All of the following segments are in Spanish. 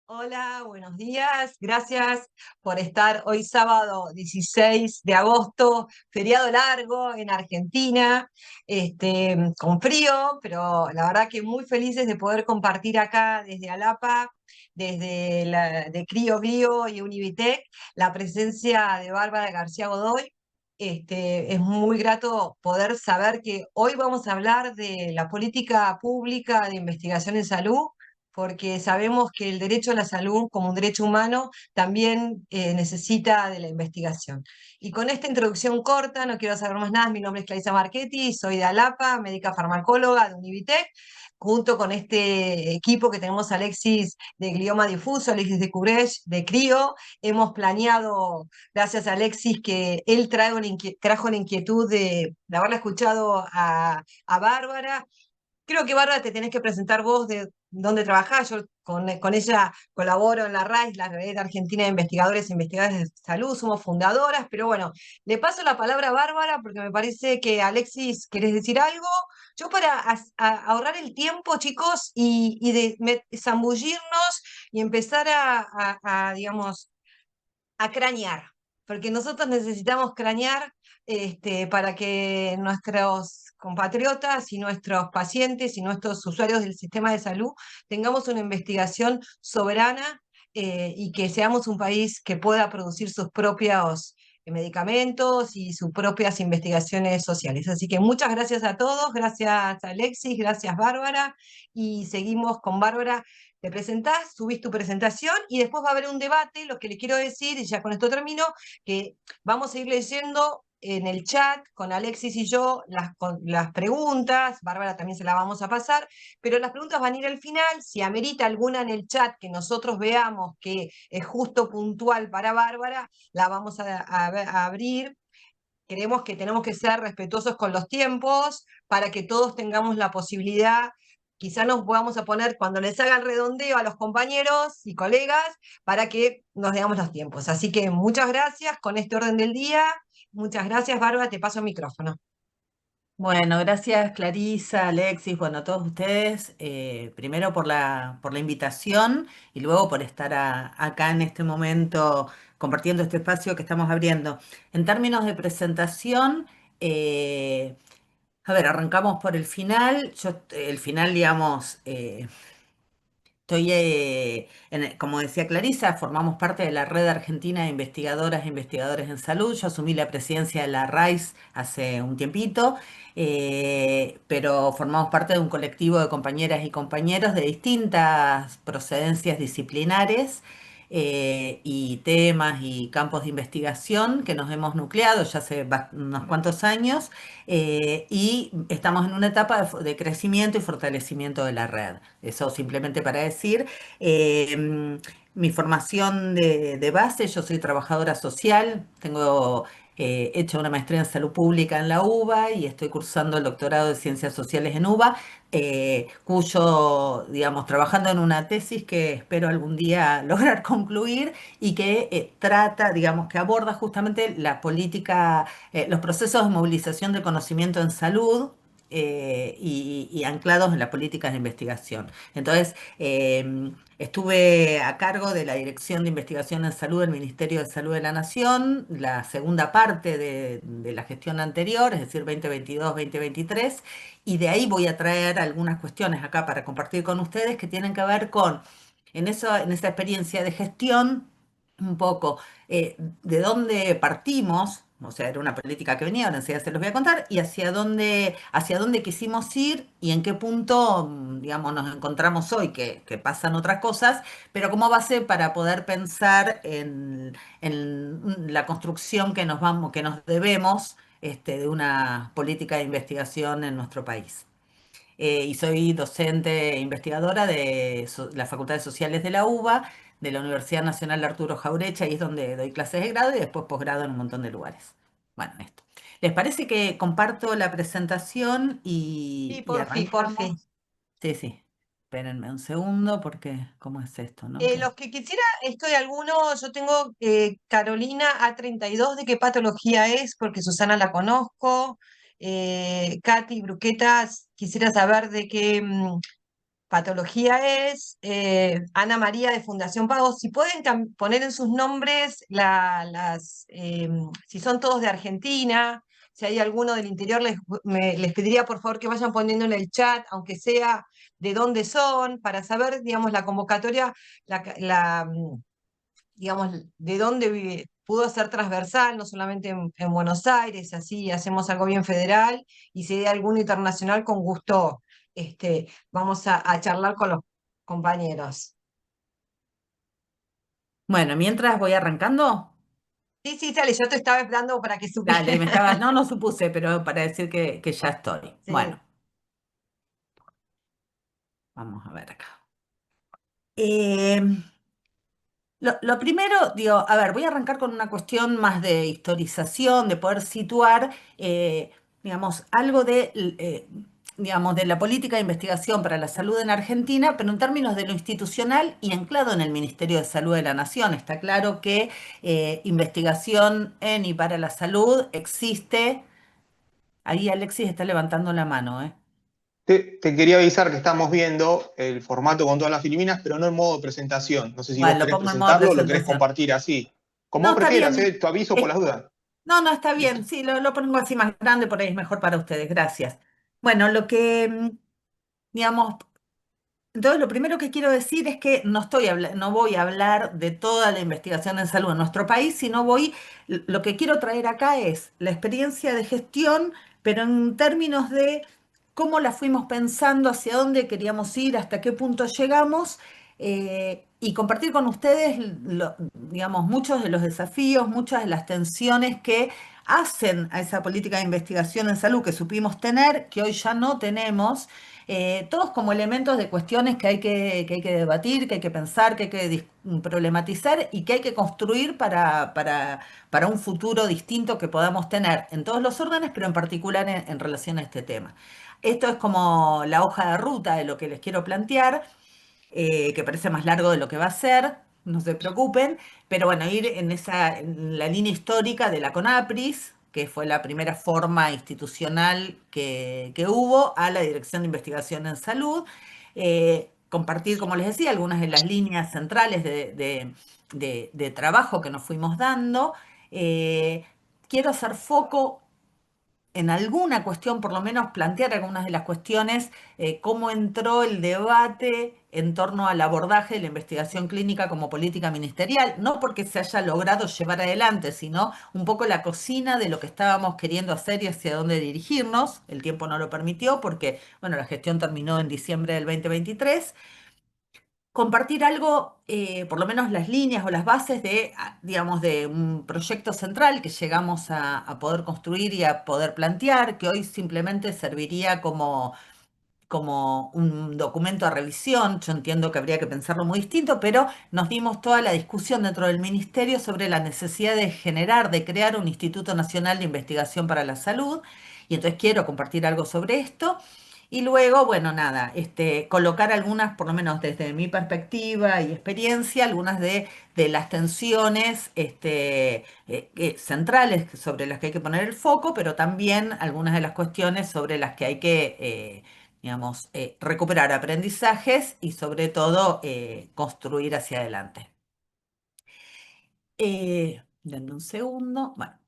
Hola, buenos días. Gracias por estar hoy sábado 16 de agosto, feriado largo en Argentina, con frío, pero la verdad que muy felices de poder compartir acá desde Alapa, de Crio Glio y Univitec, la presencia de Bárbara García Godoy. Es muy grato poder saber que hoy vamos a hablar de la política pública de investigación en salud, porque sabemos que el derecho a la salud como un derecho humano también necesita de la investigación. Y con esta introducción corta, no quiero saber más nada, mi nombre es Clarisa Marchetti, soy de Alapa, médica farmacóloga de Univitec. Junto con este equipo que tenemos, Alexis de glioma difuso, Alexis de Curesh, de CRIO, hemos planeado, gracias a Alexis, que él trajo la inquietud de haberla escuchado a Bárbara. Creo que Bárbara te tenés que presentar vos de dónde trabajás. Yo con ella colaboro en la RAIS, la Red Argentina de Investigadores e Investigadoras de Salud, somos fundadoras, pero bueno, le paso la palabra a Bárbara porque me parece que Alexis, ¿querés decir algo? Yo para ahorrar el tiempo, chicos, y zambullirnos y empezar digamos, a cranear, porque nosotros necesitamos cranear para que nuestros compatriotas y nuestros pacientes y nuestros usuarios del sistema de salud tengamos una investigación soberana, y que seamos un país que pueda producir sus propios medicamentos y sus propias investigaciones sociales. Así que muchas gracias a todos, gracias Alexis, gracias Bárbara, y seguimos con Bárbara. Te presentás, subís tu presentación y después va a haber un debate. Lo que le quiero decir, y ya con esto termino, que vamos a ir leyendo en el chat con Alexis y yo las preguntas. Bárbara también se la vamos a pasar, pero las preguntas van a ir al final. Si amerita alguna en el chat que nosotros veamos que es justo puntual para Bárbara, la vamos a abrir. Creemos que tenemos que ser respetuosos con los tiempos para que todos tengamos la posibilidad. Quizá nos vamos a poner cuando les haga el redondeo a los compañeros y colegas para que nos demos los tiempos. Así que muchas gracias con este orden del día. Muchas gracias, Bárbara, te paso el micrófono. Bueno, gracias Clarisa, Alexis, bueno, a todos ustedes, primero por la invitación y luego por estar acá en este momento compartiendo este espacio que estamos abriendo. En términos de presentación, a ver, arrancamos por el final. El final, digamos, estoy, como decía Clarisa, formamos parte de la Red Argentina de Investigadoras e Investigadores en Salud. Yo asumí la presidencia de la RAIS hace un tiempito, pero formamos parte de un colectivo de compañeras y compañeros de distintas procedencias disciplinares, y temas y campos de investigación que nos hemos nucleado ya hace unos cuantos años, y estamos en una etapa de crecimiento y fortalecimiento de la red. Eso simplemente para decir, mi formación de base, yo soy trabajadora social, tengo hecho una maestría en salud pública en la UBA y estoy cursando el doctorado de ciencias sociales en UBA, cuyo, digamos, trabajando en una tesis que espero algún día lograr concluir y que trata, digamos, que aborda justamente la política, los procesos de movilización de conocimiento en salud, y anclados en las políticas de investigación. Entonces, estuve a cargo de la Dirección de Investigación en Salud del Ministerio de Salud de la Nación, la segunda parte de la gestión anterior, es decir, 2022-2023, y de ahí voy a traer algunas cuestiones acá para compartir con ustedes que tienen que ver con, en esa experiencia de gestión, un poco de dónde partimos. O sea, era una política que venía, ahora enseguida se los voy a contar, y hacia dónde quisimos ir y en qué punto, digamos, nos encontramos hoy, que pasan otras cosas, pero como base para poder pensar en la construcción que nos debemos, de una política de investigación en nuestro país. Y soy docente e investigadora de las Facultades Sociales de la UBA, de la Universidad Nacional Arturo Jaureche, ahí es donde doy clases de grado y después posgrado en un montón de lugares. Bueno, esto. ¿Les parece que comparto la presentación Sí, y porfi, porfi. arrancamos? Sí, sí. Espérenme un segundo porque, ¿cómo es esto, no? Los que quisiera, estoy alguno, yo tengo Carolina A32, ¿de qué patología es? Porque Susana la conozco. Katy Bruquetas, quisiera saber de qué. patología es Ana María de Fundación Pago. Si pueden poner en sus nombres si son todos de Argentina, si hay alguno del interior, les pediría por favor que vayan poniendo en el chat, aunque sea de dónde son, para saber, digamos, la convocatoria, digamos, de dónde pudo ser transversal, no solamente en Buenos Aires, así hacemos algo bien federal, y si hay alguno internacional, con gusto vamos a charlar con los compañeros. Bueno, mientras voy arrancando, Sí, sí, sale, yo te estaba esperando para que dale, me supieras. estaba, no, no supuse, pero para decir que ya estoy. Bueno, Sí. vamos a ver acá. Eh, lo primero, digo, a ver, voy a arrancar con una cuestión más de historización, de poder situar, digamos, algo de, digamos, de la política de investigación para la salud en Argentina, pero en términos de lo institucional y anclado en el Ministerio de Salud de la Nación. Está claro que investigación en y para la salud existe. Ahí Alexis está levantando la mano, ¿eh? Te quería avisar que estamos viendo el formato con todas las Filipinas, pero no en modo presentación. No sé si vos Bueno, lo querés pongo en modo presentarlo o lo querés presentación. compartir así. Como No, vos está prefieras, bien. Tu aviso por las dudas. No, no, está Listo. bien. Sí, lo pongo así más grande, por ahí es mejor para ustedes. Gracias. Bueno, lo que, digamos, entonces, lo primero que quiero decir es que no voy a hablar de toda la investigación en salud en nuestro país, sino lo que quiero traer acá es la experiencia de gestión, pero en términos de cómo la fuimos pensando, hacia dónde queríamos ir, hasta qué punto llegamos, y compartir con ustedes, digamos, muchos de los desafíos, muchas de las tensiones que hacen a esa política de investigación en salud que supimos tener, que hoy ya no tenemos, todos como elementos de cuestiones que hay que debatir, que hay que pensar, que hay que problematizar y que hay que construir para un futuro distinto que podamos tener en todos los órdenes, pero en particular en relación a este tema. Esto es como la hoja de ruta de lo que les quiero plantear, que parece más largo de lo que va a ser, no se preocupen, pero bueno, ir en la línea histórica de la CONAPRIS, que fue la primera forma institucional que hubo, a la Dirección de Investigación en Salud, compartir, como les decía, algunas de las líneas centrales de trabajo que nos fuimos dando. Eh, Quiero hacer foco en alguna cuestión, por lo menos plantear algunas de las cuestiones, cómo entró el debate en torno al abordaje de la investigación clínica como política ministerial, no porque se haya logrado llevar adelante, sino un poco la cocina de lo que estábamos queriendo hacer y hacia dónde dirigirnos. El tiempo no lo permitió porque, bueno, la gestión terminó en diciembre del 2023, compartir algo, por lo menos las líneas o las bases de, digamos, de un proyecto central que llegamos a poder construir y a poder plantear, que hoy simplemente serviría como un documento a revisión. Yo entiendo que habría que pensarlo muy distinto, pero nos dimos toda la discusión dentro del ministerio sobre la necesidad de generar, de crear un Instituto Nacional de Investigación para la Salud, y entonces quiero compartir algo sobre esto. Y luego, bueno, nada, colocar algunas, por lo menos desde mi perspectiva y experiencia, algunas de las tensiones centrales sobre las que hay que poner el foco, pero también algunas de las cuestiones sobre las que hay que, digamos, recuperar aprendizajes y sobre todo construir hacia adelante. Denme un segundo. Bueno,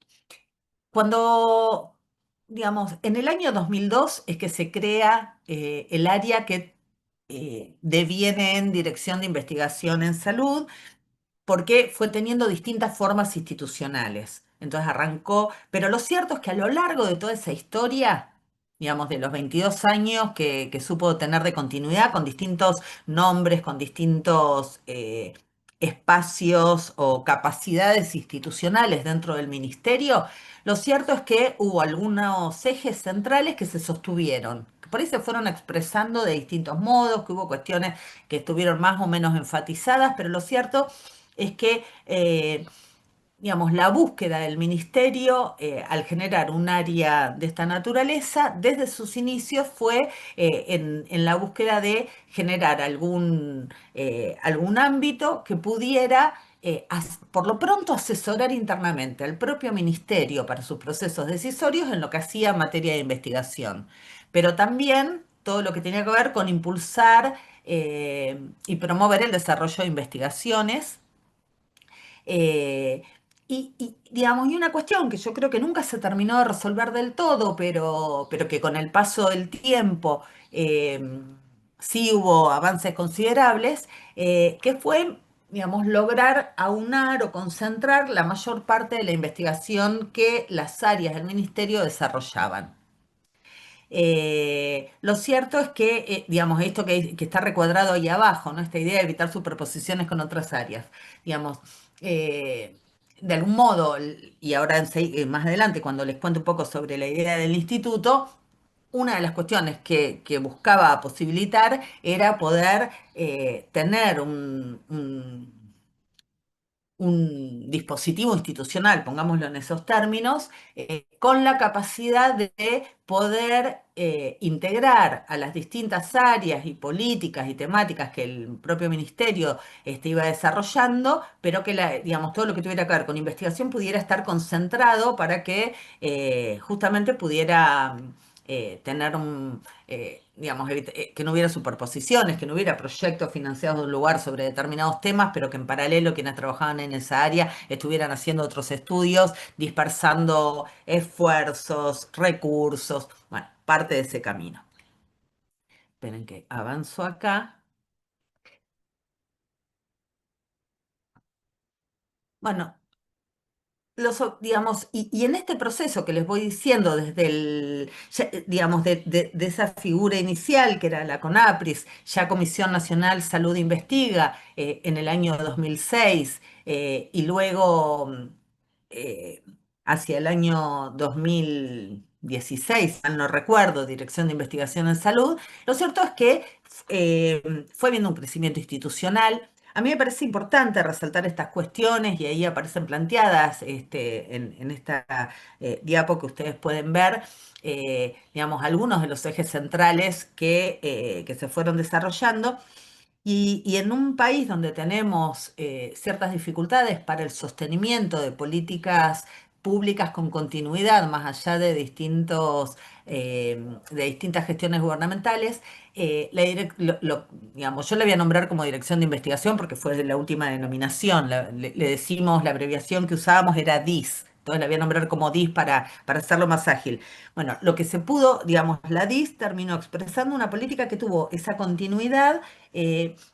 cuando, digamos, en el año 2002 es que se crea el área que deviene en Dirección de Investigación en Salud, porque fue teniendo distintas formas institucionales. Entonces arrancó, pero lo cierto es que a lo largo de toda esa historia, digamos, de los 22 años que supo tener de continuidad, con distintos nombres, con distintos espacios o capacidades institucionales dentro del ministerio, lo cierto es que hubo algunos ejes centrales que se sostuvieron. Por ahí se fueron expresando de distintos modos, que hubo cuestiones que estuvieron más o menos enfatizadas, pero lo cierto es que, digamos, la búsqueda del ministerio al generar un área de esta naturaleza, desde sus inicios fue en la búsqueda de generar algún ámbito que pudiera, por lo pronto, asesorar internamente al propio ministerio para sus procesos decisorios en lo que hacía en materia de investigación, pero también todo lo que tenía que ver con impulsar y promover el desarrollo de investigaciones. Eh, digamos, y una cuestión que yo creo que nunca se terminó de resolver del todo, pero que con el paso del tiempo sí hubo avances considerables, que fue, digamos, lograr aunar o concentrar la mayor parte de la investigación que las áreas del ministerio desarrollaban. Lo cierto es que, digamos, esto que está recuadrado ahí abajo, ¿no? Esta idea de evitar superposiciones con otras áreas, digamos, eh, de algún modo, y ahora más adelante, cuando les cuento un poco sobre la idea del instituto, una de las cuestiones que buscaba posibilitar era poder tener un dispositivo institucional, pongámoslo en esos términos, con la capacidad de poder integrar a las distintas áreas y políticas y temáticas que el propio ministerio iba desarrollando, pero que digamos, todo lo que tuviera que ver con investigación pudiera estar concentrado para que justamente pudiera tener digamos, que no hubiera superposiciones, que no hubiera proyectos financiados de un lugar sobre determinados temas, pero que en paralelo quienes trabajaban en esa área estuvieran haciendo otros estudios, dispersando esfuerzos, recursos, bueno, parte de ese camino. Esperen que avanzo acá. Bueno, digamos, y en este proceso que les voy diciendo desde digamos, de esa figura inicial que era la CONAPRIS, ya Comisión Nacional Salud Investiga en el año 2006 y luego eh, hacia el año 2016, mal no recuerdo, Dirección de Investigación en Salud, lo cierto es que fue viendo un crecimiento institucional. A mí me parece importante resaltar estas cuestiones y ahí aparecen planteadas en esta diapo que ustedes pueden ver, digamos, algunos de los ejes centrales que se fueron desarrollando. Y en un país donde tenemos ciertas dificultades para el sostenimiento de políticas públicas con continuidad, más allá de distintas gestiones gubernamentales, digamos, yo le voy a nombrar como Dirección de Investigación porque fue la última denominación, le decimos, la abreviación que usábamos era DIS, entonces la voy a nombrar como DIS para hacerlo más ágil. Bueno, lo que se pudo, digamos, la DIS terminó expresando una política que tuvo esa continuidad,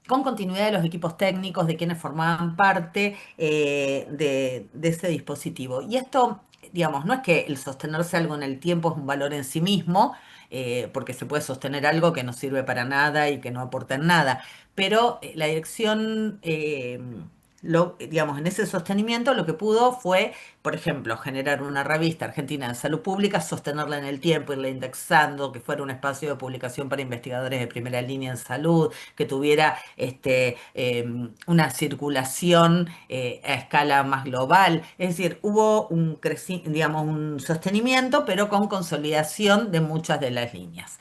con continuidad de los equipos técnicos, de quienes formaban parte de ese dispositivo. Y esto, digamos, no es que el sostenerse algo en el tiempo es un valor en sí mismo, porque se puede sostener algo que no sirve para nada y que no aporta en nada, pero la dirección... digamos, en ese sostenimiento lo que pudo fue, por ejemplo, generar una revista argentina de salud pública, sostenerla en el tiempo, irla indexando, que fuera un espacio de publicación para investigadores de primera línea en salud, que tuviera una circulación a escala más global. Es decir, hubo digamos, un sostenimiento, pero con consolidación de muchas de las líneas.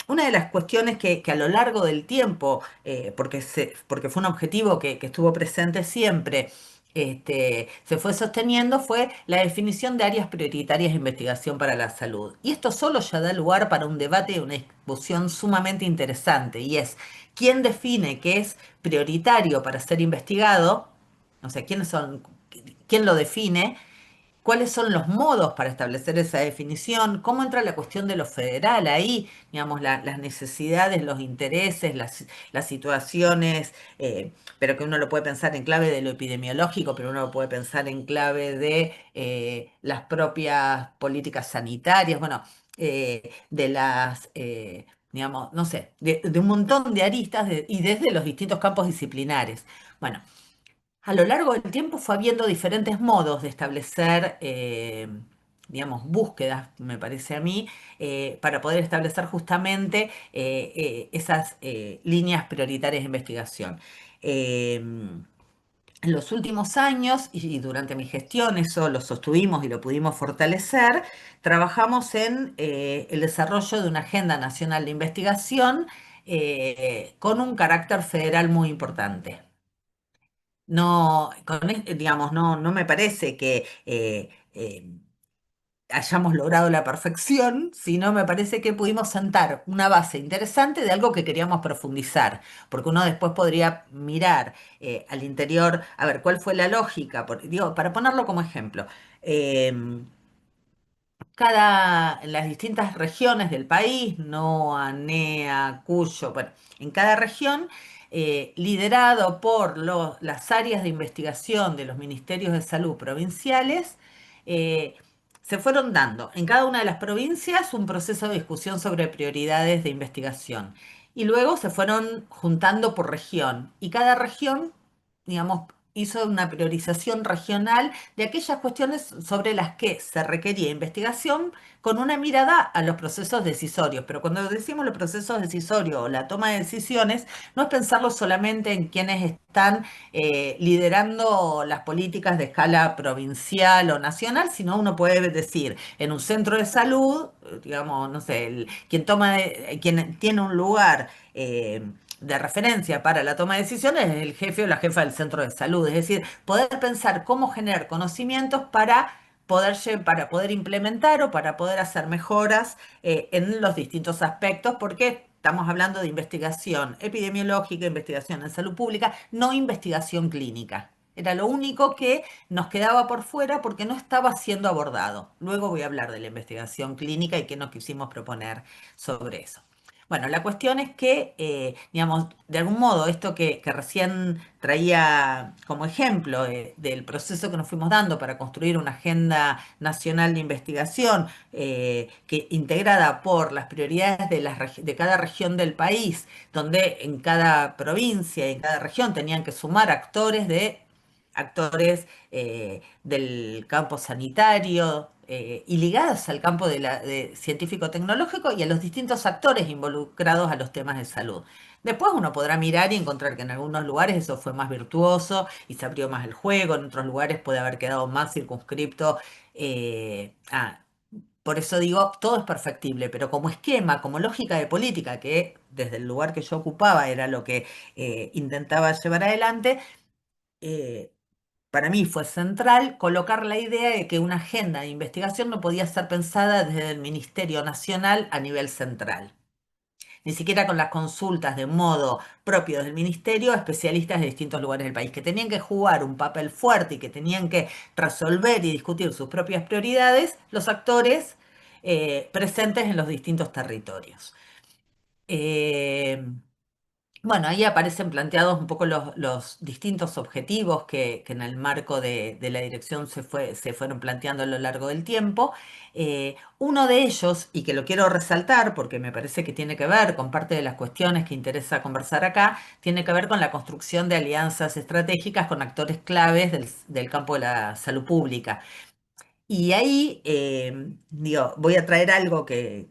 Una de las cuestiones que a lo largo del tiempo, porque fue un objetivo que estuvo presente siempre, se fue sosteniendo fue la definición de áreas prioritarias de investigación para la salud. Y esto solo ya da lugar para un debate y una discusión sumamente interesante, y es quién define qué es prioritario para ser investigado, o sea, quién lo define, cuáles son los modos para establecer esa definición, cómo entra la cuestión de lo federal ahí, digamos, las necesidades, los intereses, las situaciones, pero que uno lo puede pensar en clave de lo epidemiológico, pero uno lo puede pensar en clave de las propias políticas sanitarias, bueno, digamos, no sé, de un montón de aristas y desde los distintos campos disciplinares. Bueno, a lo largo del tiempo fue habiendo diferentes modos de establecer, digamos, búsquedas, me parece a mí, para poder establecer justamente esas líneas prioritarias de investigación. En los últimos años y durante mi gestión eso lo sostuvimos y lo pudimos fortalecer, trabajamos en el desarrollo de una agenda nacional de investigación con un carácter federal muy importante. No, digamos, no me parece que hayamos logrado la perfección, sino me parece que pudimos sentar una base interesante de algo que queríamos profundizar, porque uno después podría mirar al interior, a ver, ¿cuál fue la lógica? Digo, para ponerlo como ejemplo, em, en las distintas regiones del país, NOA, NEA, Cuyo, bueno, en cada región, liderado por las áreas de investigación de los ministerios de salud provinciales, eh, se fueron dando en cada una de las provincias un proceso de discusión sobre prioridades de investigación. Y luego se fueron juntando por región. Y cada región, digamos, hizo una priorización regional de aquellas cuestiones sobre las que se requería investigación con una mirada a los procesos decisorios. Pero cuando decimos los procesos decisorios o la toma de decisiones, no es pensarlo solamente en quienes están liderando las políticas de escala provincial o nacional, sino uno puede decir en un centro de salud, digamos, no sé, quien tiene un lugar de referencia para la toma de decisiones es el jefe o la jefa del centro de salud. Es decir, poder pensar cómo generar conocimientos para poder implementar o para poder hacer mejoras en los distintos aspectos, porque estamos hablando de investigación epidemiológica, investigación en salud pública, no investigación clínica. Era lo único que nos quedaba por fuera porque no estaba siendo abordado. Luego voy a hablar de la investigación clínica y qué nos quisimos proponer sobre eso. Bueno, la cuestión es que, digamos, de algún modo, esto que recién traía como ejemplo del proceso que nos fuimos dando para construir una agenda nacional de investigación integrada por las prioridades de cada región del país, donde en cada provincia y en cada región tenían que sumar actores del campo sanitario y ligados al campo de científico-tecnológico y a los distintos actores involucrados a los temas de salud. Después uno podrá mirar y encontrar que en algunos lugares eso fue más virtuoso y se abrió más el juego, en otros lugares puede haber quedado más circunscripto. eh, a- por eso digo, todo es perfectible, pero como esquema, como lógica de política, que desde el lugar que yo ocupaba era lo que intentaba llevar adelante, eh, para mí fue central colocar la idea de que una agenda de investigación no podía ser pensada desde el Ministerio Nacional a nivel central, ni siquiera con las consultas de modo propio del ministerio a especialistas de distintos lugares del país, que tenían que jugar un papel fuerte y que tenían que resolver y discutir sus propias prioridades, los actores presentes en los distintos territorios. Eh, bueno, ahí aparecen planteados un poco los distintos objetivos que en el marco de la dirección se fueron planteando a lo largo del tiempo. Uno de ellos, y que lo quiero resaltar porque me parece que tiene que ver con parte de las cuestiones que interesa conversar acá, tiene que ver con la construcción de alianzas estratégicas con actores claves del campo de la salud pública. Y ahí, digo, voy a traer algo que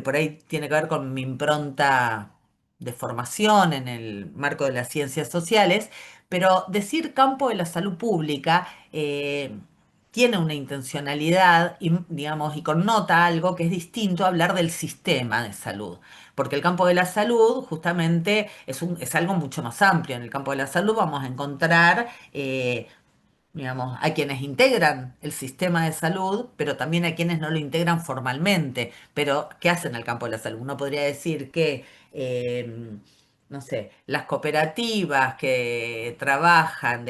por ahí tiene que ver con mi impronta de formación en el marco de las ciencias sociales, pero decir campo de la salud pública tiene una intencionalidad y, digamos, y connota algo que es distinto a hablar del sistema de salud, porque el campo de la salud justamente es algo mucho más amplio. En el campo de la salud vamos a encontrar digamos, a quienes integran el sistema de salud, pero también a quienes no lo integran formalmente, pero ¿qué hacen al campo de la salud? Uno podría decir que, no sé, las cooperativas que trabajan,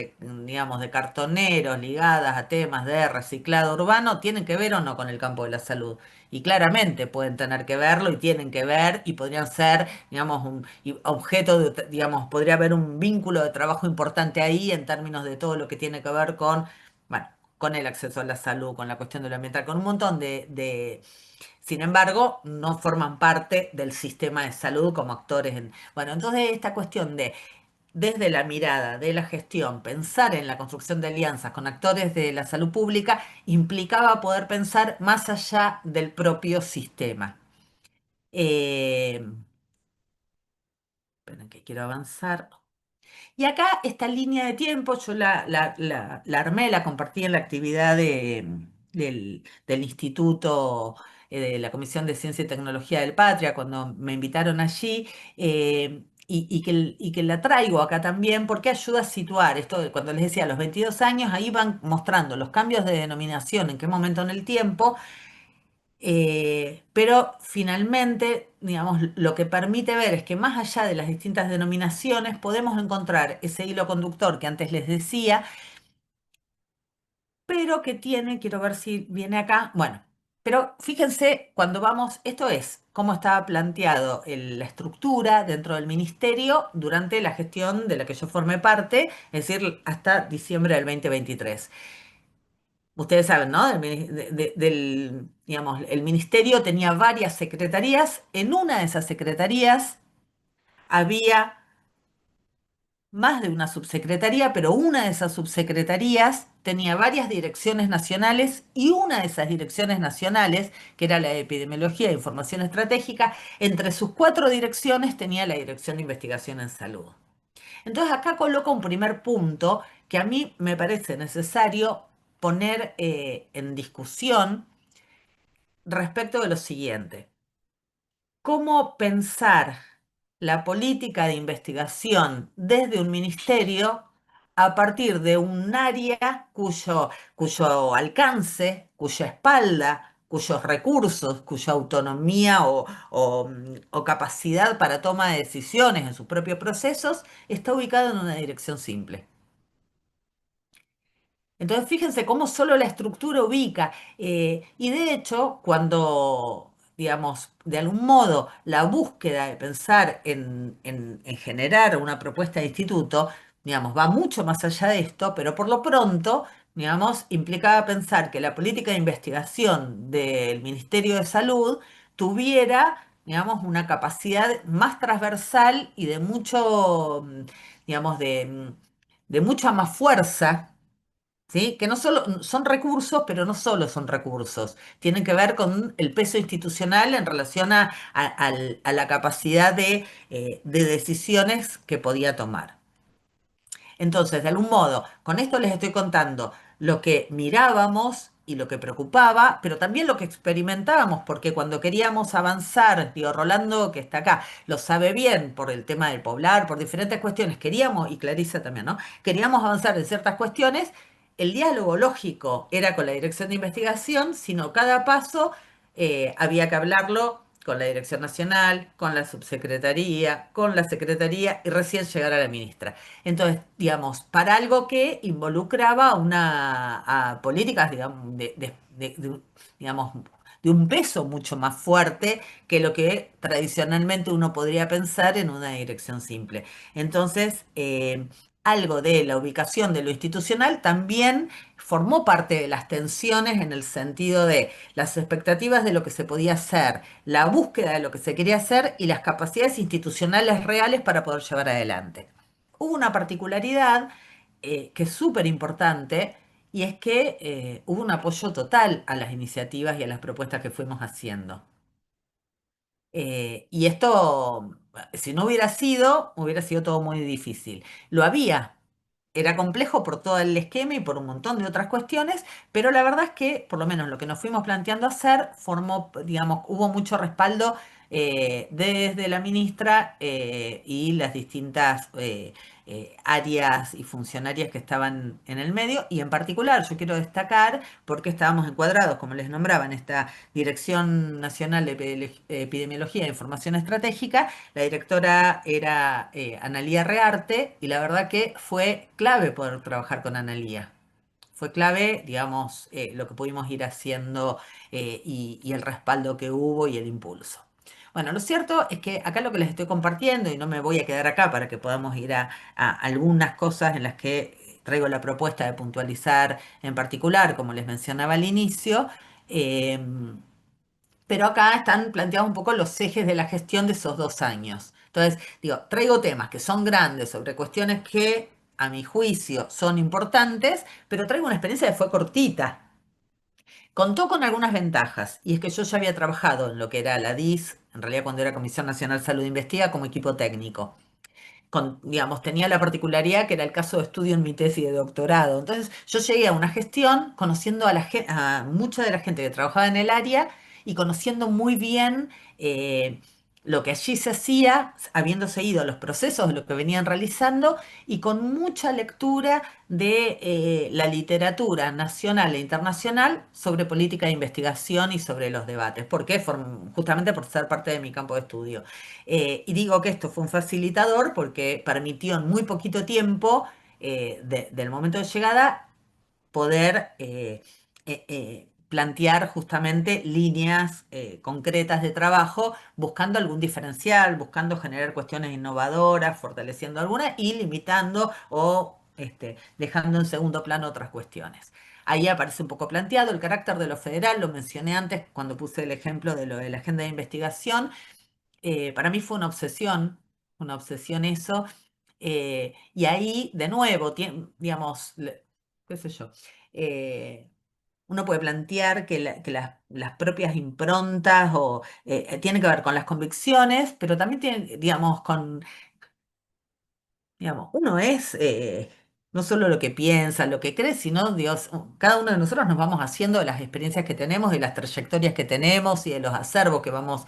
digamos, de cartoneros ligadas a temas de reciclado urbano, ¿tienen que ver o no con el campo de la salud? Y claramente pueden tener que verlo y tienen que ver y podrían ser, digamos, objeto de, digamos, podría haber un vínculo de trabajo importante ahí en términos de todo lo que tiene que ver con, bueno, con el acceso a la salud, con la cuestión de lo ambiental, con un montón sin embargo, no forman parte del sistema de salud como actores bueno, entonces esta cuestión de desde la mirada de la gestión, pensar en la construcción de alianzas con actores de la salud pública implicaba poder pensar más allá del propio sistema. Eh, esperen que quiero avanzar. Y acá esta línea de tiempo yo la armé, la compartí en la actividad del Instituto de la Comisión de Ciencia y Tecnología del Patria cuando me invitaron allí. Y que la traigo acá también porque ayuda a situar esto cuando les decía a los 22 años, ahí van mostrando los cambios de denominación, en qué momento en el tiempo, Pero finalmente, digamos, lo que permite ver es que más allá de las distintas denominaciones podemos encontrar ese hilo conductor que antes les decía, pero que tiene, quiero ver si viene acá, bueno, pero fíjense cuando vamos, esto es cómo estaba planteado la estructura dentro del ministerio durante la gestión de la que yo formé parte, es decir, hasta diciembre del 2023. Ustedes saben, ¿no? Digamos, el ministerio tenía varias secretarías. En una de esas secretarías había más de una subsecretaría, pero una de esas subsecretarías tenía varias direcciones nacionales y una de esas direcciones nacionales, que era la de Epidemiología e Información Estratégica, entre sus 4 direcciones tenía la Dirección de Investigación en Salud. Entonces acá coloco un primer punto que a mí me parece necesario poner en discusión respecto de lo siguiente. ¿Cómo pensar la política de investigación desde un ministerio a partir de un área cuyo alcance, cuya espalda, cuyos recursos, cuya autonomía o capacidad para toma de decisiones en sus propios procesos está ubicado en una dirección simple? Entonces, fíjense cómo solo la estructura ubica. Y de hecho, cuando, digamos, de algún modo la búsqueda de pensar en generar una propuesta de instituto, digamos, va mucho más allá de esto, pero por lo pronto, digamos, implicaba pensar que la política de investigación del Ministerio de Salud tuviera, digamos, una capacidad más transversal y de mucho, digamos, de mucha más fuerza. ¿Sí? Que no solo son recursos, pero no solo son recursos. Tienen que ver con el peso institucional en relación a la capacidad de decisiones que podía tomar. Entonces, de algún modo, con esto les estoy contando lo que mirábamos y lo que preocupaba, pero también lo que experimentábamos, porque cuando queríamos avanzar, digo, Rolando, que está acá, lo sabe bien por el tema del poblar, por diferentes cuestiones, queríamos, y Clarisa también, ¿no? Queríamos avanzar en ciertas cuestiones, el diálogo lógico era con la dirección de investigación, sino cada paso había que hablarlo con la Dirección Nacional, con la Subsecretaría, con la Secretaría y recién llegar a la ministra. Entonces, digamos, para algo que involucraba a políticas, digamos, digamos, de un peso mucho más fuerte que lo que tradicionalmente uno podría pensar en una dirección simple. Entonces, algo de la ubicación de lo institucional también formó parte de las tensiones en el sentido de las expectativas de lo que se podía hacer, la búsqueda de lo que se quería hacer y las capacidades institucionales reales para poder llevar adelante. Hubo una particularidad que es súper importante y es que hubo un apoyo total a las iniciativas y a las propuestas que fuimos haciendo. Y esto, si no hubiera sido todo muy difícil. Lo había. Era complejo por todo el esquema y por un montón de otras cuestiones, pero la verdad es que, por lo menos lo que nos fuimos planteando hacer, formó, digamos, hubo mucho respaldo desde la ministra y las distintas áreas y funcionarias que estaban en el medio. Y en particular, yo quiero destacar, porque estábamos encuadrados, como les nombraba, en esta Dirección Nacional de Epidemiología e Información Estratégica. La directora era Analía Rearte y la verdad que fue clave poder trabajar con Analía. Fue clave, digamos, lo que pudimos ir haciendo y el respaldo que hubo y el impulso. Bueno, lo cierto es que acá lo que les estoy compartiendo, y no me voy a quedar acá para que podamos ir a algunas cosas en las que traigo la propuesta de puntualizar en particular, como les mencionaba al inicio, eh, pero acá están planteados un poco los ejes de la gestión de esos 2 años. Entonces, digo, traigo temas que son grandes sobre cuestiones que, a mi juicio, son importantes, pero traigo una experiencia que fue cortita. Contó con algunas ventajas, y es que yo ya había trabajado en lo que era la DIS, en realidad cuando era Comisión Nacional Salud Investiga, como equipo técnico. Digamos, tenía la particularidad que era el caso de estudio en mi tesis de doctorado. Entonces, yo llegué a una gestión conociendo a mucha de la gente que trabajaba en el área y conociendo muy bien lo que allí se hacía, habiendo seguido los procesos de lo que venían realizando y con mucha lectura de la literatura nacional e internacional sobre política de investigación y sobre los debates. ¿Por qué? Justamente por ser parte de mi campo de estudio. Y digo que esto fue un facilitador porque permitió en muy poquito tiempo del momento de llegada poder plantear justamente líneas concretas de trabajo, buscando algún diferencial, buscando generar cuestiones innovadoras, fortaleciendo algunas y limitando o dejando en segundo plano otras cuestiones. Ahí aparece un poco planteado el carácter de lo federal, lo mencioné antes cuando puse el ejemplo de lo de la agenda de investigación. Para mí fue una obsesión eso. Y ahí, de nuevo, digamos, qué sé yo, eh, uno puede plantear que, que las propias improntas tienen que ver con las convicciones, pero también tienen, digamos, digamos, uno es no solo lo que piensa, lo que cree, sino Dios, cada uno de nosotros nos vamos haciendo de las experiencias que tenemos, de las trayectorias que tenemos y de los acervos que vamos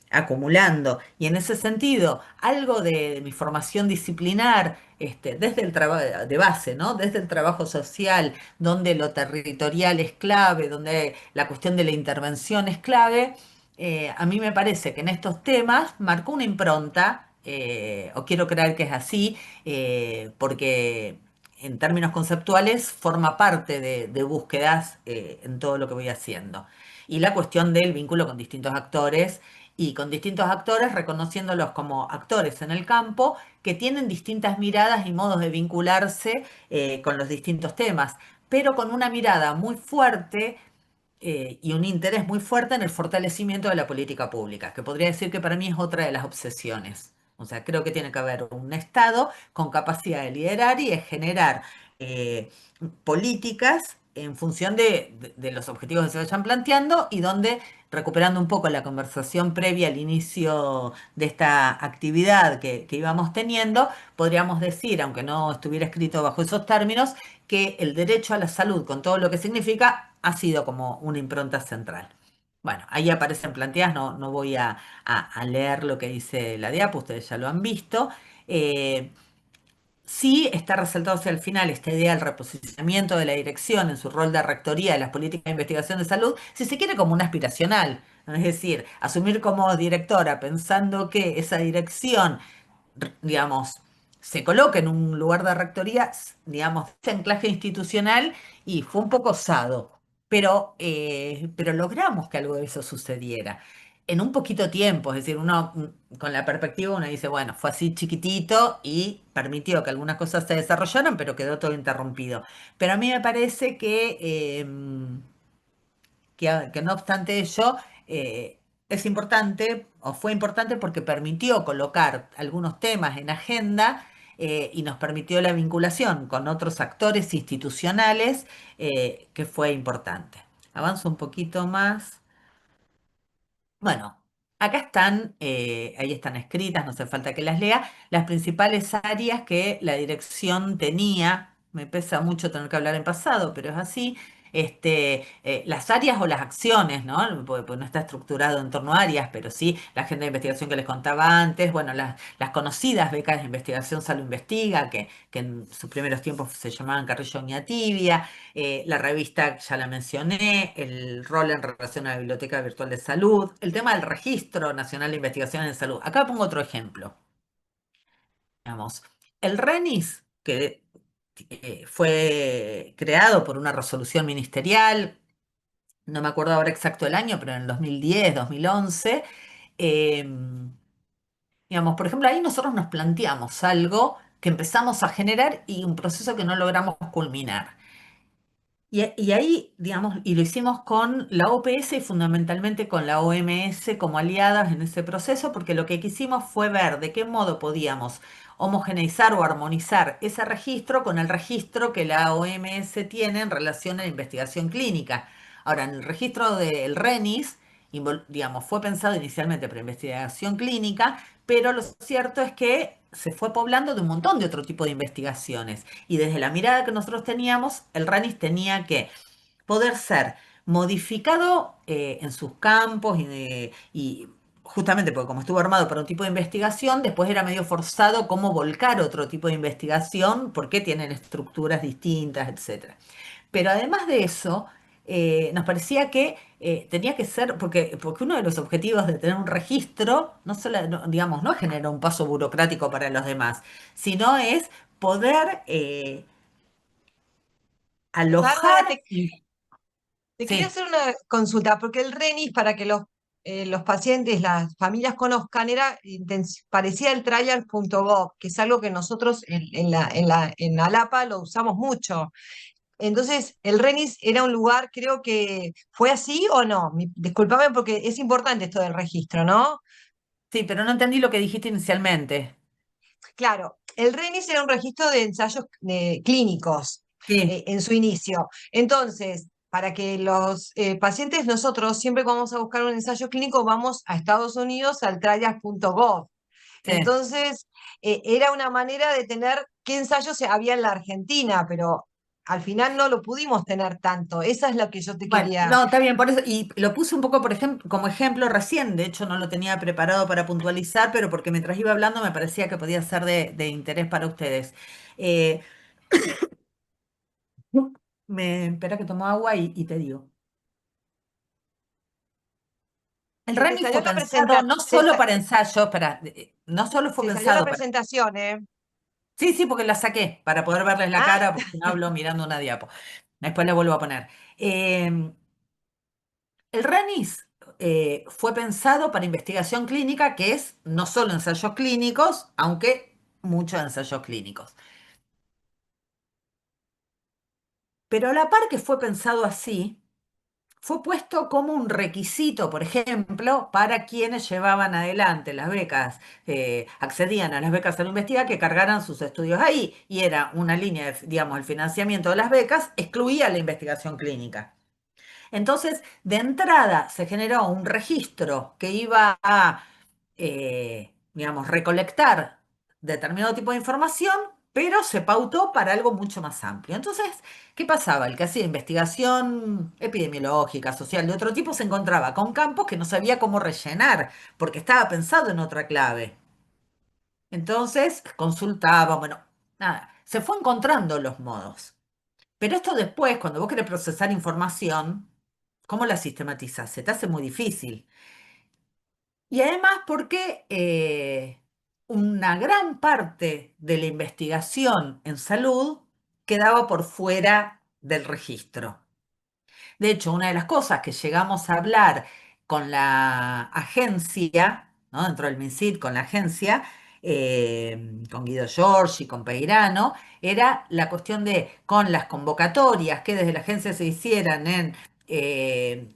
acumulando. Y en ese sentido, algo de mi formación disciplinar, desde el trabajo de base, ¿no? Desde el trabajo social, donde lo territorial es clave, donde la cuestión de la intervención es clave. A mí me parece que en estos temas marcó una impronta, o quiero creer que es así, porque en términos conceptuales forma parte de búsquedas en todo lo que voy haciendo. Y la cuestión del vínculo con distintos actores y con distintos actores reconociéndolos como actores en el campo que tienen distintas miradas y modos de vincularse con los distintos temas, pero con una mirada muy fuerte y un interés muy fuerte en el fortalecimiento de la política pública, que podría decir que para mí es otra de las obsesiones. O sea, creo que tiene que haber un Estado con capacidad de liderar y de generar eh, políticas en función de los objetivos que se vayan planteando y donde, recuperando un poco la conversación previa al inicio de esta actividad que íbamos teniendo, podríamos decir, aunque no estuviera escrito bajo esos términos, que el derecho a la salud, con todo lo que significa, ha sido como una impronta central. Bueno, ahí aparecen planteadas, no voy a leer lo que dice la diapo, ustedes ya lo han visto. Eh, Sí está resaltado hacia el final esta idea del reposicionamiento de la dirección en su rol de rectoría de las políticas de investigación de salud, si se quiere como una aspiracional, ¿no? Es decir, asumir como directora pensando que esa dirección digamos, se coloca en un lugar de rectoría, digamos, de anclaje institucional y fue un poco osado, pero logramos que algo de eso sucediera. En un poquito tiempo, es decir, uno con la perspectiva uno dice, bueno, fue así chiquitito y permitió que algunas cosas se desarrollaran, pero quedó todo interrumpido. Pero a mí me parece que no obstante ello, es importante o fue importante porque permitió colocar algunos temas en agenda y nos permitió la vinculación con otros actores institucionales que fue importante. Avanzo un poquito más. Bueno, acá están, ahí están escritas, no hace falta que las lea, las principales áreas que la dirección tenía. Me pesa mucho tener que hablar en pasado, pero es así. Las áreas o las acciones, ¿no? Pues no está estructurado en torno a áreas, pero sí la agenda de investigación que les contaba antes, bueno, las conocidas becas de investigación Salud Investiga, que en sus primeros tiempos se llamaban Carrillo Tibia, la revista ya la mencioné, el rol en relación a la Biblioteca Virtual de Salud, el tema del Registro Nacional de Investigaciones en Salud. Acá pongo otro ejemplo. Digamos, el RENIS, que fue creado por una resolución ministerial, no me acuerdo ahora exacto el año, pero en el 2010, 2011, eh, digamos, por ejemplo, ahí nosotros nos planteamos algo que empezamos a generar y un proceso que no logramos culminar. Y ahí, digamos, y lo hicimos con la OPS y fundamentalmente con la OMS como aliadas en ese proceso, porque lo que quisimos fue ver de qué modo podíamos homogeneizar o armonizar ese registro con el registro que la OMS tiene en relación a la investigación clínica. Ahora, en el registro del RENIS, digamos, fue pensado inicialmente para investigación clínica, pero lo cierto es que se fue poblando de un montón de otro tipo de investigaciones. Y desde la mirada que nosotros teníamos, el RANIS tenía que poder ser modificado en sus campos y justamente porque como estuvo armado para un tipo de investigación, después era medio forzado cómo volcar otro tipo de investigación porque tienen estructuras distintas, etcétera. Pero además de eso, nos parecía que tenía que ser, porque uno de los objetivos de tener un registro, no solo, digamos, no es generar un paso burocrático para los demás, sino es poder Bárbara, alojar. te quería Sí, hacer una consulta, porque el RENIS, para que los pacientes, las familias conozcan, parecía el trial.gov, que es algo que nosotros en Alapa lo usamos mucho. Entonces, el RENIS era un lugar, creo que fue así o no. Discúlpame porque es importante esto del registro, ¿no? sí, pero no entendí lo que dijiste inicialmente. Claro, el RENIS era un registro de ensayos clínicos Sí, en su inicio. Entonces, para que los pacientes, nosotros siempre que vamos a buscar un ensayo clínico, vamos a Estados Unidos al trials.gov. sí. Entonces, era una manera de tener qué ensayos había en la Argentina, pero al final no lo pudimos tener tanto. Esa es lo que yo te Bueno, quería. no, está bien, por eso, y lo puse un poco, por ejemplo, como ejemplo recién, de hecho no lo tenía preparado para puntualizar, pero porque mientras iba hablando me parecía que podía ser de interés para ustedes. Eh, espera que tomo agua y te digo. El Se te RENI salió fue la pensado no solo para ensayos, no solo fue se salió la pensado para... presentación, ¿eh? Sí, sí, porque la saqué para poder verles la Ah, cara, porque si no hablo mirando una diapo. Después la vuelvo a poner. Eh, el RENIS fue pensado para investigación clínica, que es no solo ensayos clínicos, aunque muchos ensayos clínicos. Pero a la par que fue pensado así, fue puesto como un requisito, por ejemplo, para quienes llevaban adelante las becas, accedían a las becas a la investiga, que cargaran sus estudios ahí. Y era una línea, digamos, el financiamiento de las becas excluía la investigación clínica. Entonces, de entrada se generó un registro que iba a, digamos, recolectar determinado tipo de información, pero se pautó para algo mucho más amplio. Entonces, ¿qué pasaba? El que hacía investigación epidemiológica, social, de otro tipo, se encontraba con campos que no sabía cómo rellenar, porque estaba pensado en otra clave. Entonces, consultaba, bueno, nada, se fue encontrando los modos. Pero esto después, cuando vos querés procesar información, ¿cómo la sistematizás? Se te hace muy difícil. Y además porque una gran parte de la investigación en salud quedaba por fuera del registro. De hecho, una de las cosas que llegamos a hablar con la agencia, ¿no? Dentro del MinSIT, con la agencia, con Guido Giorgi, con Peirano, era la cuestión de, con las convocatorias que desde la agencia se hicieran eh,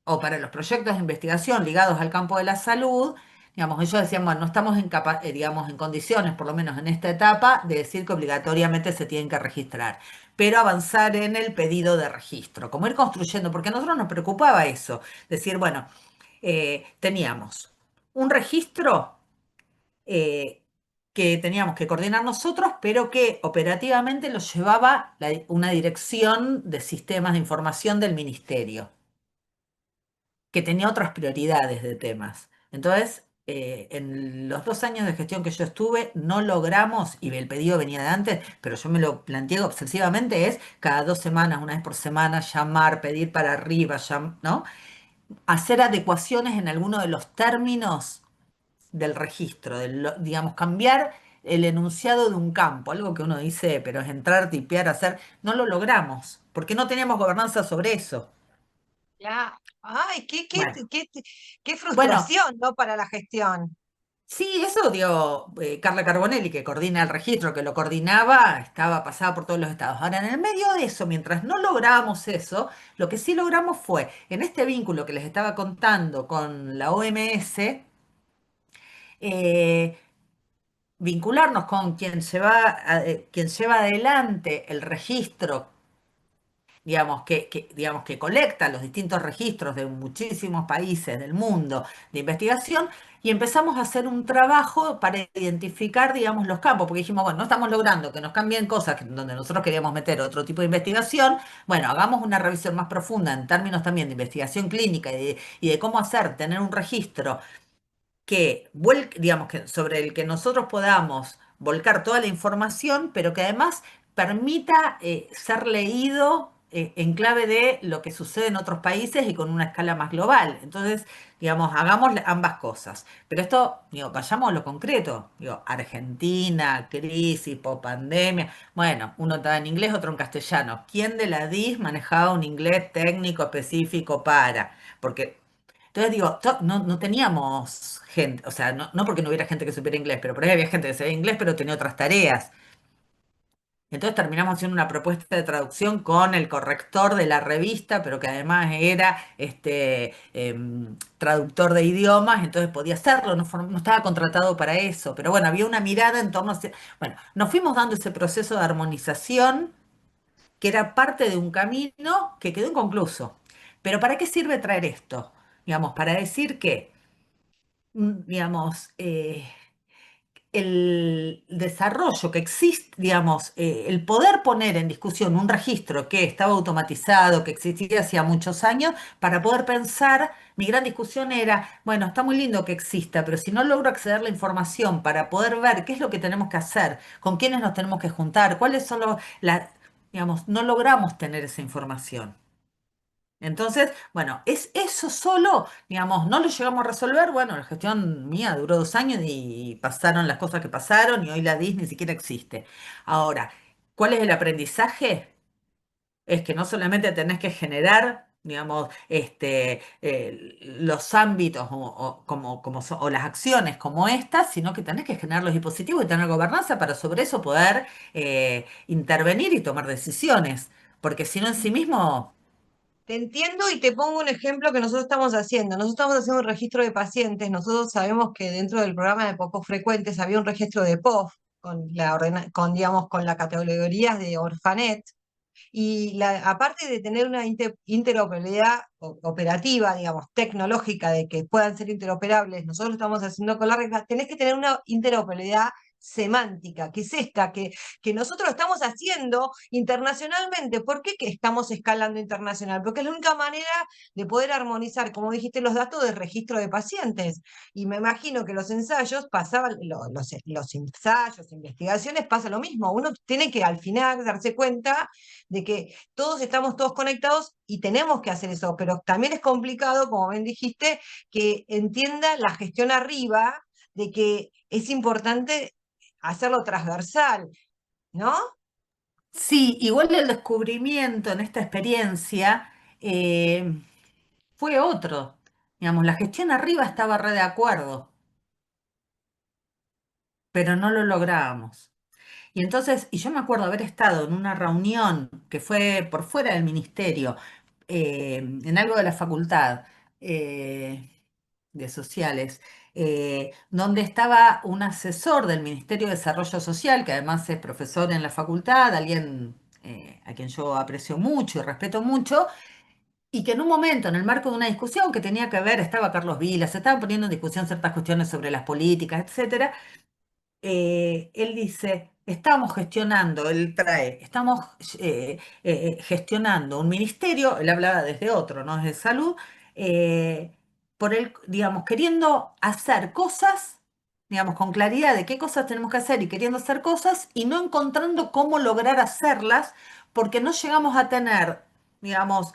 o para los proyectos de investigación ligados al campo de la salud, digamos, ellos decían, bueno, no estamos digamos, en condiciones, por lo menos en esta etapa, de decir que obligatoriamente se tienen que registrar, pero avanzar en el pedido de registro, como ir construyendo, porque a nosotros nos preocupaba eso, decir, bueno, teníamos un registro eh, que teníamos que coordinar nosotros, pero que operativamente lo llevaba una dirección de sistemas de información del ministerio que tenía otras prioridades de temas. Entonces, en los 2 años de gestión que yo estuve, no logramos, y el pedido venía de antes, pero yo me lo planteé obsesivamente, es cada 2 semanas, una vez por semana, llamar, pedir para arriba, ¿no? Hacer adecuaciones en alguno de los términos del registro, digamos, cambiar el enunciado de un campo, algo que uno dice, pero es entrar, tipear, hacer, no lo logramos, porque no teníamos gobernanza sobre eso. ya. Ay, Bueno. qué Bueno, frustración, ¿no? Para la gestión. sí, eso dio Carla Carbonelli, que coordina el registro, que lo coordinaba, estaba pasada por todos los estados. Ahora, en el medio de eso, mientras no lográbamos eso, lo que sí logramos fue, en este vínculo que les estaba contando con la OMS, eh, vincularnos con quien lleva adelante el registro digamos, digamos, que colecta los distintos registros de muchísimos países del mundo de investigación y empezamos a hacer un trabajo para identificar, digamos, los campos, porque dijimos, bueno, no estamos logrando que nos cambien cosas donde nosotros queríamos meter otro tipo de investigación, bueno, hagamos una revisión más profunda en términos también de investigación clínica y de cómo hacer, tener un registro que, digamos, que sobre el que nosotros podamos volcar toda la información, pero que además permita ser leído en clave de lo que sucede en otros países y con una escala más global. Entonces, digamos, hagamos ambas cosas. Pero esto, digo, vayamos a lo concreto. Digo, Argentina, crisis, pandemia. Bueno, uno estaba en inglés, otro en castellano. ¿Quién de la DIS manejaba un inglés técnico específico para? Porque entonces digo, no teníamos gente, o sea, no porque no hubiera gente que supiera inglés, pero por ahí había gente que sabía inglés, pero tenía otras tareas. Entonces terminamos haciendo una propuesta de traducción con el corrector de la revista, pero que además era traductor de idiomas, entonces podía hacerlo, no estaba contratado para eso, pero bueno, había una mirada en torno a... Bueno, nos fuimos dando ese proceso de armonización que era parte de un camino que quedó inconcluso. Pero ¿para qué sirve traer esto? Digamos, para decir que digamos, el desarrollo que existe, digamos, el poder poner en discusión un registro que estaba automatizado, que existía hacía muchos años, para poder pensar, mi gran discusión era, bueno, está muy lindo que exista, pero si no logro acceder a la información para poder ver qué es lo que tenemos que hacer, con quiénes nos tenemos que juntar, cuáles son digamos, no logramos tener esa información. Entonces, bueno, es eso solo, digamos, no lo llegamos a resolver. Bueno, la gestión mía duró 2 años y pasaron las cosas que pasaron y hoy la DIS ni siquiera existe. Ahora, ¿cuál es el aprendizaje? Es que no solamente tenés que generar, digamos, los ámbitos o las acciones como estas, sino que tenés que generar los dispositivos y tener gobernanza para sobre eso poder intervenir y tomar decisiones. Porque si no en sí mismo... Te entiendo y te pongo un ejemplo que nosotros estamos haciendo. Nosotros estamos haciendo un registro de pacientes. Nosotros sabemos que dentro del programa de pocos frecuentes había un registro de POF digamos, con las categorías de Orfanet. Y aparte de tener una interoperabilidad operativa, digamos, tecnológica, de que puedan ser interoperables, nosotros lo estamos haciendo con la regla, tenés que tener una interoperabilidad semántica, que es esta, que nosotros estamos haciendo internacionalmente. ¿Por qué que estamos escalando internacional? Porque es la única manera de poder armonizar, como dijiste, los datos de registro de pacientes. Y me imagino que los ensayos pasaban, los ensayos, investigaciones, pasa lo mismo. Uno tiene que al final darse cuenta de que todos estamos todos conectados y tenemos que hacer eso, pero también es complicado, como bien dijiste, que entienda la gestión arriba de que es importante hacerlo transversal, ¿no? Sí, igual el descubrimiento en esta experiencia fue otro. Digamos, la gestión arriba estaba re de acuerdo, pero no lo lográbamos. Y entonces, y yo me acuerdo haber estado en una reunión que fue por fuera del ministerio, en algo de la facultad eh, de sociales, donde estaba un asesor del Ministerio de Desarrollo Social, que además es profesor en la facultad, alguien a quien yo aprecio mucho y respeto mucho, y que en un momento, en el marco de una discusión que tenía que ver, estaba Carlos Vila, se estaban poniendo en discusión ciertas cuestiones sobre las políticas, etcétera, él dice, estamos gestionando, él trae, estamos gestionando un ministerio, él hablaba desde otro, no desde salud, por el, digamos, queriendo hacer cosas, digamos, con claridad de qué cosas tenemos que hacer y queriendo hacer cosas y no encontrando cómo lograr hacerlas porque no llegamos a tener, digamos,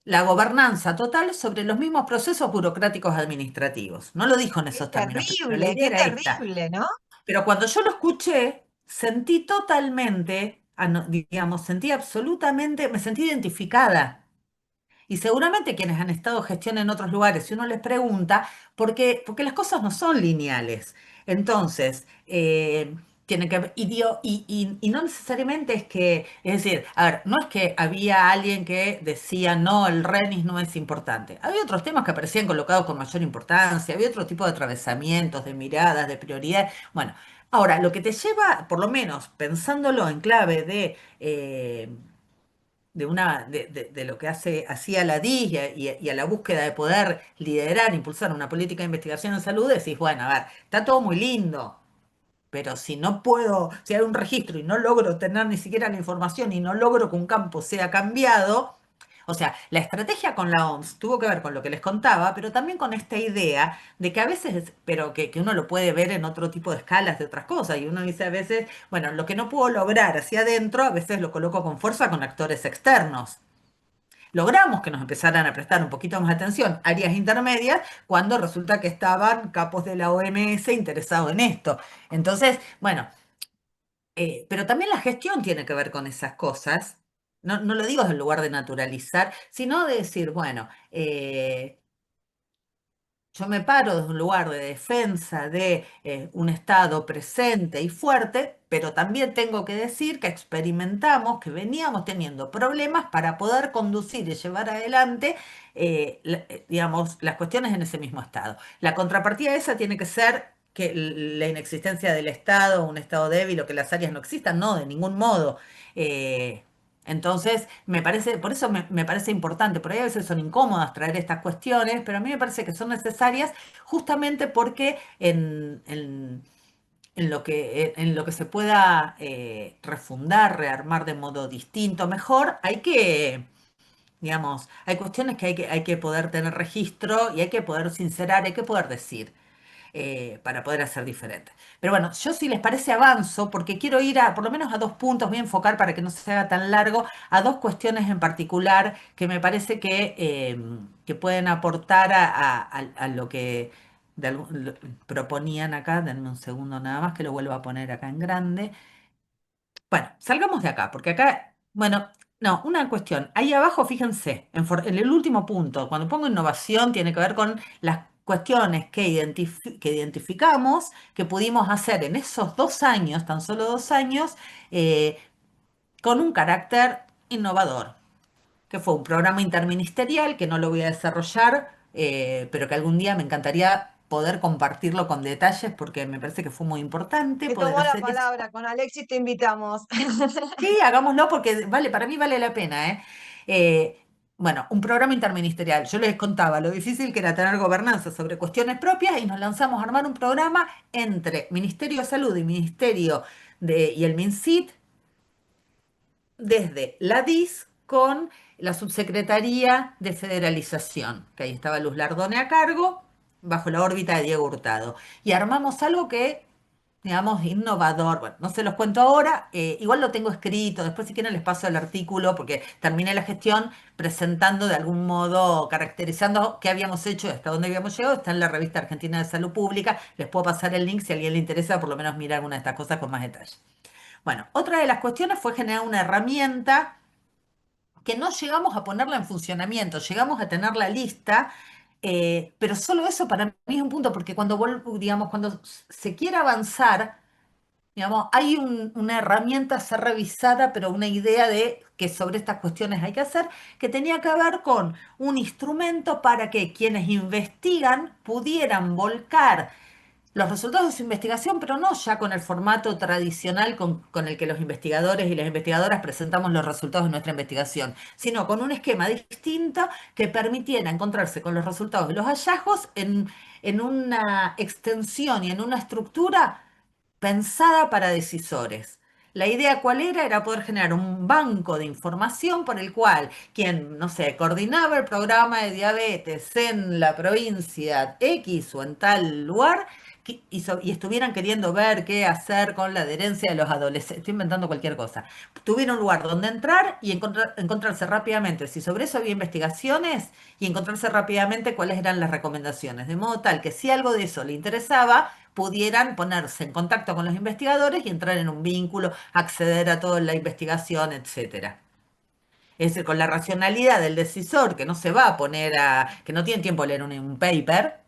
la gobernanza total sobre los mismos procesos burocráticos administrativos. No lo dijo en esos términos, pero la idea Qué era esta. terrible, ¿no? Pero cuando yo lo escuché, sentí totalmente, digamos, sentí absolutamente, me sentí identificada. Y seguramente quienes han estado gestión en otros lugares, si uno les pregunta, porque las cosas no son lineales. Entonces, tiene que y no necesariamente es que, es decir, a ver, no es que había alguien que decía, no, el RENIS no es importante. Había otros temas que aparecían colocados con mayor importancia, había otro tipo de atravesamientos, de miradas, de prioridades. Bueno, ahora, lo que te lleva, por lo menos pensándolo en clave de de lo que hacía la DIS y a la búsqueda de poder liderar, impulsar una política de investigación en salud, decís, bueno, a ver, está todo muy lindo, pero si no puedo, si hay un registro y no logro tener ni siquiera la información y no logro que un campo sea cambiado, o sea, la estrategia con la OMS tuvo que ver con lo que les contaba, pero también con esta idea de que a veces, pero que uno lo puede ver en otro tipo de escalas de otras cosas, y uno dice a veces, bueno, lo que no puedo lograr hacia adentro, a veces lo coloco con fuerza con actores externos. Logramos que nos empezaran a prestar un poquito más atención áreas intermedias cuando resulta que estaban capos de la OMS interesados en esto. Entonces, bueno, pero también la gestión tiene que ver con esas cosas. No, no lo digo desde el lugar de naturalizar, sino de decir, bueno, yo me paro desde un lugar de defensa de un Estado presente y fuerte, pero también tengo que decir que experimentamos, que veníamos teniendo problemas para poder conducir y llevar adelante, digamos, las cuestiones en ese mismo Estado. La contrapartida de esa tiene que ser que la inexistencia del Estado, un Estado débil o que las áreas no existan, no, de ningún modo. Eh, entonces, me parece, por eso me parece importante, por ahí a veces son incómodas traer estas cuestiones, pero a mí me parece que son necesarias justamente porque en lo que se pueda refundar, rearmar de modo distinto, mejor, hay que, digamos, hay cuestiones que hay que poder tener registro y hay que poder sincerar, hay que poder decir para poder hacer diferente. Pero bueno, yo si les parece avanzo, porque quiero ir a por lo menos a dos puntos, voy a enfocar para que no se haga tan largo, a dos cuestiones en particular que me parece que pueden aportar a lo que proponían acá. Denme un segundo nada más que lo vuelvo a poner acá en grande. Bueno, salgamos de acá, porque acá, bueno, no, una cuestión. Ahí abajo, fíjense, en el último punto, cuando pongo innovación, tiene que ver con las cuestiones que identificamos, que pudimos hacer en esos 2 años, tan solo 2 años, eh, con un carácter innovador, que fue un programa interministerial que no lo voy a desarrollar, pero que algún día me encantaría poder compartirlo con detalles porque me parece que fue muy importante Te poder tomó la hacer eso. palabra, con Alexis te invitamos. Sí, hagámoslo porque vale, para mí vale la pena, ¿eh? Eh, bueno, un programa interministerial. Yo les contaba lo difícil que era tener gobernanza sobre cuestiones propias y nos lanzamos a armar un programa entre Ministerio de Salud y y el MinSit desde la DIS con la Subsecretaría de Federalización, que ahí estaba Luz Lardone a cargo, bajo la órbita de Diego Hurtado. Y armamos algo que, digamos, innovador. Bueno, no se los cuento ahora, igual lo tengo escrito, después si quieren les paso el artículo, porque terminé la gestión presentando de algún modo, caracterizando qué habíamos hecho, hasta dónde habíamos llegado, está en la revista Argentina de Salud Pública, les puedo pasar el link si a alguien le interesa, por lo menos mirar alguna de estas cosas con más detalle. Bueno, otra de las cuestiones fue generar una herramienta que no llegamos a ponerla en funcionamiento, llegamos a tener la lista, pero solo eso para mí es un punto, porque digamos, cuando se quiere avanzar, digamos, hay una herramienta a ser revisada, pero una idea de que sobre estas cuestiones hay que hacer, que tenía que ver con un instrumento para que quienes investigan pudieran volcar los resultados de su investigación, pero no ya con el formato tradicional con el que los investigadores y las investigadoras presentamos los resultados de nuestra investigación, sino con un esquema distinto que permitiera encontrarse con los resultados y los hallazgos en una extensión y en una estructura pensada para decisores. La idea cuál era, era poder generar un banco de información por el cual quien, no sé, coordinaba el programa de diabetes en la provincia X o en tal lugar, y estuvieran queriendo ver qué hacer con la adherencia de los adolescentes, estoy inventando cualquier cosa, tuviera un lugar donde entrar y encontrarse rápidamente si sobre eso había investigaciones y encontrarse rápidamente cuáles eran las recomendaciones, de modo tal que si algo de eso le interesaba, pudieran ponerse en contacto con los investigadores y entrar en un vínculo, acceder a toda la investigación, etcétera. Es decir, con la racionalidad del decisor que no se va a poner que no tiene tiempo de leer un paper,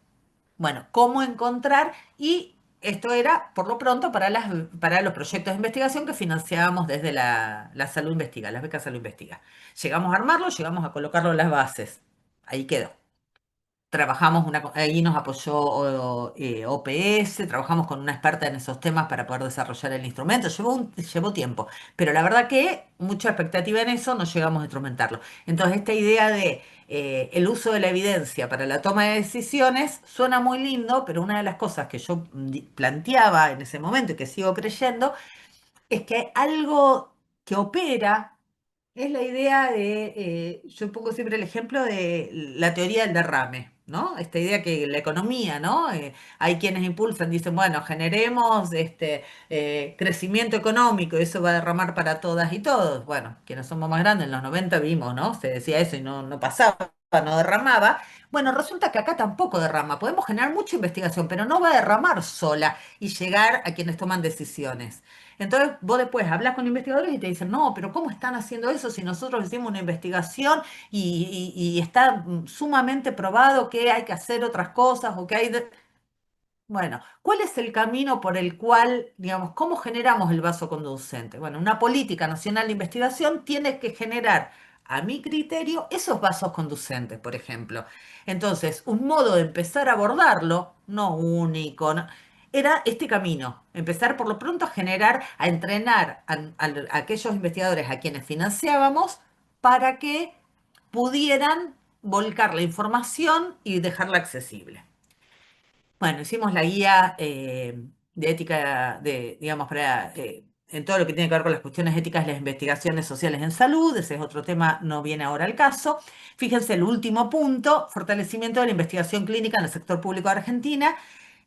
bueno, cómo encontrar y esto era, por lo pronto, para los proyectos de investigación que financiábamos desde la Salud Investiga, las becas Salud Investiga. Llegamos a armarlo, llegamos a colocarlo en las bases. Ahí quedó. trabajamos, ahí nos apoyó OPS, trabajamos con una experta en esos temas para poder desarrollar el instrumento. Llevó tiempo, pero la verdad que mucha expectativa en eso, no llegamos a instrumentarlo. Entonces, esta idea de el uso de la evidencia para la toma de decisiones suena muy lindo, pero una de las cosas que yo planteaba en ese momento y que sigo creyendo es que algo que opera es la idea de, yo pongo siempre el ejemplo de la teoría del derrame, ¿no? Esta idea que la economía, ¿no? Hay quienes impulsan, dicen, bueno, generemos crecimiento económico, y eso va a derramar para todas y todos. Bueno, quienes somos más grandes, en los 90 vimos, ¿no? Se decía eso y no pasaba, no derramaba. Bueno, resulta que acá tampoco derrama. Podemos generar mucha investigación, pero no va a derramar sola y llegar a quienes toman decisiones. Entonces vos después hablas con investigadores y te dicen, no, pero ¿cómo están haciendo eso si nosotros hicimos una investigación y está sumamente probado que hay que hacer otras cosas o que hay... Bueno, ¿cuál es el camino por el cual, digamos, cómo generamos el vaso conducente? Bueno, una política nacional de investigación tiene que generar, a mi criterio, esos vasos conducentes, por ejemplo. Entonces, un modo de empezar a abordarlo, no único, era este camino, empezar por lo pronto a generar, a entrenar a aquellos investigadores a quienes financiábamos para que pudieran volcar la información y dejarla accesible. Bueno, hicimos la guía de ética, digamos, en todo lo que tiene que ver con las cuestiones éticas y las investigaciones sociales en salud. Ese es otro tema, no viene ahora al caso. Fíjense el último punto, fortalecimiento de la investigación clínica en el sector público de Argentina.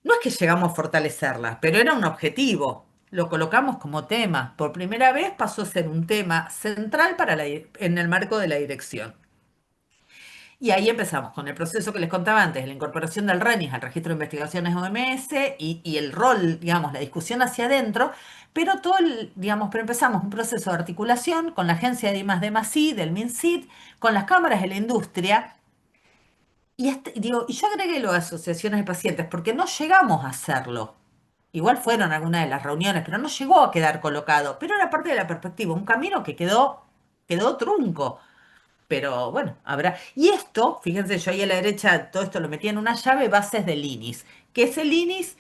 No es que llegamos a fortalecerla, pero era un objetivo. Lo colocamos como tema. Por primera vez pasó a ser un tema central en el marco de la dirección. Y ahí empezamos con el proceso que les contaba antes, la incorporación del RENIS al registro de investigaciones OMS y el rol, digamos, la discusión hacia adentro, pero digamos, pero empezamos un proceso de articulación con la agencia de I+D+I, del MinSIT, con las cámaras de la industria, y yo agregué lo de asociaciones de pacientes porque no llegamos a hacerlo. Igual fueron algunas de las reuniones, pero no llegó a quedar colocado, pero era parte de la perspectiva, un camino que quedó trunco. Pero bueno, habrá. Y esto, fíjense, yo ahí a la derecha todo esto lo metí en una llave, bases del INIS. ¿Qué es el INIS?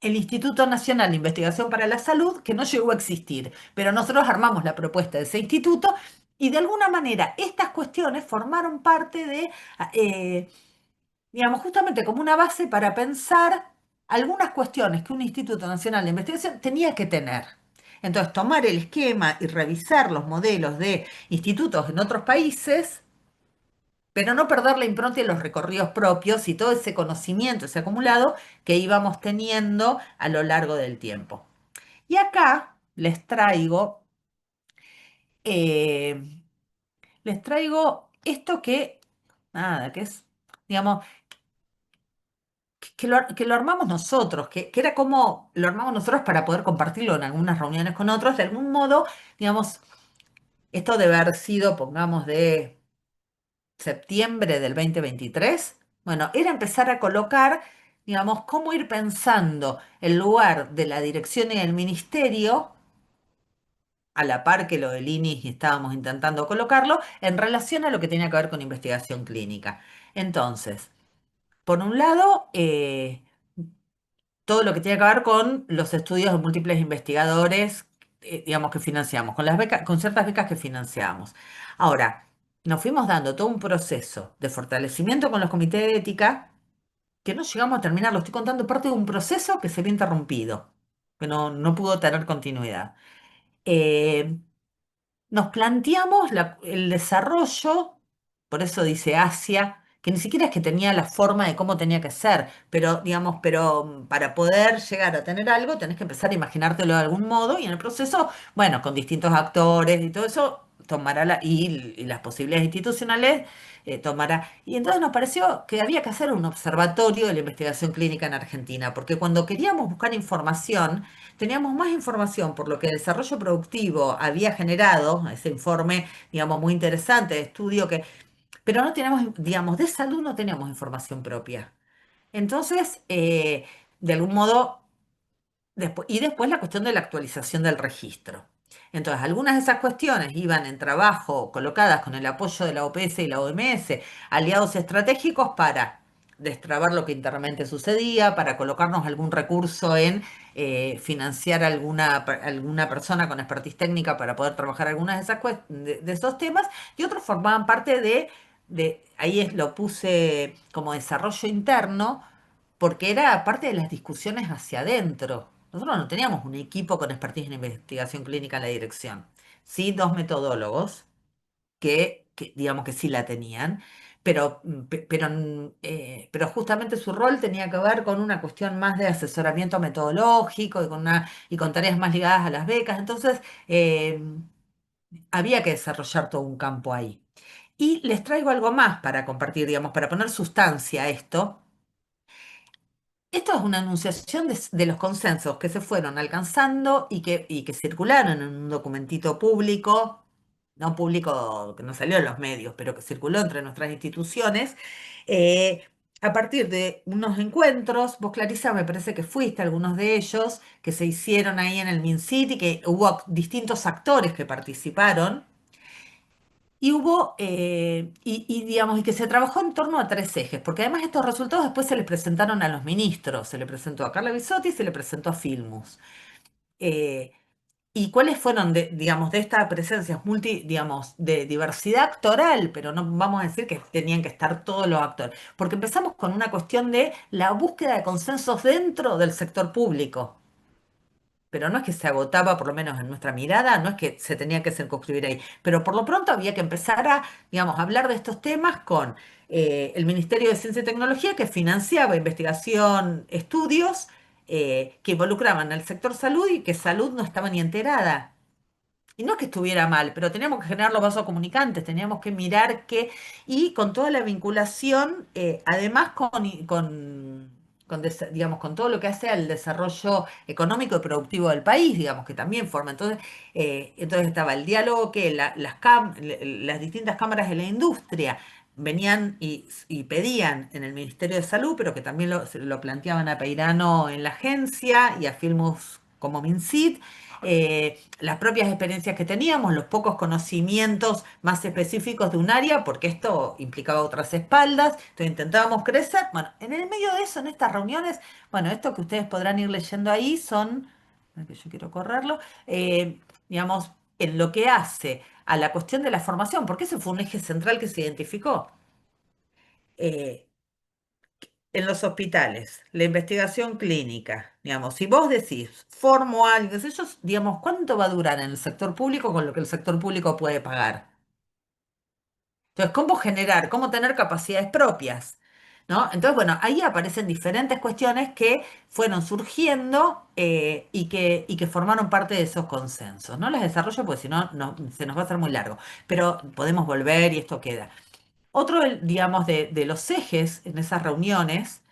El Instituto Nacional de Investigación para la Salud, que no llegó a existir. Pero nosotros armamos la propuesta de ese instituto y de alguna manera estas cuestiones formaron parte de, eh, digamos, justamente como una base para pensar algunas cuestiones que un Instituto Nacional de Investigación tenía que tener. Entonces, tomar el esquema y revisar los modelos de institutos en otros países, pero no perder la impronta y los recorridos propios y todo ese conocimiento, ese acumulado que íbamos teniendo a lo largo del tiempo. Y acá eh, les traigo esto nada, que es, digamos, que lo armamos nosotros, que era como lo armamos nosotros para poder compartirlo en algunas reuniones con otros, de algún modo, digamos, esto debe haber sido, pongamos, de septiembre del 2023. Bueno, era empezar a colocar, digamos, cómo ir pensando el lugar de la dirección y el ministerio, a la par que lo del INIS estábamos intentando colocarlo, en relación a lo que tenía que ver con investigación clínica. Entonces, por un lado, todo lo que tiene que ver con los estudios de múltiples investigadores, digamos, que financiamos, con las becas, con ciertas becas que financiamos. Ahora, nos fuimos dando todo un proceso de fortalecimiento con los comités de ética que no llegamos a terminar. Lo estoy contando parte de un proceso que se vio interrumpido, que no pudo tener continuidad. Eh, Nos planteamos el desarrollo, por eso dice Asia, que ni siquiera es que tenía la forma de cómo tenía que ser, pero digamos, para poder llegar a tener algo tenés que empezar a imaginártelo de algún modo y en el proceso, bueno, con distintos actores y todo eso, y las posibilidades institucionales, tomará. Y entonces nos pareció que había que hacer un observatorio de la investigación clínica en Argentina, porque cuando queríamos buscar información, teníamos más información por lo que el desarrollo productivo había generado, ese informe, digamos, muy interesante de estudio pero no tenemos, digamos, de salud no tenemos información propia. Entonces, de algún modo, y después la cuestión de la actualización del registro. Entonces, algunas de esas cuestiones iban en trabajo colocadas con el apoyo de la OPS y la OMS, aliados estratégicos para destrabar lo que internamente sucedía, para colocarnos algún recurso en financiar alguna persona con expertise técnica para poder trabajar algunas de, de esos temas, y otros formaban parte ahí lo puse como desarrollo interno, porque era parte de las discusiones hacia adentro. Nosotros no teníamos un equipo con expertise en investigación clínica en la dirección. Sí, dos metodólogos digamos que sí la tenían, pero justamente su rol tenía que ver con una cuestión más de asesoramiento metodológico y con tareas más ligadas a las becas. Entonces, había que desarrollar todo un campo ahí. Y les traigo algo más para compartir, digamos, para poner sustancia a esto. Esto es una enunciación de los consensos que se fueron alcanzando y que circularon en un documentito público, no público que no salió en los medios, pero que circuló entre nuestras instituciones, eh, a partir de unos encuentros. Vos, Clarisa, me parece que fuiste a algunos de ellos, que se hicieron ahí en el MinSit y que hubo distintos actores que participaron. Y hubo, digamos, y que se trabajó en torno a tres ejes, porque además estos resultados después se les presentaron a los ministros, se le presentó a Carla Bisotti y se le presentó a Filmus. Eh, ¿Y cuáles fueron, digamos, de esta presencia digamos, de diversidad actoral? Pero no vamos a decir que tenían que estar todos los actores, porque empezamos con una cuestión de la búsqueda de consensos dentro del sector público, pero no es que se agotaba, por lo menos en nuestra mirada, no es que se tenía que circunscribir ahí, pero por lo pronto había que empezar a, digamos, hablar de estos temas con el Ministerio de Ciencia y Tecnología, que financiaba investigación, estudios que involucraban al sector salud y que salud no estaba ni enterada. Y no es que estuviera mal, pero teníamos que generar los vasos comunicantes, teníamos que mirar y con toda la vinculación, además digamos, con todo lo que hace al desarrollo económico y productivo del país, digamos, que también forma. Entonces estaba el diálogo que las distintas cámaras de la industria venían y pedían en el Ministerio de Salud, pero que también se lo planteaban a Peirano en la agencia y a Filmus como MinSit, las propias experiencias que teníamos, los pocos conocimientos más específicos de un área, porque esto implicaba otras espaldas, entonces intentábamos crecer. Bueno, en el medio de eso, en estas reuniones, bueno, esto que ustedes podrán ir leyendo ahí son, que yo quiero correrlo, digamos, en lo que hace a la cuestión de la formación, porque ese fue un eje central que se identificó. Eh, en los hospitales, la investigación clínica, digamos, si vos decís, formo a alguien, qué sé yo, digamos, ¿cuánto va a durar en el sector público con lo que el sector público puede pagar? Entonces, ¿cómo generar, cómo tener capacidades propias? ¿No? Entonces, bueno, ahí aparecen diferentes cuestiones que fueron surgiendo y que formaron parte de esos consensos. No las desarrollo porque si no, se nos va a hacer muy largo, pero podemos volver y esto queda. Otro, digamos, de los ejes en esas reuniones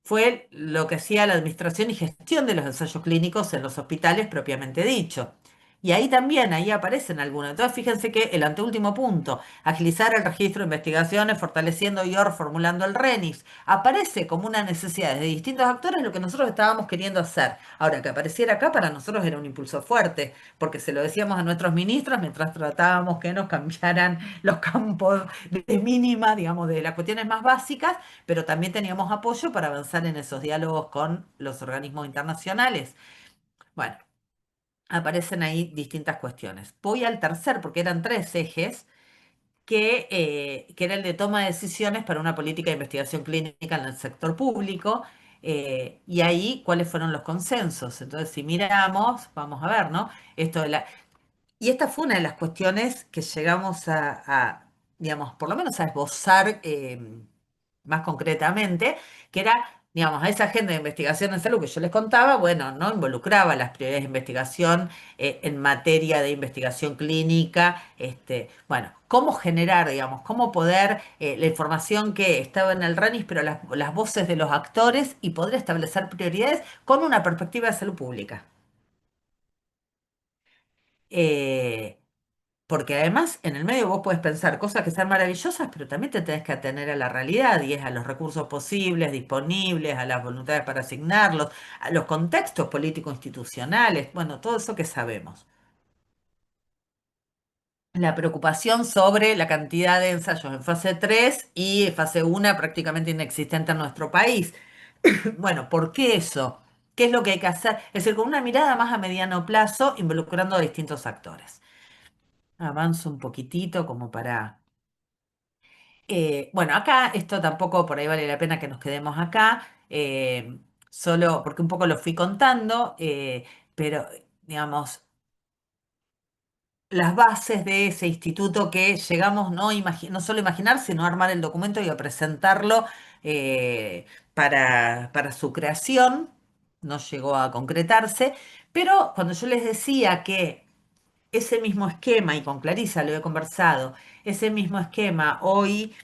fue lo que hacía la administración y gestión de los ensayos clínicos en los hospitales propiamente dicho. Y ahí también, ahí aparecen algunos. Entonces, fíjense que el anteúltimo punto, agilizar el registro de investigaciones, fortaleciendo y formulando el RENIS, aparece como una necesidad de distintos actores lo que nosotros estábamos queriendo hacer. Ahora, que apareciera acá para nosotros era un impulso fuerte, porque se lo decíamos a nuestros ministros mientras tratábamos que nos cambiaran los campos de mínima, digamos, de las cuestiones más básicas, pero también teníamos apoyo para avanzar en esos diálogos con los organismos internacionales. Bueno, aparecen ahí distintas cuestiones. Voy al tercer, porque eran tres ejes, que era el de toma de decisiones para una política de investigación clínica en el sector público. Y ahí, ¿cuáles fueron los consensos? Entonces, si miramos, vamos a ver, ¿no? Y esta fue una de las cuestiones que llegamos digamos, por lo menos a esbozar más concretamente, que era, digamos, a esa agenda de investigación en salud que yo les contaba, bueno, no involucraba las prioridades de investigación en materia de investigación clínica, bueno, cómo generar, digamos, cómo poder la información que estaba en el RENIS, pero las voces de los actores y poder establecer prioridades con una perspectiva de salud pública. Eh, Porque además en el medio vos podés pensar cosas que sean maravillosas, pero también te tenés que atener a la realidad y es a los recursos posibles, disponibles, a las voluntades para asignarlos, a los contextos político-institucionales, bueno, todo eso que sabemos. La preocupación sobre la cantidad de ensayos en fase 3 y fase 1 prácticamente inexistente en nuestro país. Bueno, ¿por qué eso? ¿Qué es lo que hay que hacer? Es decir, con una mirada más a mediano plazo, involucrando a distintos actores. Avanzo un poquitito como para... bueno, acá esto tampoco por ahí vale la pena que nos quedemos acá, solo porque un poco lo fui contando, pero digamos, las bases de ese instituto que llegamos no solo a imaginar, sino a armar el documento y a presentarlo para su creación, no llegó a concretarse, pero cuando yo les decía que ese mismo esquema, y con Clarisa lo he conversado, ese mismo esquema hoy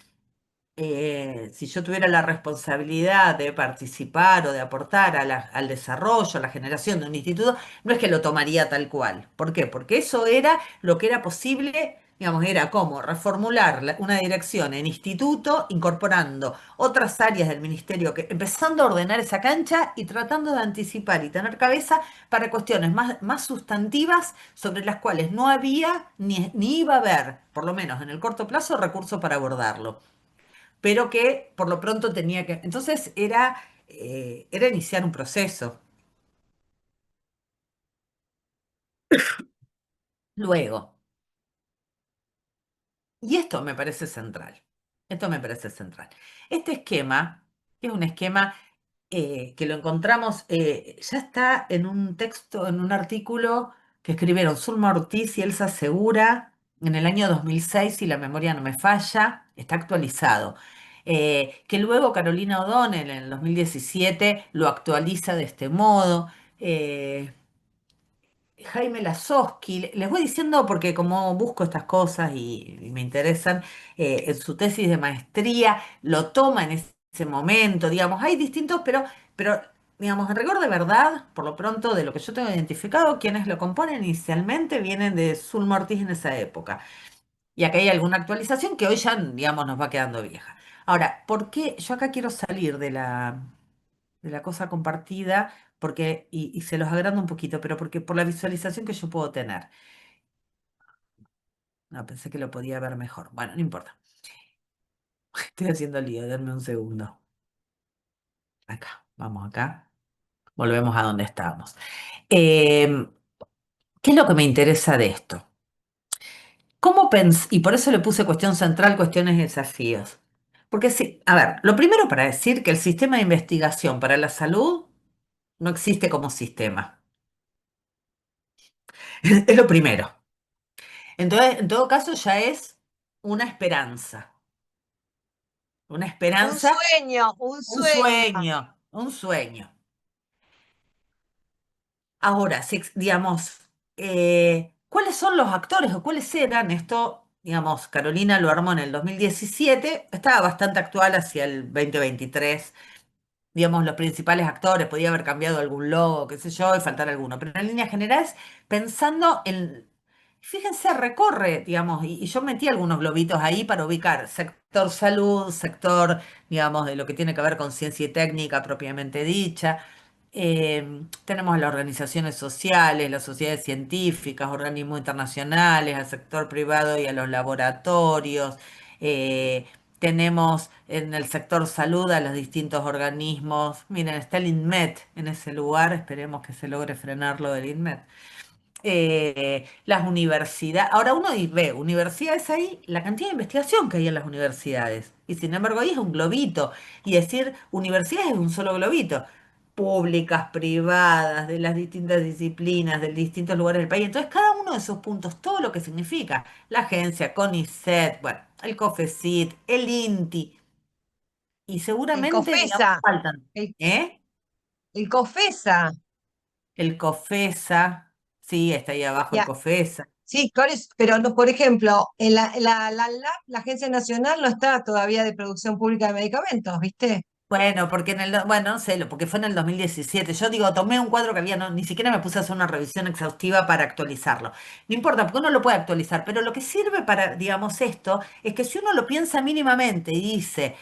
si yo tuviera la responsabilidad de participar o de aportar al desarrollo, a la generación de un instituto, no es que lo tomaría tal cual. ¿Por qué? Porque eso era lo que era posible, digamos, era como reformular una dirección en instituto, incorporando otras áreas del ministerio, empezando a ordenar esa cancha y tratando de anticipar y tener cabeza para cuestiones más sustantivas sobre las cuales no había ni iba a haber, por lo menos en el corto plazo, recursos para abordarlo, pero que por lo pronto tenía que... Entonces era iniciar un proceso. Luego, y esto me parece central, esto me parece central. Este esquema, que es un esquema que lo encontramos, ya está en un texto, en un artículo que escribieron Zulma Ortiz y Elsa Segura en el año 2006, si la memoria no me falla, está actualizado. Que luego Carolina O'Donnell en el 2017 lo actualiza de este modo. eh, Jaime Lasowski, les voy diciendo porque como busco estas cosas y me interesan, en su tesis de maestría lo toma en ese momento, digamos, hay distintos, pero digamos, en rigor de verdad, por lo pronto, de lo que yo tengo identificado, quienes lo componen inicialmente vienen de Zulma Ortiz en esa época. Y acá hay alguna actualización que hoy ya, digamos, nos va quedando vieja. Ahora, ¿por qué yo acá quiero salir de la cosa compartida? Porque, y se los agrando un poquito, pero porque por la visualización que yo puedo tener. No, pensé que lo podía ver mejor. Bueno, no importa. Estoy haciendo lío, denme un segundo. Acá, vamos acá. Volvemos a donde estábamos. Em, ¿Qué es lo que me interesa de esto? Y por eso le puse cuestión central, cuestiones y desafíos. Porque sí, a ver, lo primero para decir que el sistema de investigación para la salud no existe como sistema. Es lo primero. Entonces, en todo caso, ya es una esperanza. Una Un esperanza, sueño, un un sueño. sueño, un sueño. Ahora, digamos, ¿cuáles son los actores o cuáles eran? Esto, digamos, Carolina lo armó en el 2017, estaba bastante actual hacia el 2023. Digamos, los principales actores, podía haber cambiado algún logo, qué sé yo, y faltar alguno, pero en líneas generales, pensando en, fíjense, recorre, digamos, y yo metí algunos globitos ahí para ubicar sector salud, sector, digamos, de lo que tiene que ver con ciencia y técnica propiamente dicha. Tenemos a las organizaciones sociales, las sociedades científicas, organismos internacionales, al sector privado y a los laboratorios. eh, Tenemos en el sector salud a los distintos organismos. Miren, está el INMET en ese lugar. Esperemos que se logre frenarlo del INMET. Las universidades. Ahora uno ve universidades ahí, la cantidad de investigación que hay en las universidades. Y sin embargo ahí es un globito. Y decir universidades es un solo globito. Públicas, privadas, de las distintas disciplinas, de distintos lugares del país. Entonces, cada uno de esos puntos, todo lo que significa la agencia, CONICET, bueno, el COFECIT, el INTI, y El seguramente, digamos, COFESA, faltan, el, ¿eh? el COFESA. El COFESA, sí, está ahí abajo el Ya, COFESA. sí, pero no, por ejemplo, la ANLAB, la Agencia Nacional, no está todavía de Producción Pública de Medicamentos, ¿viste? Bueno, porque bueno, no sé, porque fue en el 2017. Yo digo, tomé un cuadro que había, ni siquiera me puse a hacer una revisión exhaustiva para actualizarlo. No importa, porque uno lo puede actualizar, pero lo que sirve para, digamos, esto es que si uno lo piensa mínimamente y dice,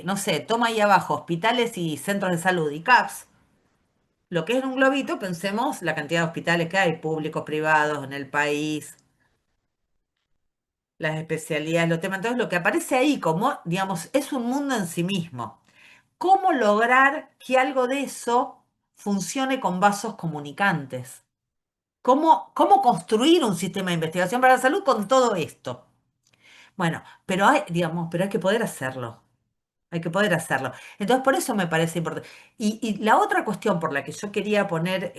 no sé, toma ahí abajo hospitales y centros de salud y CAPS, lo que es un globito, pensemos la cantidad de hospitales que hay, públicos, privados, en el país, las especialidades, los temas. Entonces, lo que aparece ahí como, digamos, es un mundo en sí mismo. ¿Cómo lograr que algo de eso funcione con vasos comunicantes? ¿Cómo construir un sistema de investigación para la salud con todo esto? Bueno, digamos, pero hay que poder hacerlo. Hay que poder hacerlo. Entonces, por eso me parece importante. Y la otra cuestión por la que yo quería poner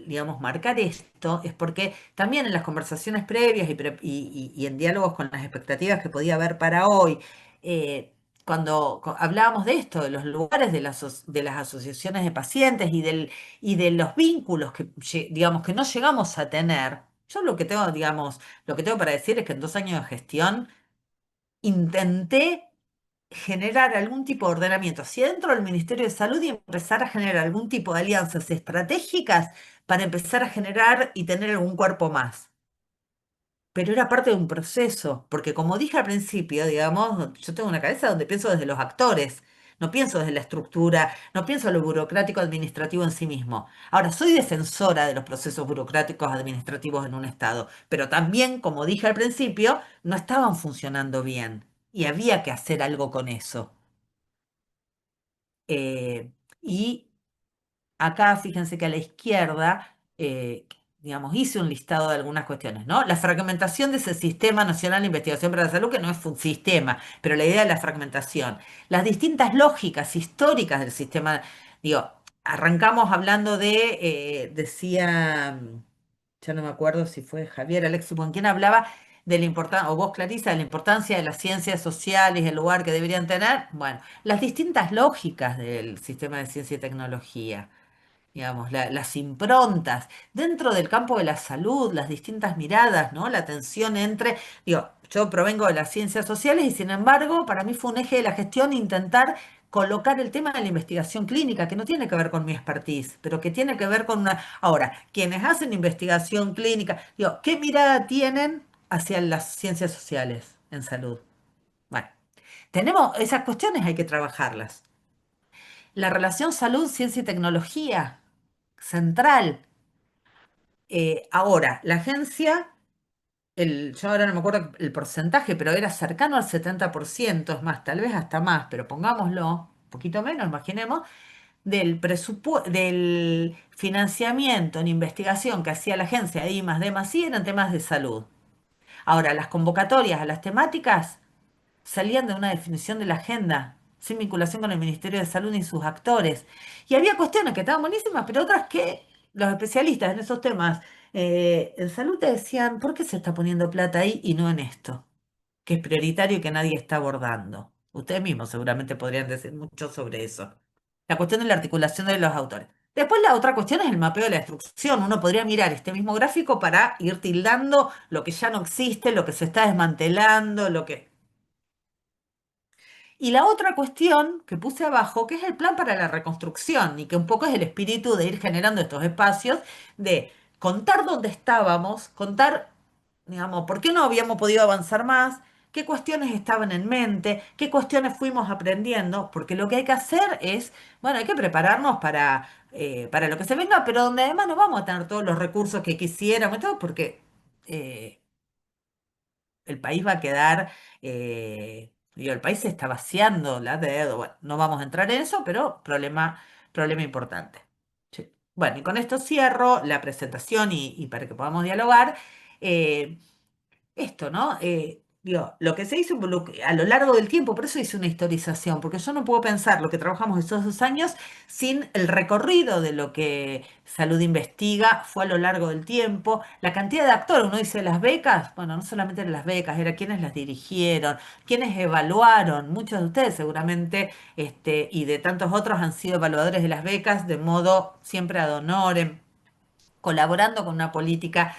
digamos, marcar esto, es porque también en las conversaciones previas y en diálogos con las expectativas que podía haber para hoy, eh, cuando hablábamos de esto, de los lugares de las asociaciones de pacientes y de los vínculos que, digamos, que no llegamos a tener, yo lo que tengo, digamos, lo que tengo para decir es que en 2 años de gestión intenté generar algún tipo de ordenamiento hacia dentro del Ministerio de Salud y empezar a generar algún tipo de alianzas estratégicas para empezar a generar y tener algún cuerpo más. Pero era parte de un proceso, porque como dije al principio, digamos, yo tengo una cabeza donde pienso desde los actores, no pienso desde la estructura, no pienso en lo burocrático administrativo en sí mismo. Ahora, soy defensora de los procesos burocráticos administrativos en un Estado, pero también, como dije al principio, no estaban funcionando bien y había que hacer algo con eso. Eh, y acá fíjense que a la izquierda, digamos, hice un listado de algunas cuestiones, ¿no? La fragmentación de ese Sistema Nacional de Investigación para la Salud, que no es un sistema, pero la idea de la fragmentación. Las distintas lógicas históricas del sistema, digo, arrancamos hablando decía, ya no me acuerdo si fue Javier Alexis, con quien hablaba de la importancia, o vos Clarisa, de la importancia de las ciencias sociales, el lugar que deberían tener. Bueno, las distintas lógicas del sistema de ciencia y tecnología, digamos, las improntas, dentro del campo de la salud, las distintas miradas, ¿no? La tensión entre, digo, yo provengo de las ciencias sociales y sin embargo, para mí fue un eje de la gestión intentar colocar el tema de la investigación clínica, que no tiene que ver con mi expertise, pero que tiene que ver con una... Ahora, quienes hacen investigación clínica, digo, ¿qué mirada tienen hacia las ciencias sociales en salud? Bueno, tenemos esas cuestiones, hay que trabajarlas. La relación salud, ciencia y tecnología, central. Ahora, la agencia, yo ahora no me acuerdo el porcentaje, pero era cercano al 70%, es más, tal vez hasta más, pero pongámoslo, un poquito menos, imaginemos, del financiamiento en investigación que hacía la agencia de I+D+I eran temas de salud. Ahora, las convocatorias a las temáticas salían de una definición de la agenda, sin vinculación con el Ministerio de Salud ni sus actores. Y había cuestiones que estaban buenísimas, pero otras que los especialistas en esos temas en salud te decían, ¿por qué se está poniendo plata ahí y no en esto? Que es prioritario y que nadie está abordando. Ustedes mismos seguramente podrían decir mucho sobre eso. La cuestión de la articulación de los autores. Después la otra cuestión es el mapeo de la instrucción. Uno podría mirar este mismo gráfico para ir tildando lo que ya no existe, lo que se está desmantelando, lo que... Y la otra cuestión que puse abajo, que es el plan para la reconstrucción y que un poco es el espíritu de ir generando estos espacios, de contar dónde estábamos, contar, digamos, por qué no habíamos podido avanzar más, qué cuestiones estaban en mente, qué cuestiones fuimos aprendiendo, porque lo que hay que hacer es, bueno, hay que prepararnos para lo que se venga, pero donde además no vamos a tener todos los recursos que quisiéramos, y todo porque... eh, el país va a quedar, digo, el país se está vaciando la deuda. Bueno, no vamos a entrar en eso, pero problema importante. Sí. Bueno, y con esto cierro la presentación y para que podamos dialogar. eh, Esto, ¿no? Digo, lo que se hizo a lo largo del tiempo, por eso hice una historización, porque yo no puedo pensar lo que trabajamos estos 2 años sin el recorrido de lo que Salud Investiga fue a lo largo del tiempo, la cantidad de actores, uno dice las becas, bueno, no solamente eran las becas, era quienes las dirigieron, quienes evaluaron, muchos de ustedes seguramente, y de tantos otros han sido evaluadores de las becas de modo siempre ad honorem, colaborando con una política,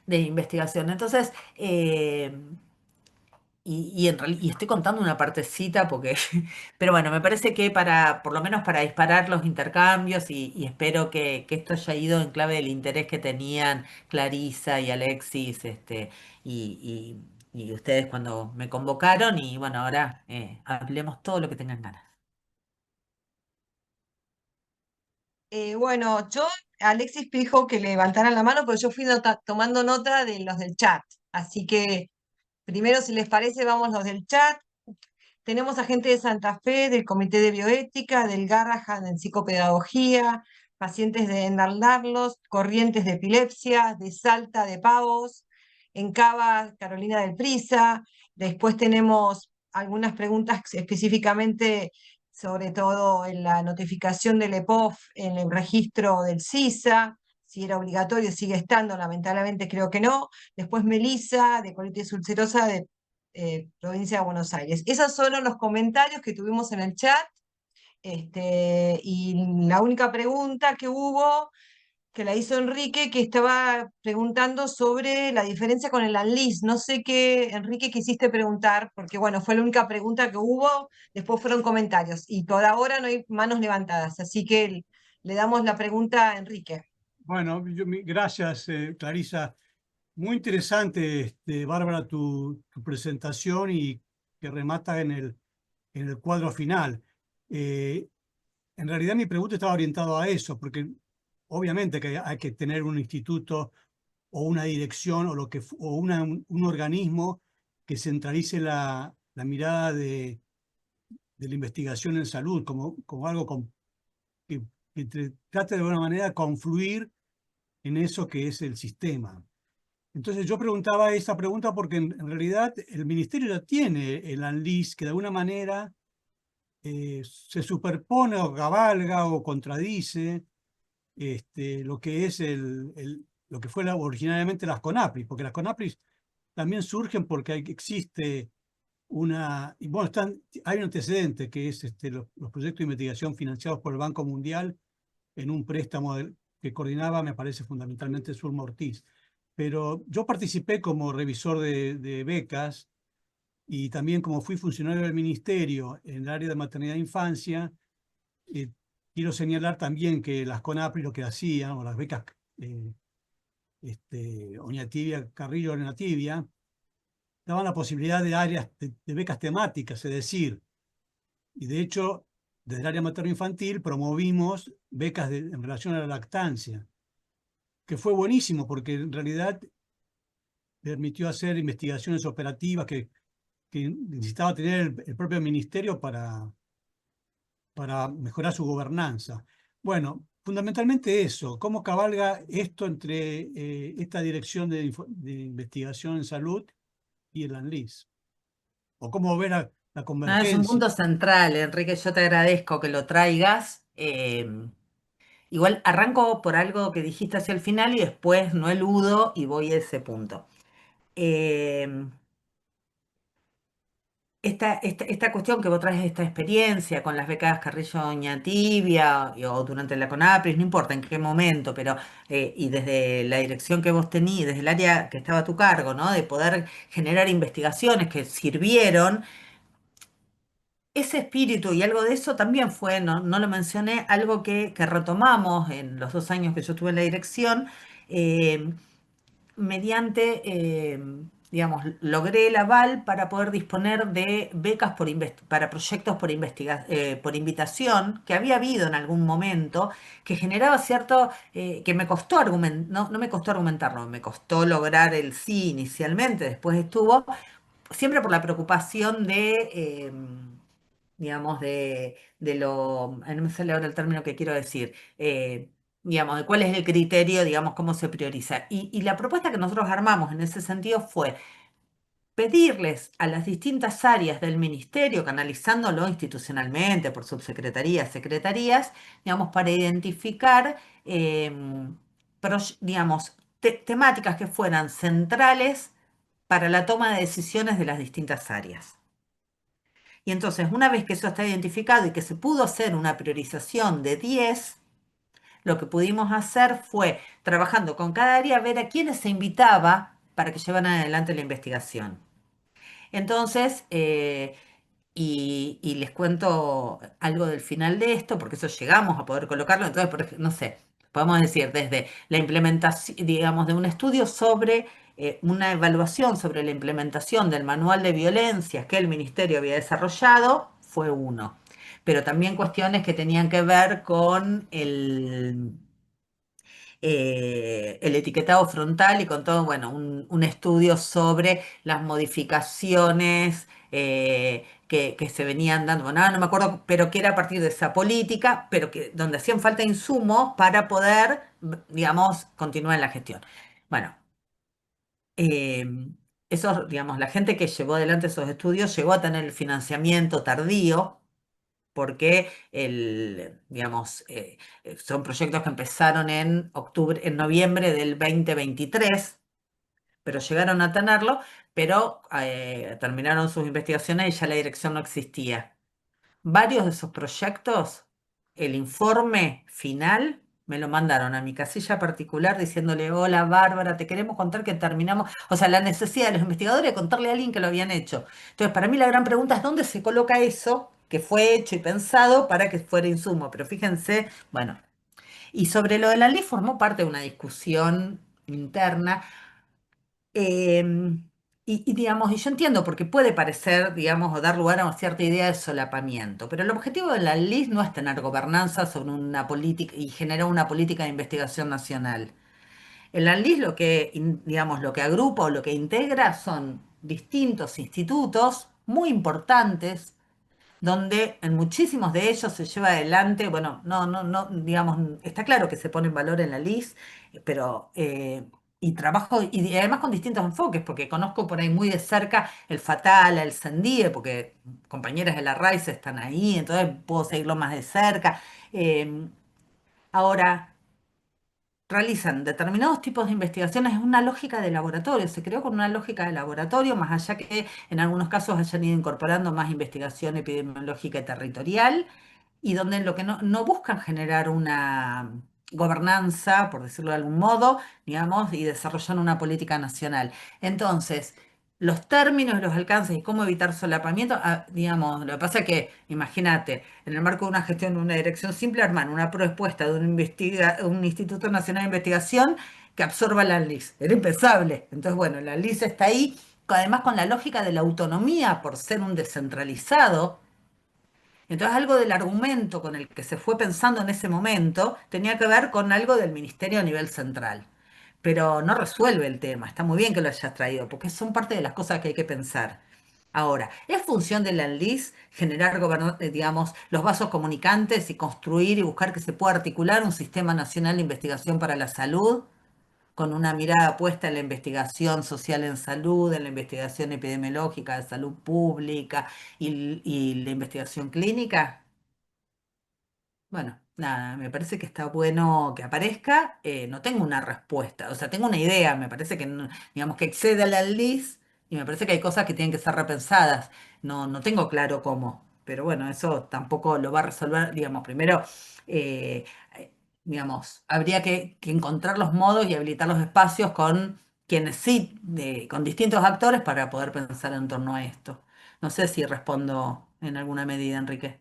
de investigación. Entonces, y estoy contando una partecita porque, pero bueno, me parece que por lo menos para disparar los intercambios y espero que esto haya ido en clave del interés que tenían Clarisa y Alexis, y, y ustedes cuando me convocaron y bueno, ahora hablemos todo lo que tengan ganas. Bueno, Alexis dijo que levantaran la mano, pero yo fui tomando nota de los del chat. Así que primero, si les parece, vamos los del chat. Tenemos a gente de Santa Fe, del Comité de Bioética, del Garrahan en Psicopedagogía, pacientes de Endarlarlos, Corrientes de Epilepsia, de Salta de Pavos, en Cava, Carolina del Prisa. Después tenemos algunas preguntas específicamente, sobre todo en la notificación del EPOF, en el registro del CISA, si era obligatorio, sigue estando, lamentablemente creo que no. Después Melisa, de colitis ulcerosa, de provincia de Buenos Aires. Esos fueron los comentarios que tuvimos en el chat. Y la única pregunta que hubo, que la hizo Enrique, que estaba preguntando sobre la diferencia con el ANLIS. No sé qué, Enrique, quisiste preguntar, porque bueno, fue la única pregunta que hubo, después fueron comentarios, y por ahora no hay manos levantadas, así que le damos la pregunta a Enrique. Bueno, gracias, Clarisa. Muy interesante, Bárbara, tu presentación y que remata en el cuadro final. Eh, en realidad mi pregunta estaba orientada a eso, porque obviamente que hay que tener un instituto o una dirección o, un organismo que centralice la mirada de la investigación en salud como algo que, trate de alguna manera confluir en eso que es el sistema. Entonces yo preguntaba esa pregunta porque en realidad el ministerio ya tiene el ANLIS que de alguna manera se superpone o cabalga o contradice lo que es lo que fue originariamente las CONAPRIS, porque las CONAPRIS también surgen porque existe y bueno, hay un antecedente que es los proyectos de investigación financiados por el Banco Mundial en un préstamo que coordinaba, me parece, fundamentalmente Zulma Ortiz. Pero yo participé como revisor de becas y también como fui funcionario del ministerio en el área de maternidad e infancia. Quiero señalar también que las CONAPRI lo que hacían, o las becas Oñatibia, Carrillo, Oñatibia, daban la posibilidad de áreas de becas temáticas, es decir, y de hecho, desde el área materno-infantil promovimos becas en relación a la lactancia, que fue buenísimo porque en realidad permitió hacer investigaciones operativas que necesitaba tener el propio ministerio para mejorar su gobernanza. Bueno, fundamentalmente eso, cómo cabalga esto entre esta dirección de investigación en salud y el ANLIS, o cómo ver la Ah, es un convergencia. punto central, Enrique, yo te agradezco que lo traigas. Igual arranco por algo que dijiste hacia el final y después no eludo y voy a ese punto. Eh, esta cuestión que vos traes, esta experiencia con las becas Carrillo Oñatibia o durante la CONAPRIS, no importa en qué momento, pero y desde la dirección que vos tenías, desde el área que estaba a tu cargo, ¿no? De poder generar investigaciones que sirvieron. Ese espíritu y algo de eso también fue, no lo mencioné, algo que retomamos en los 2 años que yo tuve en la dirección, eh, mediante, digamos, logré el aval para poder disponer de becas para proyectos por invitación, que había habido en algún momento, que generaba cierto, que me costó no me costó argumentarlo, me costó lograr el sí inicialmente, después estuvo, siempre por la preocupación digamos, no me sale ahora el término que quiero decir, digamos, de cuál es el criterio, digamos, cómo se prioriza. Y la propuesta que nosotros armamos en ese sentido fue pedirles a las distintas áreas del ministerio, canalizándolo institucionalmente por subsecretarías, secretarías, digamos, para identificar, digamos, temáticas que fueran centrales para la toma de decisiones de las distintas áreas. Y entonces, una vez que eso está identificado y que se pudo hacer una priorización de 10, lo que pudimos hacer fue, trabajando con cada área, ver a quiénes se invitaba para que llevaran adelante la investigación. Entonces, y les cuento algo del final de esto, porque eso llegamos a poder colocarlo. Entonces, no sé, podemos decir desde la implementación, digamos, de un estudio sobre una evaluación sobre la implementación del manual de violencias que el ministerio había desarrollado, fue uno. Pero también cuestiones que tenían que ver con el etiquetado frontal y con todo, bueno, un estudio sobre las modificaciones que se venían dando, bueno, ahora no me acuerdo, pero que era a partir de esa política, pero que donde hacían falta insumos para poder, digamos, continuar en la gestión. Bueno, eh, digamos, la gente que llevó adelante esos estudios llegó a tener el financiamiento tardío porque digamos, son proyectos que empezaron en noviembre del 2023, pero llegaron a tenerlo, pero terminaron sus investigaciones y ya la dirección no existía. Varios de esos proyectos, el informe final me lo mandaron a mi casilla particular diciéndole, hola Bárbara, te queremos contar que terminamos, o sea, la necesidad de los investigadores de contarle a alguien que lo habían hecho. Entonces, para mí la gran pregunta es dónde se coloca eso que fue hecho y pensado para que fuera insumo. Pero fíjense, bueno, y sobre lo de la ley formó parte de una discusión interna. Digamos, y yo entiendo porque puede parecer, digamos, o dar lugar a una cierta idea de solapamiento, pero el objetivo de la LIS no es tener gobernanza sobre una política y generar una política de investigación nacional. El ANLIS digamos, lo que agrupa o lo que integra son distintos institutos muy importantes donde en muchísimos de ellos se lleva adelante, bueno, no, digamos, está claro que se pone en valor en la LIS, pero, y trabajo, y además con distintos enfoques, porque conozco por ahí muy de cerca el FATAL, el CENDIE, porque compañeras de la RAICE están ahí, entonces puedo seguirlo más de cerca. Eh, Ahora, realizan determinados tipos de investigaciones, es una lógica de laboratorio, se creó con una lógica de laboratorio, más allá que en algunos casos hayan ido incorporando más investigación epidemiológica y territorial, y donde lo que no buscan generar una gobernanza, por decirlo de algún modo, digamos, y desarrollar una política nacional. Entonces, los términos, los alcances y cómo evitar solapamiento, digamos, lo que pasa es que, imagínate, en el marco de una gestión de una dirección simple, arman una propuesta de un Instituto Nacional de Investigación que absorba la LIS. Era impensable. Entonces, bueno, la LIS está ahí, además con la lógica de la autonomía por ser un descentralizado. Entonces, algo del argumento con el que se fue pensando en ese momento tenía que ver con algo del ministerio a nivel central. Pero no resuelve el tema. Está muy bien que lo hayas traído, porque son parte de las cosas que hay que pensar. Ahora, ¿es función de la ANLIS generar, digamos, los vasos comunicantes y construir y buscar que se pueda articular un sistema nacional de investigación para la salud? Con una mirada puesta en la investigación social en salud, en la investigación epidemiológica de salud pública y la investigación clínica. Bueno, nada, me parece que está bueno que aparezca. No tengo una respuesta, o sea, tengo una idea, me parece que, digamos, que excede a la LIS y me parece que hay cosas que tienen que ser repensadas. No tengo claro cómo, pero bueno, eso tampoco lo va a resolver, digamos, primero, eh, digamos, habría que encontrar los modos y habilitar los espacios con quienes sí, con distintos actores para poder pensar en torno a esto. No sé si respondo en alguna medida, Enrique.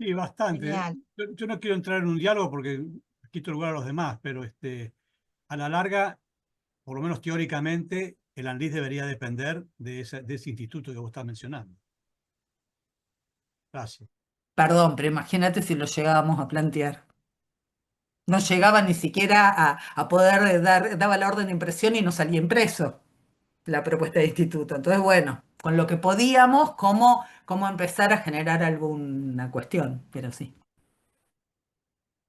Y bastante. Genial. Yo no quiero entrar en un diálogo porque quito lugar a los demás, pero a la larga, por lo menos teóricamente, el ANLIS debería depender de ese instituto que vos estás mencionando. Gracias. Perdón, pero imagínate si lo llegábamos a plantear. No llegaba ni siquiera a poder daba la orden de impresión y no salía impreso la propuesta de instituto. Entonces, bueno, con lo que podíamos, cómo empezar a generar alguna cuestión, pero sí.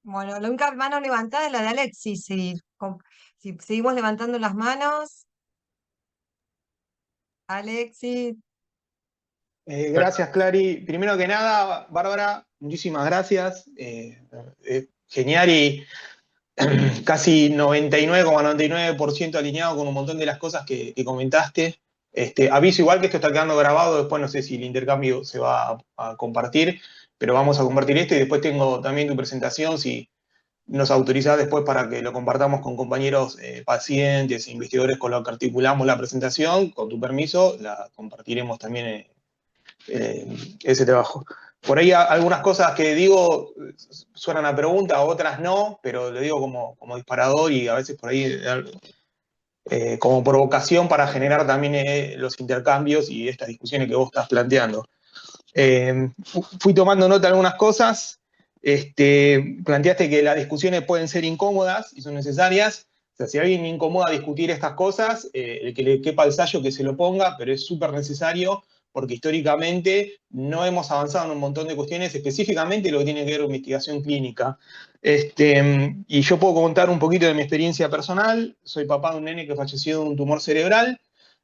Bueno, la única mano levantada es la de Alexis. Si seguimos levantando las manos, Alexis. Gracias, Clary. Primero que nada, Bárbara, muchísimas gracias. Genial y casi 99,99% alineado con un montón de las cosas que comentaste. Aviso igual que esto está quedando grabado, después no sé si el intercambio se va a compartir, pero vamos a compartir esto y después tengo también tu presentación, si nos autorizás después para que lo compartamos con compañeros pacientes, investigadores con los que articulamos la presentación, con tu permiso, la compartiremos también ese trabajo. Por ahí algunas cosas que digo suenan a pregunta, otras no, pero lo digo como disparador y a veces por ahí como provocación para generar también los intercambios y estas discusiones que vos estás planteando. Fui tomando nota de algunas cosas. Planteaste que las discusiones pueden ser incómodas y son necesarias. O sea, si a alguien le incomoda discutir estas cosas, el que le quepa el sayo que se lo ponga, pero es súper necesario porque históricamente no hemos avanzado en un montón de cuestiones, específicamente lo que tiene que ver con investigación clínica. Y yo puedo contar un poquito de mi experiencia personal. Soy papá de un nene que falleció de un tumor cerebral.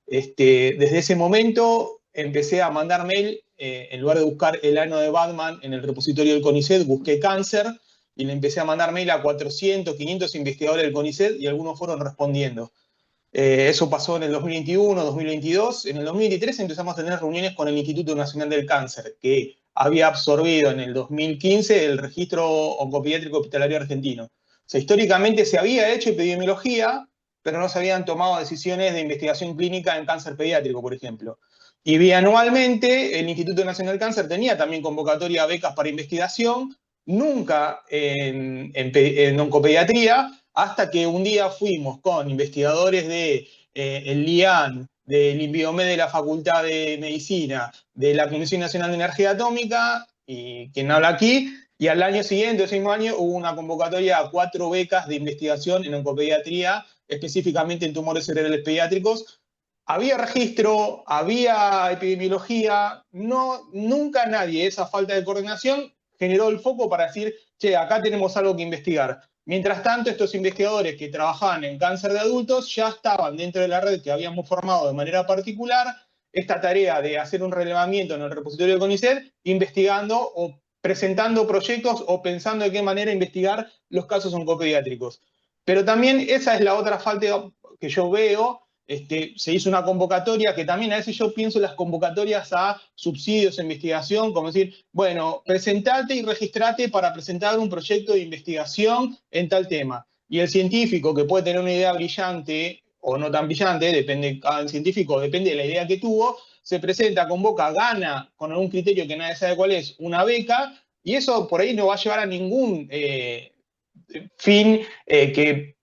Desde ese momento empecé a mandar mail, en lugar de buscar el ano de Batman en el repositorio del CONICET, busqué cáncer y le empecé a mandar mail a 400, 500 investigadores del CONICET y algunos fueron respondiendo. Eso pasó en el 2021, 2022. En el 2023 empezamos a tener reuniones con el Instituto Nacional del Cáncer, que había absorbido en el 2015 el registro oncopediátrico hospitalario argentino. O sea, históricamente se había hecho epidemiología, pero no se habían tomado decisiones de investigación clínica en cáncer pediátrico, por ejemplo. Y bianualmente el Instituto Nacional del Cáncer tenía también convocatoria a becas para investigación, nunca en oncopediatría, hasta que un día fuimos con investigadores de el LIAN, del INVIOMED de la Facultad de Medicina, de la Comisión Nacional de Energía Atómica, y quien habla aquí, y al año siguiente, ese mismo año, hubo una convocatoria a 4 becas de investigación en oncopediatría, específicamente en tumores cerebrales pediátricos. Había registro, había epidemiología, nunca nadie, esa falta de coordinación, generó el foco para decir, che, acá tenemos algo que investigar. Mientras tanto, estos investigadores que trabajaban en cáncer de adultos ya estaban dentro de la red que habíamos formado de manera particular, esta tarea de hacer un relevamiento en el repositorio de CONICET, investigando o presentando proyectos o pensando de qué manera investigar los casos oncopediátricos. Pero también esa es la otra falta que yo veo. Se hizo una convocatoria que también a veces yo pienso en las convocatorias a subsidios de investigación, como decir, bueno, presentate y registrate para presentar un proyecto de investigación en tal tema. Y el científico que puede tener una idea brillante o no tan brillante, depende, cada científico depende de la idea que tuvo, se presenta, convoca, gana con algún criterio que nadie sabe cuál es, una beca, y eso por ahí no va a llevar a ningún fin que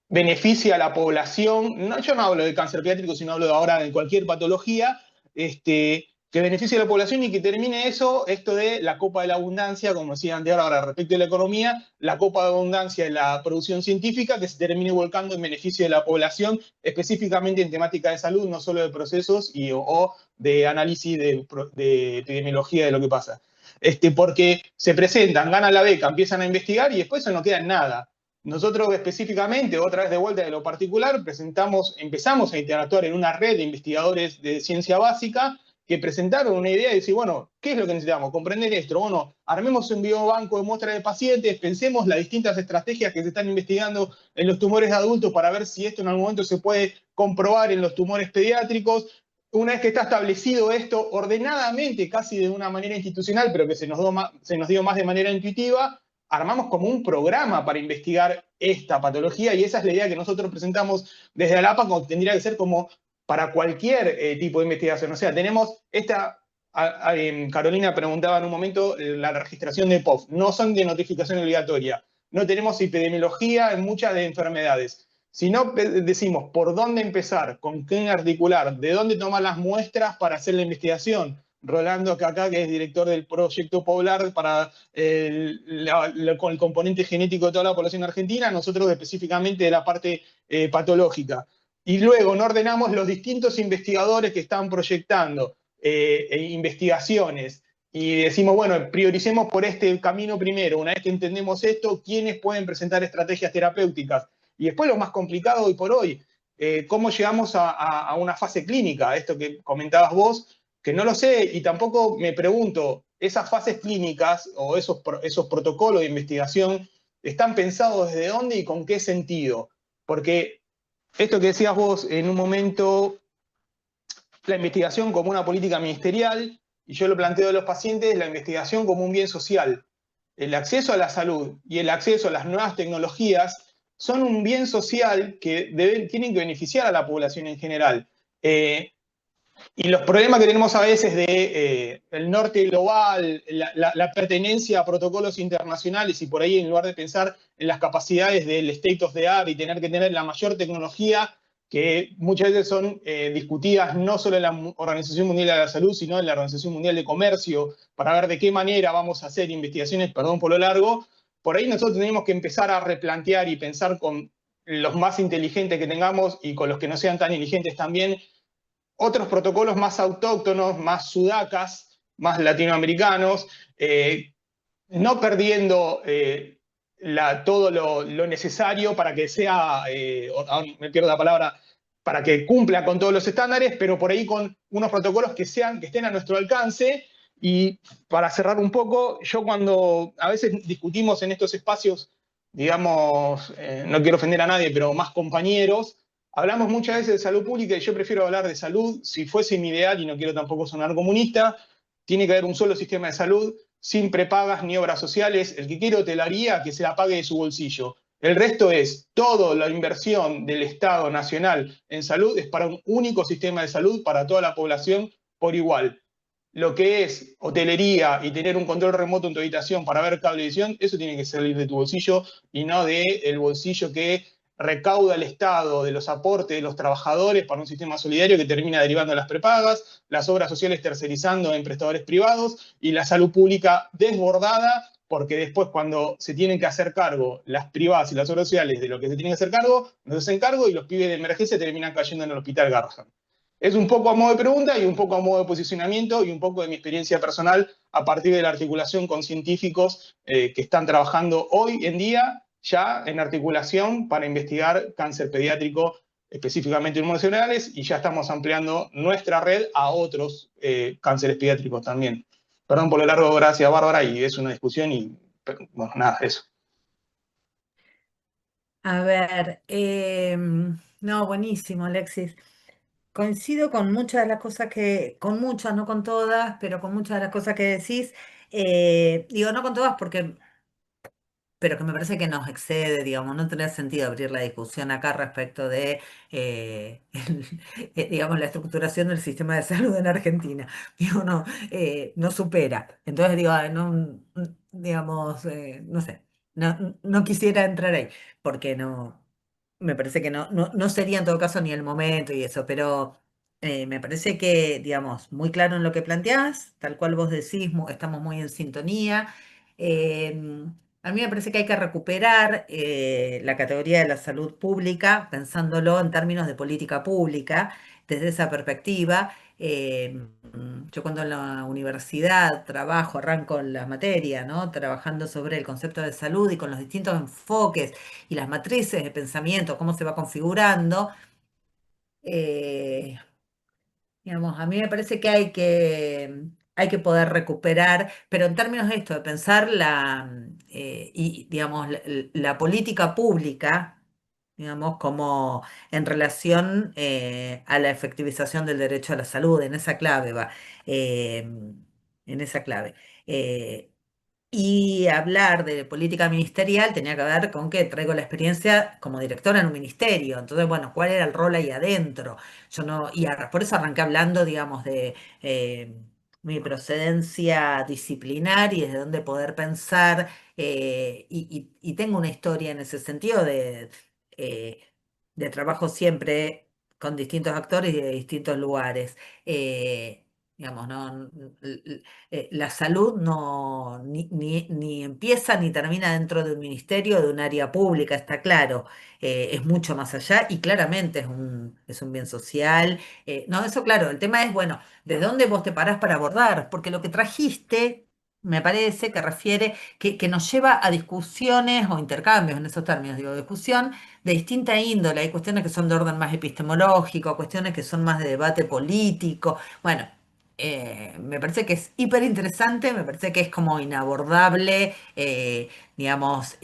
beneficia a la población. No, yo no hablo de cáncer pediátrico, sino hablo ahora de cualquier patología, que beneficie a la población y que termine esto de la copa de la abundancia, como decían de ahora respecto de la economía, la copa de abundancia de la producción científica, que se termine volcando en beneficio de la población, específicamente en temática de salud, no solo de procesos o de análisis de epidemiología de lo que pasa. Porque se presentan, ganan la beca, empiezan a investigar y después eso no queda en nada. Nosotros específicamente, otra vez de vuelta de lo particular, empezamos a interactuar en una red de investigadores de ciencia básica que presentaron una idea y decir, bueno, ¿qué es lo que necesitamos? Comprender esto. Bueno, armemos un biobanco de muestras de pacientes, pensemos las distintas estrategias que se están investigando en los tumores de adultos para ver si esto en algún momento se puede comprobar en los tumores pediátricos. Una vez que está establecido esto ordenadamente, casi de una manera institucional, pero que se nos dio más de manera intuitiva, armamos como un programa para investigar esta patología y esa es la idea que nosotros presentamos desde ALAPA, como tendría que ser como para cualquier tipo de investigación. O sea, tenemos Carolina preguntaba en un momento, la registración de POF, no son de notificación obligatoria, no tenemos epidemiología en muchas de enfermedades. Si no decimos por dónde empezar, con quién articular, de dónde tomar las muestras para hacer la investigación, Rolando acá, que es director del proyecto Poblar para con el componente genético de toda la población argentina, nosotros específicamente de la parte patológica. Y luego no ordenamos los distintos investigadores que están proyectando investigaciones y decimos, bueno, prioricemos por este camino primero. Una vez que entendemos esto, ¿quiénes pueden presentar estrategias terapéuticas? Y después lo más complicado hoy por hoy, ¿cómo llegamos a una fase clínica? Esto que comentabas vos, que no lo sé y tampoco me pregunto, esas fases clínicas o esos protocolos de investigación están pensados desde dónde y con qué sentido. Porque esto que decías vos en un momento, la investigación como una política ministerial, y yo lo planteo de los pacientes, la investigación como un bien social. el acceso a la salud y el acceso a las nuevas tecnologías son un bien social que tienen que beneficiar a la población en general. Y los problemas que tenemos a veces de el norte global, la pertenencia a protocolos internacionales y por ahí en lugar de pensar en las capacidades del state of the art y tener que tener la mayor tecnología, que muchas veces son discutidas no solo en la Organización Mundial de la Salud, sino en la Organización Mundial de Comercio, para ver de qué manera vamos a hacer investigaciones, perdón por lo largo, por ahí nosotros tenemos que empezar a replantear y pensar con los más inteligentes que tengamos y con los que no sean tan inteligentes también, otros protocolos más autóctonos, más sudacas, más latinoamericanos, no perdiendo todo lo necesario para que sea, me pierdo la palabra, para que cumpla con todos los estándares, pero por ahí con unos protocolos que estén a nuestro alcance. Y para cerrar un poco, yo cuando a veces discutimos en estos espacios, digamos, no quiero ofender a nadie, pero más compañeros, hablamos muchas veces de salud pública y yo prefiero hablar de salud. Si fuese mi ideal, y no quiero tampoco sonar comunista, tiene que haber un solo sistema de salud, sin prepagas ni obras sociales. El que quiere hotelería, que se la pague de su bolsillo. El resto es, toda la inversión del Estado nacional en salud es para un único sistema de salud para toda la población por igual. Lo que es hotelería y tener un control remoto en tu habitación para ver cablevisión, eso tiene que salir de tu bolsillo y no del bolsillo que recauda el Estado de los aportes de los trabajadores para un sistema solidario que termina derivando las prepagas, las obras sociales tercerizando en prestadores privados y la salud pública desbordada, porque después cuando se tienen que hacer cargo las privadas y las obras sociales de lo que se tienen que hacer cargo, no se hacen cargo y los pibes de emergencia terminan cayendo en el hospital Garrahan. Es un poco a modo de pregunta y un poco a modo de posicionamiento y un poco de mi experiencia personal a partir de la articulación con científicos que están trabajando hoy en día ya en articulación para investigar cáncer pediátrico, específicamente hormonales, y ya estamos ampliando nuestra red a otros cánceres pediátricos también. Perdón por lo largo, gracias Bárbara, y es una discusión y bueno, nada, eso. A ver, no, buenísimo, Alexis. Coincido con muchas de las cosas con muchas, no con todas, pero con muchas de las cosas que decís. Digo, no con todas porque pero que me parece que nos excede, digamos, no tendría sentido abrir la discusión acá respecto de, digamos, la estructuración del sistema de salud en Argentina. Digo, no, no supera. Entonces, digo, no, digamos, no sé, no quisiera entrar ahí, porque no, me parece que no sería en todo caso ni el momento y eso, pero me parece que, digamos, muy claro en lo que planteás, tal cual vos decís, estamos muy en sintonía. Em, a mí me parece que hay que recuperar la categoría de la salud pública, pensándolo en términos de política pública, desde esa perspectiva. Yo cuando en la universidad trabajo, arranco en la materia, ¿no? Trabajando sobre el concepto de salud y con los distintos enfoques y las matrices de pensamiento, cómo se va configurando. eh, Digamos, a mí me parece que hay que poder recuperar, pero en términos de esto, de pensar digamos, la política pública, digamos, como en relación a la efectivización del derecho a la salud, en esa clave va, eh, en esa clave. Eh, y hablar de política ministerial tenía que ver con que traigo la experiencia como directora en un ministerio. Entonces, bueno, ¿cuál era el rol ahí adentro? Yo no, por eso arranqué hablando, digamos, de mi procedencia disciplinar y desde dónde poder pensar. Y tengo una historia en ese sentido eh, de trabajo siempre con distintos actores y de distintos lugares. Digamos, ¿no? La salud ni empieza ni termina dentro de un ministerio, de un área pública, está claro. Es mucho más allá y claramente es un bien social. No, eso claro, el tema es, bueno, ¿de dónde vos te parás para abordar? Porque lo que trajiste, me parece que refiere, que nos lleva a discusiones o intercambios en esos términos, digo, discusión de distinta índole. Hay cuestiones que son de orden más epistemológico, cuestiones que son más de debate político. Bueno, me parece que es hiper interesante, me parece que es como inabordable, digamos,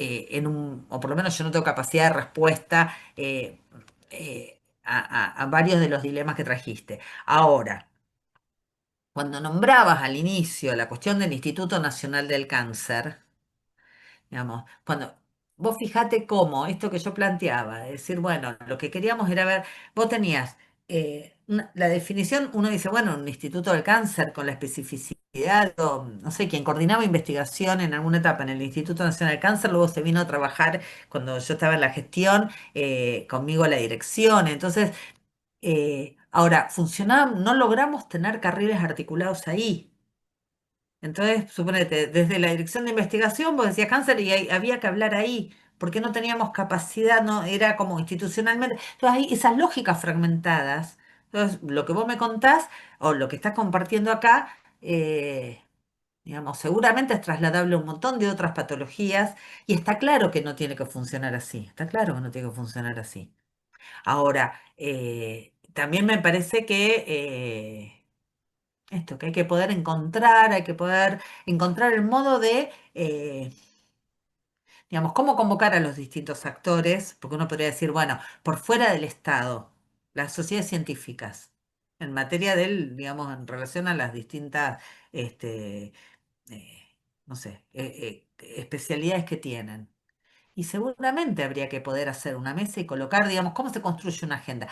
o por lo menos yo no tengo capacidad de respuesta a varios de los dilemas que trajiste. Ahora, cuando nombrabas al inicio la cuestión del Instituto Nacional del Cáncer, digamos, cuando vos fijate cómo esto que yo planteaba, es decir, bueno, lo que queríamos era ver, vos tenías la definición, uno dice, bueno, un instituto del cáncer con la especificidad, o, no sé, quien coordinaba investigación en alguna etapa en el Instituto Nacional del Cáncer, luego se vino a trabajar cuando yo estaba en la gestión, conmigo a la dirección, entonces, ahora, funcionaba, no logramos tener carriles articulados ahí. Entonces, suponete, desde la dirección de investigación, vos decías cáncer y había que hablar ahí, porque no teníamos capacidad, no era como institucionalmente. Entonces, hay esas lógicas fragmentadas. Entonces, lo que vos me contás o lo que estás compartiendo acá, digamos, seguramente es trasladable a un montón de otras patologías y está claro que no tiene que funcionar así. Está claro que no tiene que funcionar así. Ahora, también me parece que esto, que hay que poder encontrar, hay que poder encontrar el modo de, digamos, cómo convocar a los distintos actores, porque uno podría decir, bueno, por fuera del Estado, las sociedades científicas, en materia del, digamos, en relación a las distintas, este, no sé, especialidades que tienen. Y seguramente habría que poder hacer una mesa y colocar, digamos, cómo se construye una agenda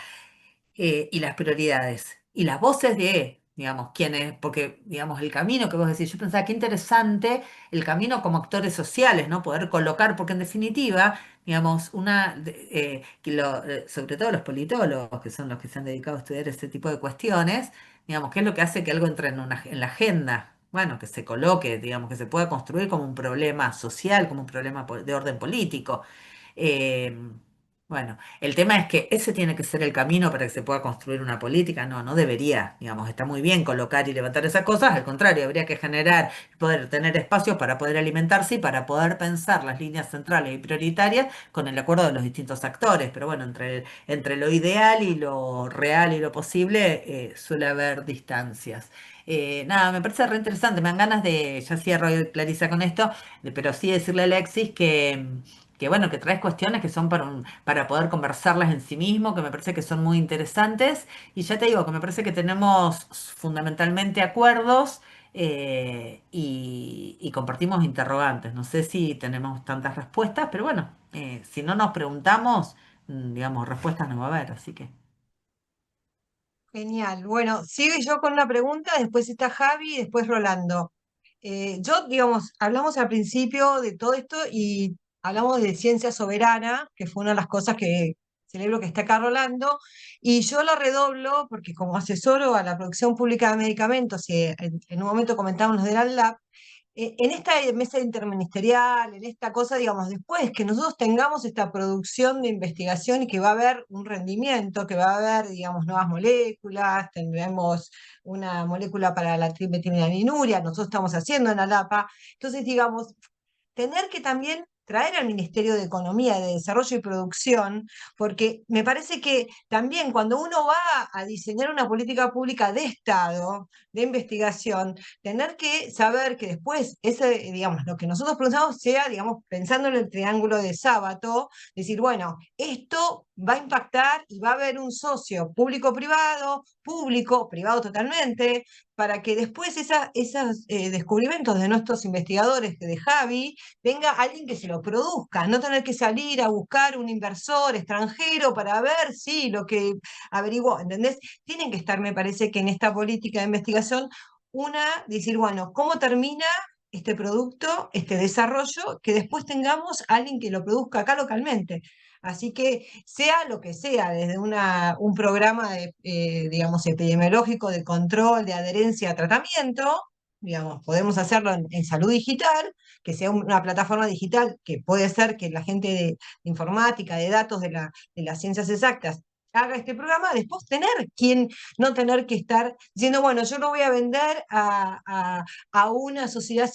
y las prioridades y las voces de, digamos, quiénes, porque, digamos, el camino que vos decís, yo pensaba qué interesante el camino como actores sociales, ¿no? Poder colocar, porque en definitiva, digamos, sobre todo los politólogos, que son los que se han dedicado a estudiar este tipo de cuestiones, digamos, ¿qué es lo que hace que algo entre en la agenda? Bueno, que se coloque, digamos, que se pueda construir como un problema social, como un problema de orden político. Eh, bueno, el tema es que ese tiene que ser el camino para que se pueda construir una política. No, no debería, digamos, está muy bien colocar y levantar esas cosas. Al contrario, habría que generar, poder tener espacios para poder alimentarse y para poder pensar las líneas centrales y prioritarias con el acuerdo de los distintos actores. Pero bueno, entre lo ideal y lo real y lo posible suele haber distancias. Nada, me parece re interesante. Me dan ganas de, ya cierro, Clarisa, con esto, pero sí decirle a Alexis que bueno, que traes cuestiones que son para poder conversarlas en sí mismo, que me parece que son muy interesantes. Y ya te digo, que me parece que tenemos fundamentalmente acuerdos y compartimos interrogantes. No sé si tenemos tantas respuestas, pero bueno, si no nos preguntamos, digamos, respuestas no va a haber, así que. Genial. Bueno, sigo yo con una pregunta, después está Javi y después Rolando. Yo, digamos, hablamos al principio de todo esto y hablamos de ciencia soberana, que fue una de las cosas que celebro que está acá Rolando, y yo lo redoblo porque como asesoro a la producción pública de medicamentos, y en un momento comentábamos del ANLAB, en esta mesa interministerial, en esta cosa, digamos, después que nosotros tengamos esta producción de investigación y que va a haber un rendimiento, que va a haber, digamos, nuevas moléculas, tendremos una molécula para la trimetilaninuria, nosotros estamos haciendo en ALAPA, entonces, digamos, tener que también traer al Ministerio de Economía, de Desarrollo y Producción, porque me parece que también cuando uno va a diseñar una política pública de Estado, de investigación, tener que saber que después ese, digamos, lo que nosotros pensamos sea, digamos, pensando en el triángulo de Sábato, decir, bueno, esto va a impactar y va a haber un socio público-privado, público-privado totalmente, para que después esos descubrimientos de nuestros investigadores, de Javi, tenga alguien que se lo produzca, no tener que salir a buscar un inversor extranjero para ver si lo que averiguó, ¿entendés? Tienen que estar, me parece que en esta política de investigación, decir, bueno, ¿cómo termina este producto, este desarrollo, que después tengamos alguien que lo produzca acá localmente? Así que sea lo que sea, desde un programa digamos, epidemiológico de control, de adherencia a tratamiento, digamos, podemos hacerlo en salud digital, que sea una plataforma digital, que puede ser que la gente de informática, de datos de las ciencias exactas, haga este programa, después no tener que estar diciendo, bueno, yo lo voy a vender a una sociedad,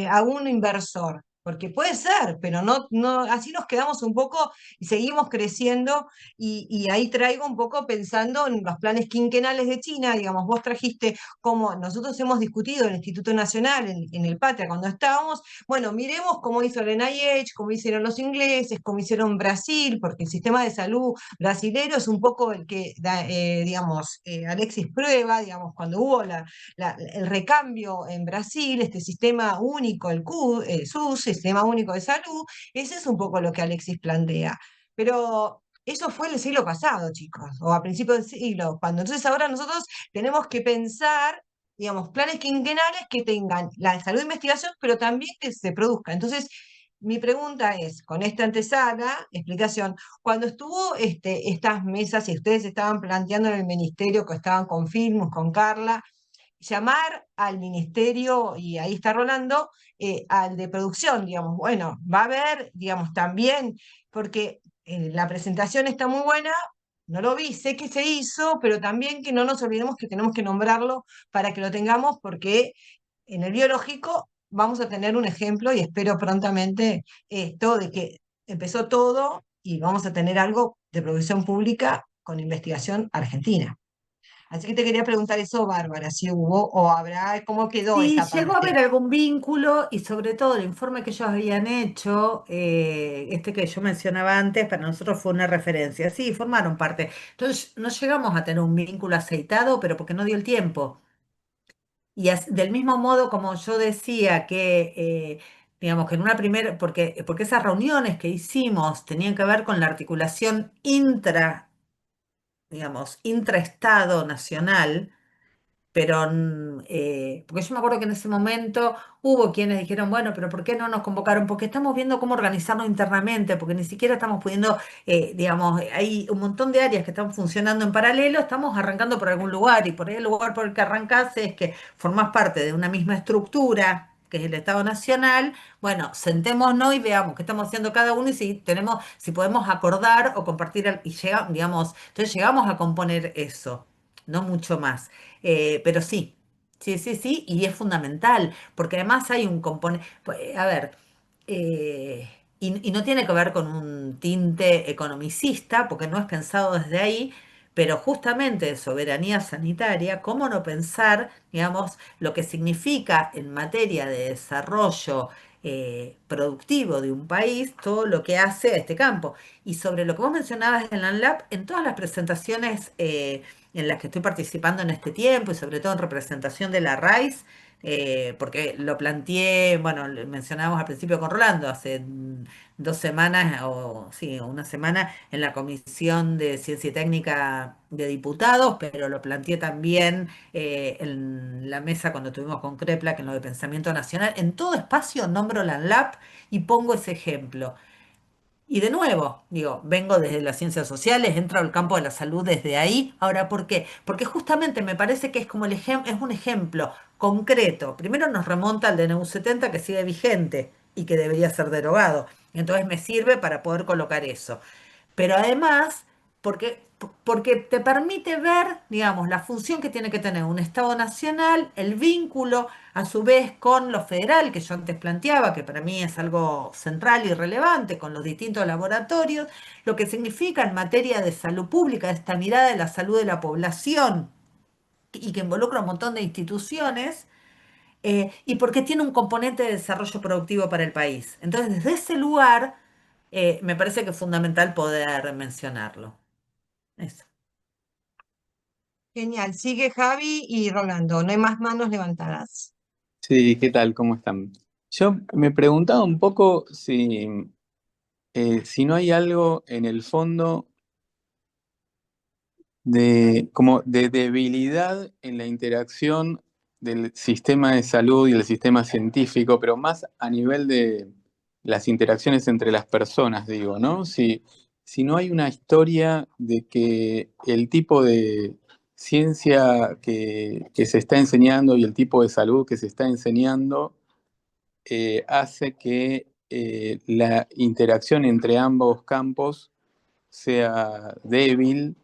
a un inversor. Porque puede ser, pero no, así nos quedamos un poco y seguimos creciendo, y ahí traigo un poco pensando en los planes quinquenales de China, digamos, vos trajiste como nosotros hemos discutido en el Instituto Nacional, en el Patria, cuando estábamos, bueno, miremos cómo hizo el NIH, cómo hicieron los ingleses, cómo hicieron Brasil, porque el sistema de salud brasilero es un poco el que, digamos, Alexis prueba, digamos, cuando hubo el recambio en Brasil, este sistema único, el SUS, el Sistema Único de Salud, ese es un poco lo que Alexis plantea. Pero eso fue el siglo pasado, chicos, o a principios del siglo, cuando entonces ahora nosotros tenemos que pensar, digamos, planes quinquenales que tengan la salud de investigación, pero también que se produzca. Entonces, mi pregunta es, con esta antesala, explicación, cuando estuvo estas mesas y ustedes estaban planteando en el ministerio, que estaban con Filmus, con Carla, llamar al ministerio, y ahí está Rolando, al de producción, digamos, bueno, va a haber, digamos, también, porque la presentación está muy buena, no lo vi, sé que se hizo, pero también que no nos olvidemos que tenemos que nombrarlo para que lo tengamos, porque en el biológico vamos a tener un ejemplo y espero prontamente esto de que empezó todo y vamos a tener algo de producción pública con investigación argentina. Así que te quería preguntar eso, Bárbara, si hubo o habrá, cómo quedó Sí, esa llegó a parte. haber algún vínculo y sobre todo el informe que ellos habían hecho, este que yo mencionaba antes, para nosotros fue una referencia. Sí, formaron parte. Entonces no llegamos a tener un vínculo aceitado, pero porque no dio el tiempo. Y del mismo modo como yo decía que, digamos, que en una primera, porque esas reuniones que hicimos tenían que ver con la articulación digamos, intraestado nacional, pero, porque yo me acuerdo que en ese momento hubo quienes dijeron, bueno, pero ¿por qué no nos convocaron? Porque estamos viendo cómo organizarnos internamente, porque ni siquiera estamos pudiendo, digamos, hay un montón de áreas que están funcionando en paralelo, estamos arrancando por algún lugar y por ahí el lugar por el que arrancás es que formás parte de una misma estructura, que es el Estado Nacional. Bueno, sentémonos y veamos qué estamos haciendo cada uno y si podemos acordar o compartir, y digamos, entonces llegamos a componer eso, no mucho más. Pero sí, sí, sí, sí, y es fundamental, porque además hay un componente, a ver, y no tiene que ver con un tinte economicista, porque no es pensado desde ahí, pero justamente de soberanía sanitaria, ¿cómo no pensar, digamos, lo que significa en materia de desarrollo productivo de un país, todo lo que hace a este campo? Y sobre lo que vos mencionabas en la ANLAP, en todas las presentaciones en las que estoy participando en este tiempo y sobre todo en representación de la RAIS, porque lo planteé, bueno, lo mencionábamos al principio con Rolando, hace 2 semanas, o sí, una semana, en la Comisión de Ciencia y Técnica de Diputados, pero lo planteé también en la mesa cuando estuvimos con CREPLA, que en lo de Pensamiento Nacional. En todo espacio nombro la ANLAP y pongo ese ejemplo. Y de nuevo, digo, vengo desde las ciencias sociales, entro al campo de la salud desde ahí. Ahora, ¿por qué? Porque justamente me parece que es como es un ejemplo concreto. Primero nos remonta al DNU 70 que sigue vigente y que debería ser derogado. Entonces me sirve para poder colocar eso. Pero además, porque te permite ver, digamos, la función que tiene que tener un Estado nacional, el vínculo a su vez con lo federal, que yo antes planteaba, que para mí es algo central y relevante, con los distintos laboratorios, lo que significa en materia de salud pública, esta mirada de la salud de la población y que involucra un montón de instituciones, y porque tiene un componente de desarrollo productivo para el país. Entonces, desde ese lugar, me parece que es fundamental poder mencionarlo. Eso. Genial, sigue Javi y Rolando, no hay más manos levantadas. Sí, ¿qué tal? ¿Cómo están? Yo me preguntaba un poco si no hay algo en el fondo como de debilidad en la interacción del sistema de salud y el sistema científico, pero más a nivel de las interacciones entre las personas, digo, ¿no? Si no hay una historia de que el tipo de ciencia que se está enseñando y el tipo de salud que se está enseñando hace que la interacción entre ambos campos sea débil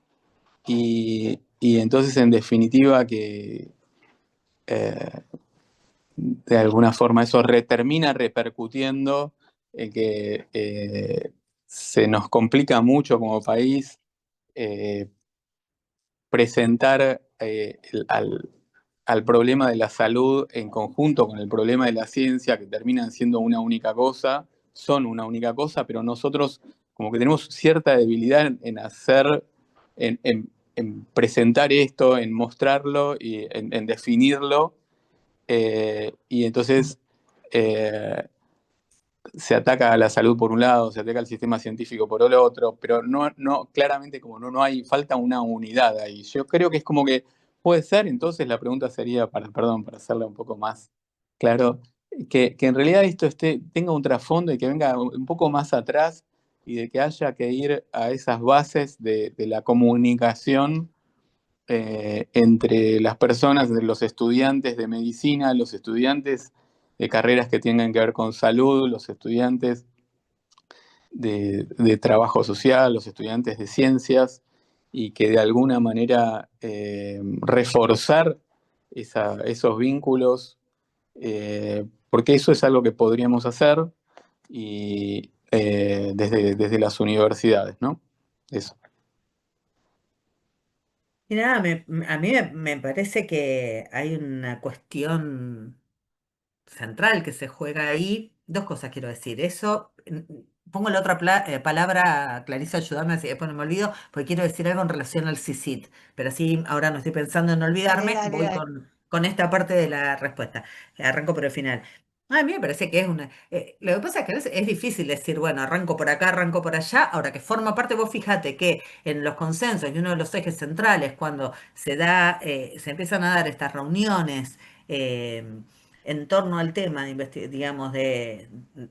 y entonces en definitiva que eh, de alguna forma eso termina repercutiendo en que se nos complica mucho como país eh, presentar al problema de la salud en conjunto con el problema de la ciencia, que terminan siendo una única cosa, son una única cosa, pero nosotros como que tenemos cierta debilidad en hacer, en presentar esto, en mostrarlo y en definirlo. Y entonces se ataca a la salud por un lado, se ataca al sistema científico por el otro, pero claramente como no hay, falta una unidad ahí. Yo creo que es como que puede ser, entonces la pregunta sería, perdón, para hacerla un poco más claro, que en realidad esto tenga un trasfondo y que venga un poco más atrás y de que haya que ir a esas bases de la comunicación entre las personas, entre los estudiantes de medicina, los estudiantes de carreras que tengan que ver con salud, los estudiantes de trabajo social, los estudiantes de ciencias, y que de alguna manera reforzar esos vínculos, porque eso es algo que podríamos hacer y, desde las universidades, ¿no? Eso. Mira, a mí me parece que hay una cuestión central que se juega ahí. Dos cosas quiero decir. Eso, pongo la otra palabra, Clarisa, ayudarme si después no me olvido, porque quiero decir algo en relación al CICIT, pero así ahora no estoy pensando en no Dale, olvidarme, dale, voy dale. con esta parte de la respuesta. Arranco por el final. A mí me parece que es una... lo que pasa es que a veces es difícil decir, bueno, arranco por acá, arranco por allá, ahora que forma parte, vos fíjate que en los consensos y uno de los ejes centrales, cuando se empiezan a dar estas reuniones, eh, en torno al tema digamos, de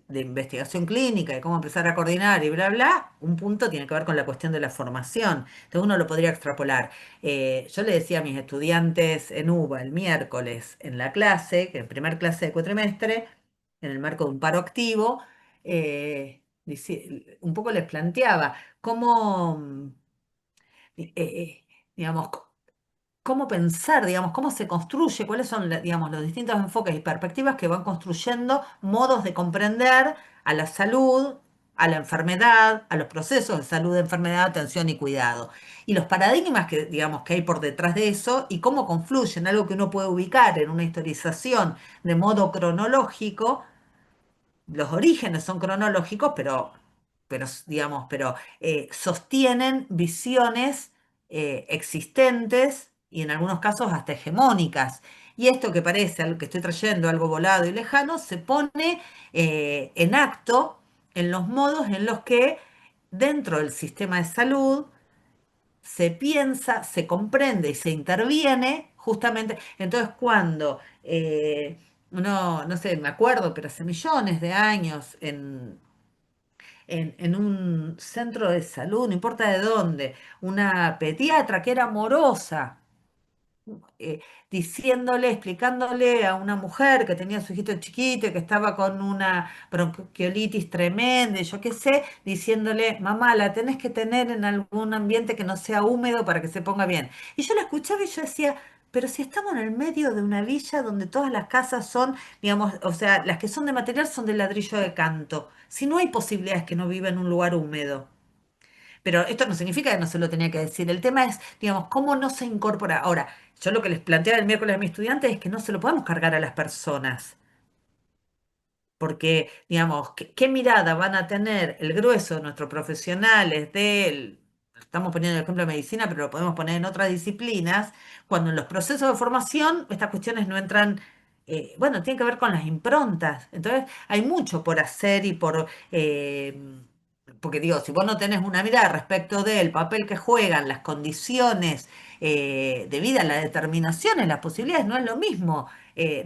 investigación clínica, de cómo empezar a coordinar y bla, bla, un punto tiene que ver con la cuestión de la formación. Entonces uno lo podría extrapolar. Yo le decía a mis estudiantes en UBA el miércoles en la clase, que en primer clase de cuatrimestre, en el marco de un paro activo, un poco les planteaba cómo, digamos, cómo pensar, digamos, cómo se construye, cuáles son, digamos, los distintos enfoques y perspectivas que van construyendo modos de comprender a la salud, a la enfermedad, a los procesos de salud, enfermedad, atención y cuidado. Y los paradigmas que, digamos, que hay por detrás de eso y cómo confluyen, algo que uno puede ubicar en una historización de modo cronológico. Los orígenes son cronológicos, digamos, sostienen visiones existentes y en algunos casos hasta hegemónicas. Y esto que parece algo que estoy trayendo, algo volado y lejano, se pone en acto en los modos en los que dentro del sistema de salud se piensa, se comprende y se interviene justamente. Entonces, cuando uno, no sé, me acuerdo, pero hace millones de años en un centro de salud, no importa de dónde, una pediatra que era amorosa, eh, diciéndole, explicándole a una mujer que tenía a su hijito chiquito y que estaba con una bronquiolitis tremenda, y yo qué sé, diciéndole, mamá, la tenés que tener en algún ambiente que no sea húmedo para que se ponga bien. Y yo la escuchaba y yo decía, pero si estamos en el medio de una villa donde todas las casas son, digamos, o sea, las que son de material son de ladrillo de canto, si no hay posibilidades que no viva en un lugar húmedo. Pero esto no significa que no se lo tenía que decir. El tema es, digamos, cómo no se incorpora. Ahora, yo lo que les planteaba el miércoles a mis estudiantes es que no se lo podemos cargar a las personas. Porque, digamos, ¿qué mirada van a tener el grueso de nuestros profesionales estamos poniendo el ejemplo de medicina, pero lo podemos poner en otras disciplinas, cuando en los procesos de formación estas cuestiones no entran, bueno, tienen que ver con las improntas. Entonces, hay mucho por hacer porque digo, si vos no tenés una mirada respecto del papel que juegan, las condiciones de vida, las determinaciones, las posibilidades, no es lo mismo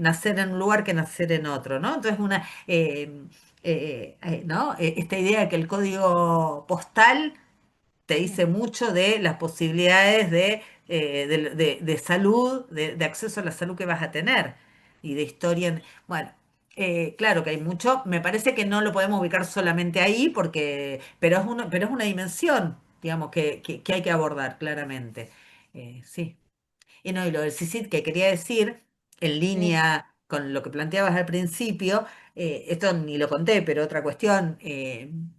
nacer en un lugar que nacer en otro, ¿no? Entonces, ¿no? Esta idea de que el código postal te dice mucho de las posibilidades de salud, de acceso a la salud que vas a tener y de historia. Bueno, claro que hay mucho. Me parece que no lo podemos ubicar solamente ahí, pero es una dimensión, digamos, que hay que abordar claramente. Sí. Y no, y lo del CICID que quería decir, en Sí, línea con lo que planteabas al principio, esto ni lo conté, pero otra cuestión,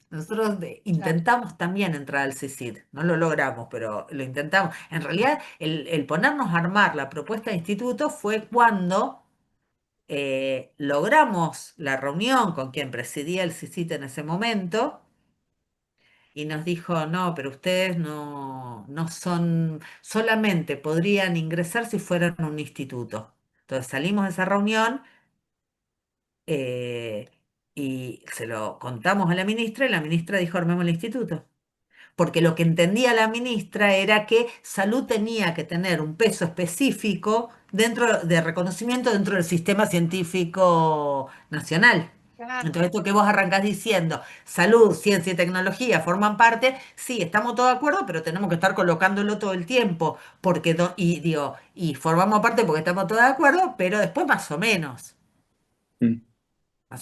nosotros claro. intentamos también entrar al CICID, no lo logramos, pero lo intentamos. En realidad, el ponernos a armar la propuesta de instituto fue cuando logramos la reunión con quien presidía el CICID en ese momento y nos dijo, no, pero ustedes no son, solamente podrían ingresar si fueran un instituto. Entonces salimos de esa reunión, eh, Y se lo contamos a la ministra y la ministra dijo, armemos el instituto. Porque lo que entendía la ministra era que salud tenía que tener un peso específico dentro de reconocimiento dentro del sistema científico nacional. Claro. Entonces, esto que vos arrancás diciendo, salud, ciencia y tecnología forman parte, sí, estamos todos de acuerdo, pero tenemos que estar colocándolo todo el tiempo, porque y digo, y formamos parte porque estamos todos de acuerdo, pero después Mm. más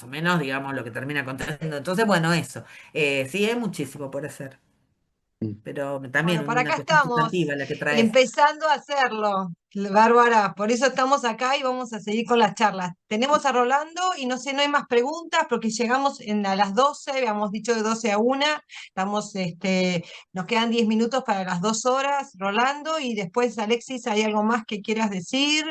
o menos, digamos, lo que termina contando. Entonces, bueno, eso. Sí, hay muchísimo por hacer, Mm. pero también Bueno, para una acá cuestión estamos, sustantiva la que traes. empezando a hacerlo, Bárbara. Por eso estamos acá y vamos a seguir con las charlas. Tenemos a Rolando y no sé, no hay más preguntas porque llegamos a las 12, habíamos dicho de 12 a 1. Estamos, nos quedan 10 minutos para las 2 horas, Rolando, y después, Alexis, ¿hay algo más que quieras decir?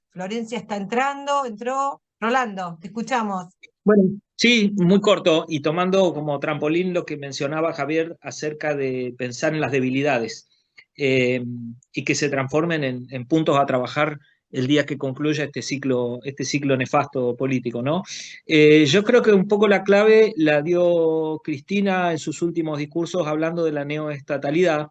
Florencia está entró. Rolando, te escuchamos. Bueno, sí, muy corto y tomando como trampolín lo que mencionaba Javier acerca de pensar en las debilidades y que se transformen en puntos a trabajar el día que concluya este ciclo nefasto político, ¿no? Yo creo que un poco la clave la dio Cristina en sus últimos discursos hablando de la neoestatalidad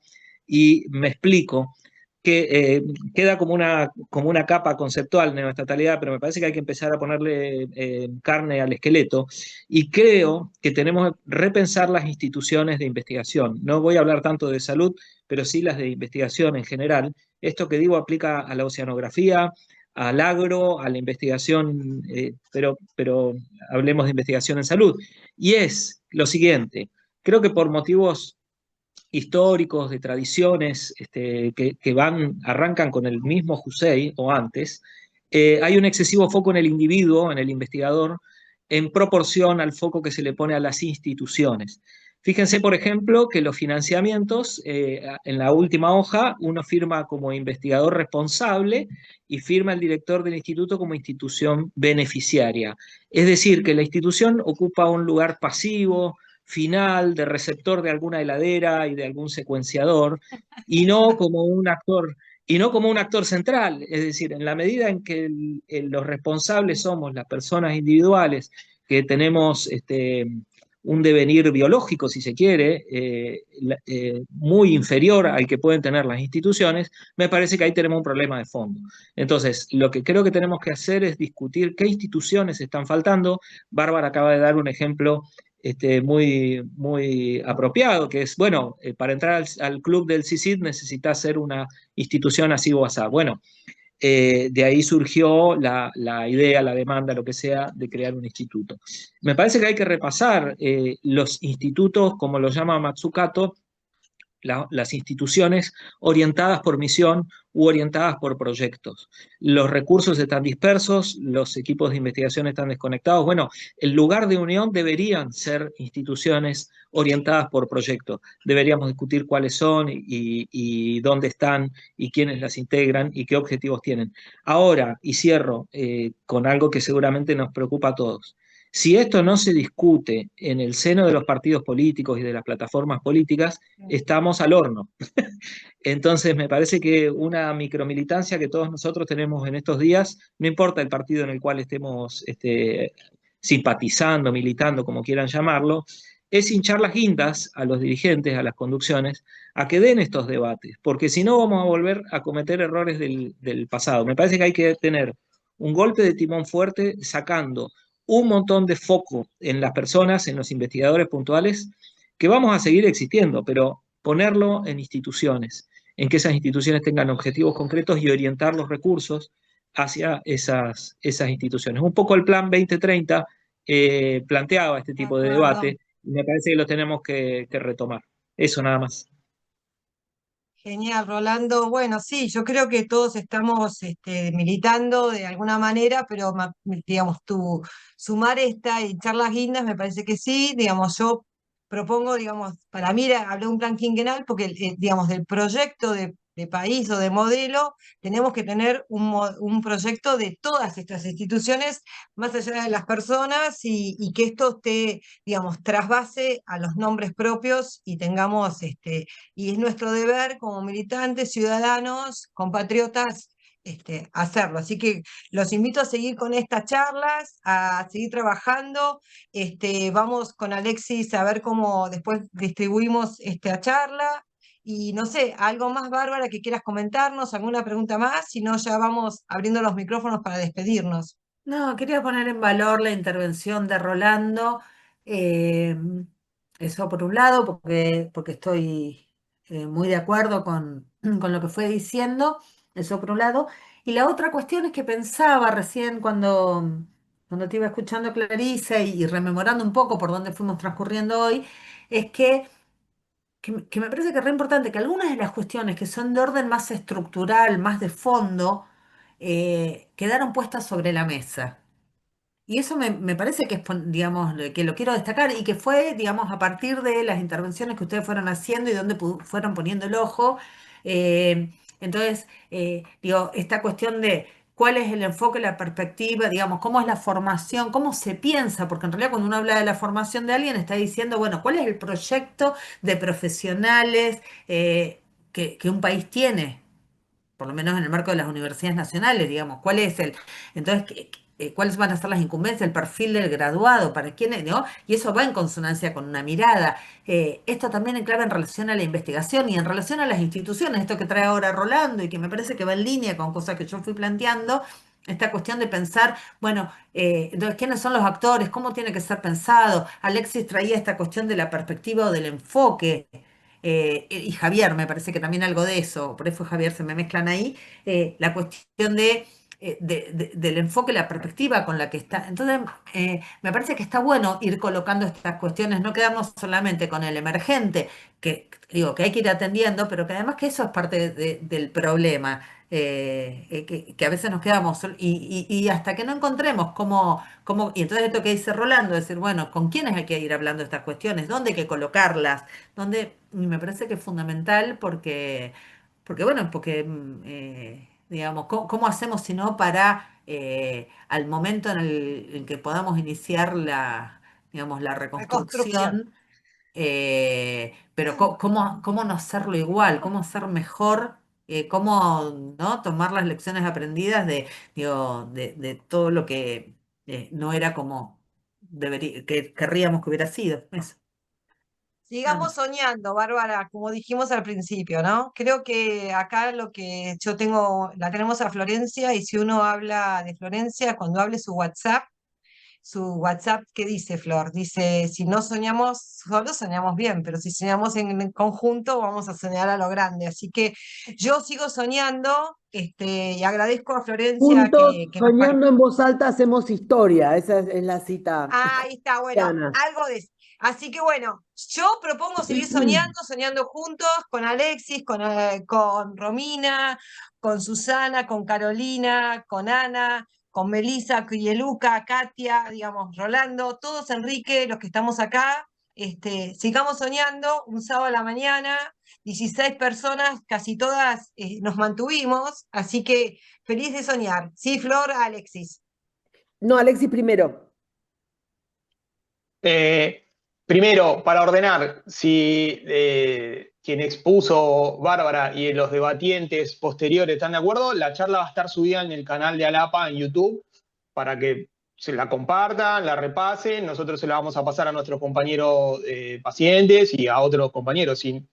y me explico que queda como una capa conceptual neoestatalidad, pero me parece que hay que empezar a ponerle carne al esqueleto y creo que tenemos que repensar las instituciones de investigación. No voy a hablar tanto de salud, pero sí las de investigación en general. Esto que digo aplica a la oceanografía, al agro, a la investigación, pero hablemos de investigación en salud. Y es lo siguiente, creo que por motivos históricos, de tradiciones que arrancan con el mismo Hussein o antes, hay un excesivo foco en el individuo, en el investigador, en proporción al foco que se le pone a las instituciones. Fíjense, por ejemplo, que los financiamientos, en la última hoja, uno firma como investigador responsable y firma el director del instituto como institución beneficiaria. Es decir, que la institución ocupa un lugar pasivo, final, de receptor de alguna heladera y de algún secuenciador, y no como un actor, y no como un actor central. Es decir, en la medida en que los responsables somos las personas individuales que tenemos un devenir biológico, si se quiere, muy inferior al que pueden tener las instituciones, me parece que ahí tenemos un problema de fondo. Entonces, lo que creo que tenemos que hacer es discutir qué instituciones están faltando. Bárbara acaba de dar un ejemplo muy, muy apropiado, que es, bueno, para entrar al club del CICID necesitas ser una institución así o así. Bueno, de ahí surgió la idea, la demanda, lo que sea, de crear un instituto. Me parece que hay que repasar los institutos, como lo llama Matsukato, las instituciones orientadas por misión u orientadas por proyectos. Los recursos están dispersos, los equipos de investigación están desconectados. Bueno, el lugar de unión deberían ser instituciones orientadas por proyectos. Deberíamos discutir cuáles son y dónde están y quiénes las integran y qué objetivos tienen. Ahora, y cierro con algo que seguramente nos preocupa a todos. Si esto no se discute en el seno de los partidos políticos y de las plataformas políticas, estamos al horno. Entonces, me parece que una micromilitancia que todos nosotros tenemos en estos días, no importa el partido en el cual estemos simpatizando, militando, como quieran llamarlo, es hinchar las guindas a los dirigentes, a las conducciones, a que den estos debates, porque si no vamos a volver a cometer errores del pasado. Me parece que hay que tener un golpe de timón fuerte sacando un montón de foco en las personas, en los investigadores puntuales, que vamos a seguir existiendo, pero ponerlo en instituciones, en que esas instituciones tengan objetivos concretos y orientar los recursos hacia esas instituciones. Un poco el plan 2030 planteaba este De tipo de acuerdo. debate y me parece que lo tenemos que retomar. Eso nada más. Genial, Rolando. Bueno, sí, yo creo que todos estamos militando de alguna manera, pero digamos, sumar esta y echar las guindas, me parece que sí. Digamos, yo propongo, digamos, para mí hablé de un plan quinquenal porque, digamos, del proyecto de país o de modelo, tenemos que tener un proyecto de todas estas instituciones, más allá de las personas, y que esto esté, digamos, trasvase a los nombres propios y tengamos y es nuestro deber como militantes, ciudadanos, compatriotas, hacerlo. Así que los invito a seguir con estas charlas, a seguir trabajando. Vamos con Alexis a ver cómo después distribuimos esta charla. Y no sé, algo más, Bárbara, que quieras comentarnos, alguna pregunta más, si no, ya vamos abriendo los micrófonos para despedirnos. No, quería poner en valor la intervención de Rolando. eh, Eso por un lado, porque estoy muy de acuerdo con lo que fue diciendo, eso por un lado. Y la otra cuestión es que pensaba recién cuando te iba escuchando Clarisa y rememorando un poco por dónde fuimos transcurriendo hoy, es que me parece que es re importante que algunas de las cuestiones que son de orden más estructural, más de fondo, quedaron puestas sobre la mesa. Y eso me parece que es, digamos, que lo quiero destacar y que fue, digamos, a partir de las intervenciones que ustedes fueron haciendo y donde fueron poniendo el ojo. Entonces, digo, esta cuestión de cuál es el enfoque, la perspectiva, digamos, cómo es la formación, cómo se piensa, porque en realidad cuando uno habla de la formación de alguien está diciendo, bueno, ¿cuál es el proyecto de profesionales que un país tiene? Por lo menos en el marco de las universidades nacionales, digamos, ¿cuál es entonces, cuáles van a ser las incumbencias, el perfil del graduado, para quién, ¿no? Y eso va en consonancia con una mirada. Esto también en clave en relación a la investigación y en relación a las instituciones, esto que trae ahora Rolando y que me parece que va en línea con cosas que yo fui planteando. Esta cuestión de pensar, bueno, entonces, ¿quiénes son los actores? ¿Cómo tiene que ser pensado? Alexis traía esta cuestión de la perspectiva o del enfoque. Y Javier, me parece que también algo de eso, por eso Javier se me mezclan ahí, la cuestión del enfoque, la perspectiva con la que está. Entonces, me parece que está bueno ir colocando estas cuestiones, no quedarnos solamente con el emergente, que digo que hay que ir atendiendo, pero que además que eso es parte del problema. Que a veces nos quedamos y hasta que no encontremos y entonces esto que dice Rolando, decir, bueno, ¿con quiénes hay que ir hablando de estas cuestiones? ¿Dónde hay que colocarlas? Y me parece que es fundamental porque bueno, porque, digamos, ¿cómo hacemos si no para, al momento en que podamos iniciar digamos, la Reconstrucción. reconstrucción, pero cómo no hacerlo igual, cómo ser mejor, cómo, ¿no? Tomar las lecciones aprendidas digo, de todo lo que no era como que querríamos que hubiera sido. Eso, nada Sigamos más. soñando, Bárbara, como dijimos al principio, ¿no? Creo que acá lo que yo tengo, la tenemos a Florencia, y si uno habla de Florencia, cuando hable su WhatsApp, ¿qué dice Flor? Dice, si no soñamos solos, soñamos bien, pero si soñamos en conjunto, vamos a soñar a lo grande. Así que yo sigo soñando, y agradezco a Florencia Juntos, que nos... soñando en voz alta, hacemos historia. Esa es la cita Ahí está, de bueno, Ana. algo de eso. Así que bueno, yo propongo seguir soñando, soñando juntos con Alexis, con Romina, con Susana, con Carolina, con Ana, con Melissa, Luca, Katia, digamos, Rolando, todos, Enrique, los que estamos acá. Sigamos soñando, un sábado a la mañana, 16 personas, casi todas nos mantuvimos, así que feliz de soñar. Sí, Flor, Alexis. No, Alexis primero. Primero, para ordenar, si quien expuso Bárbara y los debatientes posteriores están de acuerdo, la charla va a estar subida en el canal de Alapa en YouTube para que se la compartan, la repasen. Nosotros se la vamos a pasar a nuestros compañeros pacientes y a otros compañeros. Si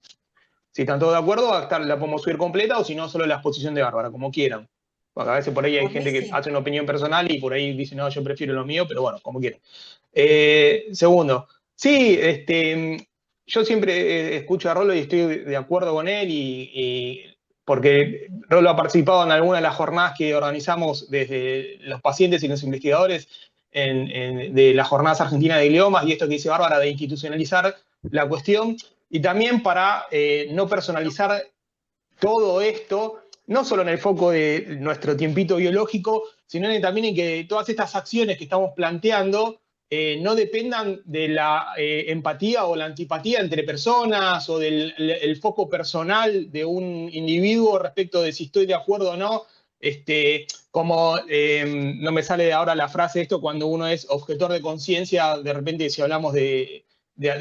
están todos de acuerdo, la podemos subir completa o si no, solo la exposición de Bárbara, como quieran. Porque a veces por ahí hay Por mí gente que sí. hace una opinión personal y por ahí dice, no, yo prefiero lo mío, pero bueno, como quieran. Segundo, sí, yo siempre escucho a Rolo y estoy de acuerdo con él porque Rolo ha participado en alguna de las jornadas que organizamos desde los pacientes y los investigadores de las jornadas argentinas de gliomas y esto que dice Bárbara de institucionalizar la cuestión y también para no personalizar todo esto, no solo en el foco de nuestro tiempito biológico, sino también en que todas estas acciones que estamos planteando no dependan de la empatía o la antipatía entre personas o del el foco personal de un individuo respecto de si estoy de acuerdo o no. Como no me sale ahora la frase esto, cuando uno es objetor de conciencia, de repente si hablamos de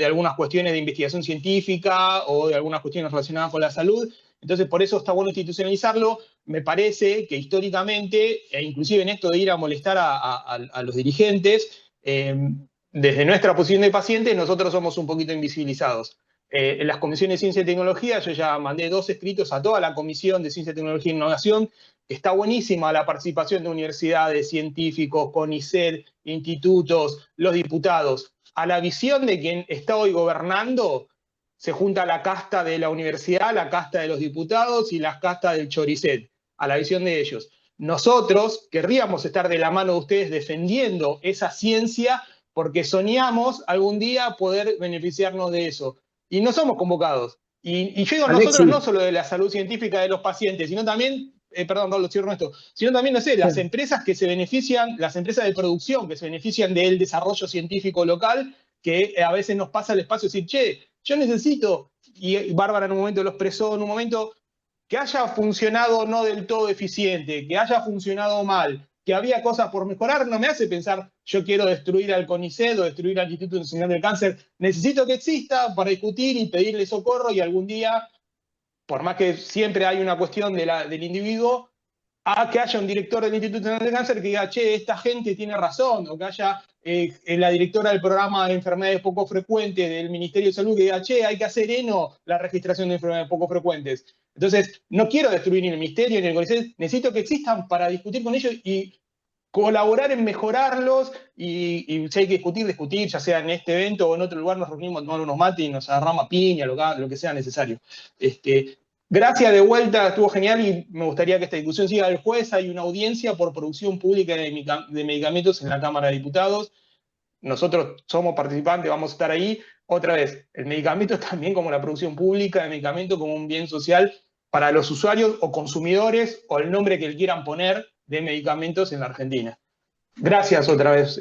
algunas cuestiones de investigación científica o de algunas cuestiones relacionadas con la salud. Entonces, por eso está bueno institucionalizarlo, me parece que históricamente, e inclusive en esto de ir a molestar a los dirigentes, desde nuestra posición de pacientes, nosotros somos un poquito invisibilizados. En las comisiones de Ciencia y Tecnología, yo ya mandé 2 escritos a toda la Comisión de Ciencia, Tecnología e Innovación. Está buenísima la participación de universidades, científicos, CONICET, institutos, los diputados. A la visión de quien está hoy gobernando, se junta la casta de la universidad, la casta de los diputados y la casta del choricet, a la visión de ellos. Nosotros querríamos estar de la mano de ustedes defendiendo esa ciencia porque soñamos algún día poder beneficiarnos de eso. Y no somos convocados. Y yo digo Alexis. nosotros no solo de la salud científica de los pacientes, sino también, perdón, Pablo, cierro esto, sino también, no sé, las empresas que se benefician, las empresas de producción que se benefician del desarrollo científico local, que a veces nos pasa el espacio de decir, che, yo necesito, y Bárbara en un momento lo expresó, en un momento, que haya funcionado no del todo eficiente, que haya funcionado mal, que había cosas por mejorar, no me hace pensar, yo quiero destruir al CONICET o destruir al Instituto Nacional del Cáncer. Necesito que exista para discutir y pedirle socorro y algún día, por más que siempre hay una cuestión del individuo, a que haya un director del Instituto Nacional del Cáncer que diga, che, esta gente tiene razón, o que haya la directora del programa de enfermedades poco frecuentes del Ministerio de Salud que diga, che, hay que hacer la registración de enfermedades poco frecuentes. Entonces, no quiero destruir ni el Ministerio ni el CONICET, necesito que existan para discutir con ellos y colaborar en mejorarlos, y si hay que discutir, ya sea en este evento o en otro lugar, nos reunimos, tomamos unos mates y nos agarramos a piña, lo que sea necesario. Gracias de vuelta, estuvo genial y me gustaría que esta discusión siga el jueves. Hay una audiencia por producción pública de medicamentos en la Cámara de Diputados. Nosotros somos participantes, vamos a estar ahí. Otra vez, el medicamento también como la producción pública, el medicamento como un bien social para los usuarios o consumidores, o el nombre que le quieran poner, de medicamentos en la Argentina. Gracias otra vez.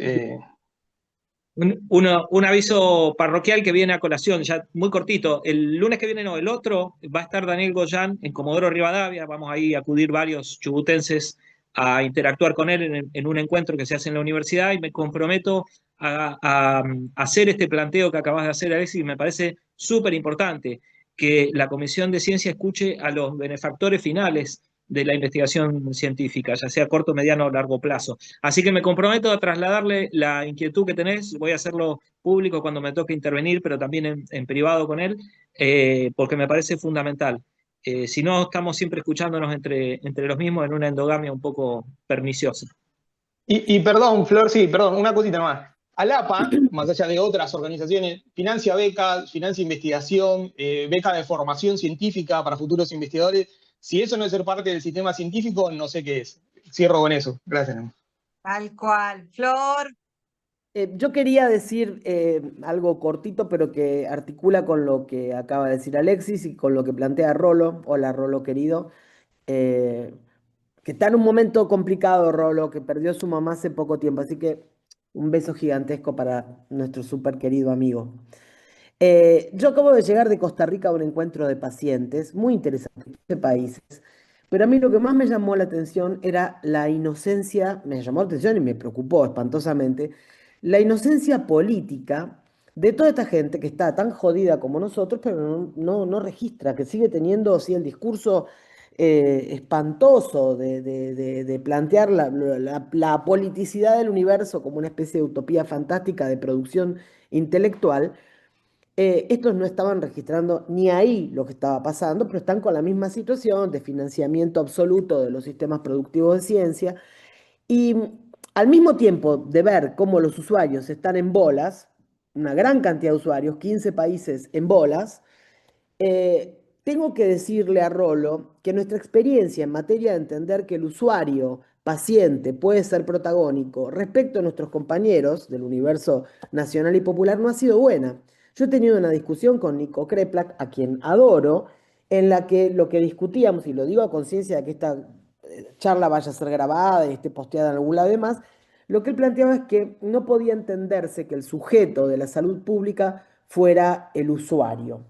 Un aviso parroquial que viene a colación, ya muy cortito. El lunes que viene, no, el otro, va a estar Daniel Goyán en Comodoro Rivadavia. Vamos ahí a acudir varios chubutenses a interactuar con él en un encuentro que se hace en la universidad, y me comprometo a hacer este planteo que acabas de hacer, Alexis, y me parece súper importante que la Comisión de Ciencia escuche a los benefactores finales de la investigación científica, ya sea a corto, mediano o largo plazo. Así que me comprometo a trasladarle la inquietud que tenés. Voy a hacerlo público cuando me toque intervenir, pero también en privado con él, porque me parece fundamental. Si no, estamos siempre escuchándonos entre los mismos en una endogamia un poco perniciosa. Y perdón, Flor, sí, perdón, una cosita más. ALAPA, más allá de otras organizaciones, financia becas, financia investigación, beca de formación científica para futuros investigadores. Si eso no es ser parte del sistema científico, no sé qué es. Cierro con eso. Gracias. Tal cual. Flor. Yo quería decir algo cortito, pero que articula con lo que acaba de decir Alexis y con lo que plantea Rolo. Hola, Rolo querido. Que está en un momento complicado, Rolo, que perdió a su mamá hace poco tiempo. Así que un beso gigantesco para nuestro súper querido amigo. Yo acabo de llegar de Costa Rica a un encuentro de pacientes muy interesante de países, pero a mí lo que más me llamó la atención era la inocencia, me llamó la atención y me preocupó espantosamente, la inocencia política de toda esta gente que está tan jodida como nosotros, pero no registra, que sigue teniendo sí, el discurso espantoso de plantear la politicidad del universo como una especie de utopía fantástica de producción intelectual. Estos no estaban registrando ni ahí lo que estaba pasando, pero están con la misma situación de financiamiento absoluto de los sistemas productivos de ciencia. Y al mismo tiempo de ver cómo los usuarios están en bolas, una gran cantidad de usuarios, 15 países en bolas, tengo que decirle a Rolo que nuestra experiencia en materia de entender que el usuario paciente puede ser protagónico respecto a nuestros compañeros del universo nacional y popular no ha sido buena. Yo he tenido una discusión con Nico Kreplak, a quien adoro, en la que lo que discutíamos, y lo digo a conciencia de que esta charla vaya a ser grabada y esté posteada en algún lado y demás, lo que él planteaba es que no podía entenderse que el sujeto de la salud pública fuera el usuario.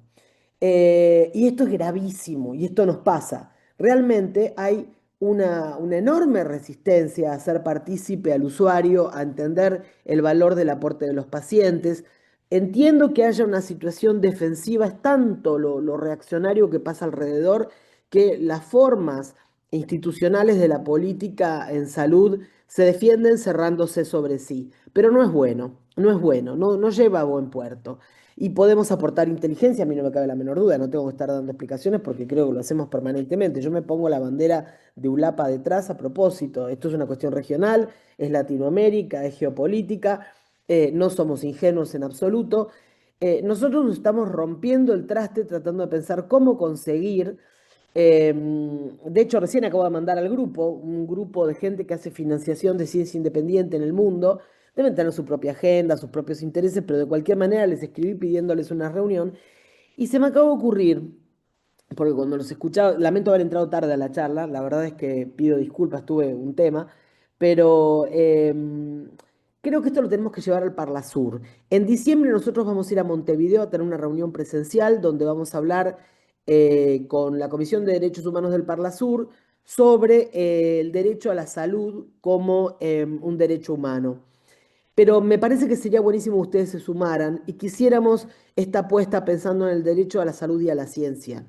Y esto es gravísimo, y esto nos pasa. Realmente hay una enorme resistencia a ser partícipe al usuario, a entender el valor del aporte de los pacientes. Entiendo que haya una situación defensiva, es tanto lo reaccionario que pasa alrededor, que las formas institucionales de la política en salud se defienden cerrándose sobre sí, pero no es bueno, no es bueno, no lleva a buen puerto. Y podemos aportar inteligencia, a mí no me cabe la menor duda, no tengo que estar dando explicaciones porque creo que lo hacemos permanentemente. Yo me pongo la bandera de ULAPA detrás a propósito, esto es una cuestión regional, es Latinoamérica, es geopolítica, no somos ingenuos en absoluto. Nosotros nos estamos rompiendo el traste tratando de pensar cómo conseguir de hecho, recién acabo de mandar al grupo, un grupo de gente que hace financiación de ciencia independiente en el mundo. Deben tener su propia agenda, sus propios intereses, pero de cualquier manera les escribí pidiéndoles una reunión. Y se me acaba de ocurrir, porque cuando los escuchaba, lamento haber entrado tarde a la charla, la verdad es que pido disculpas, tuve un tema, pero creo que esto lo tenemos que llevar al Parlasur. En diciembre nosotros vamos a ir a Montevideo a tener una reunión presencial donde vamos a hablar con la Comisión de Derechos Humanos del Parlasur sobre el derecho a la salud como un derecho humano. Pero me parece que sería buenísimo que ustedes se sumaran y quisiéramos esta apuesta pensando en el derecho a la salud y a la ciencia.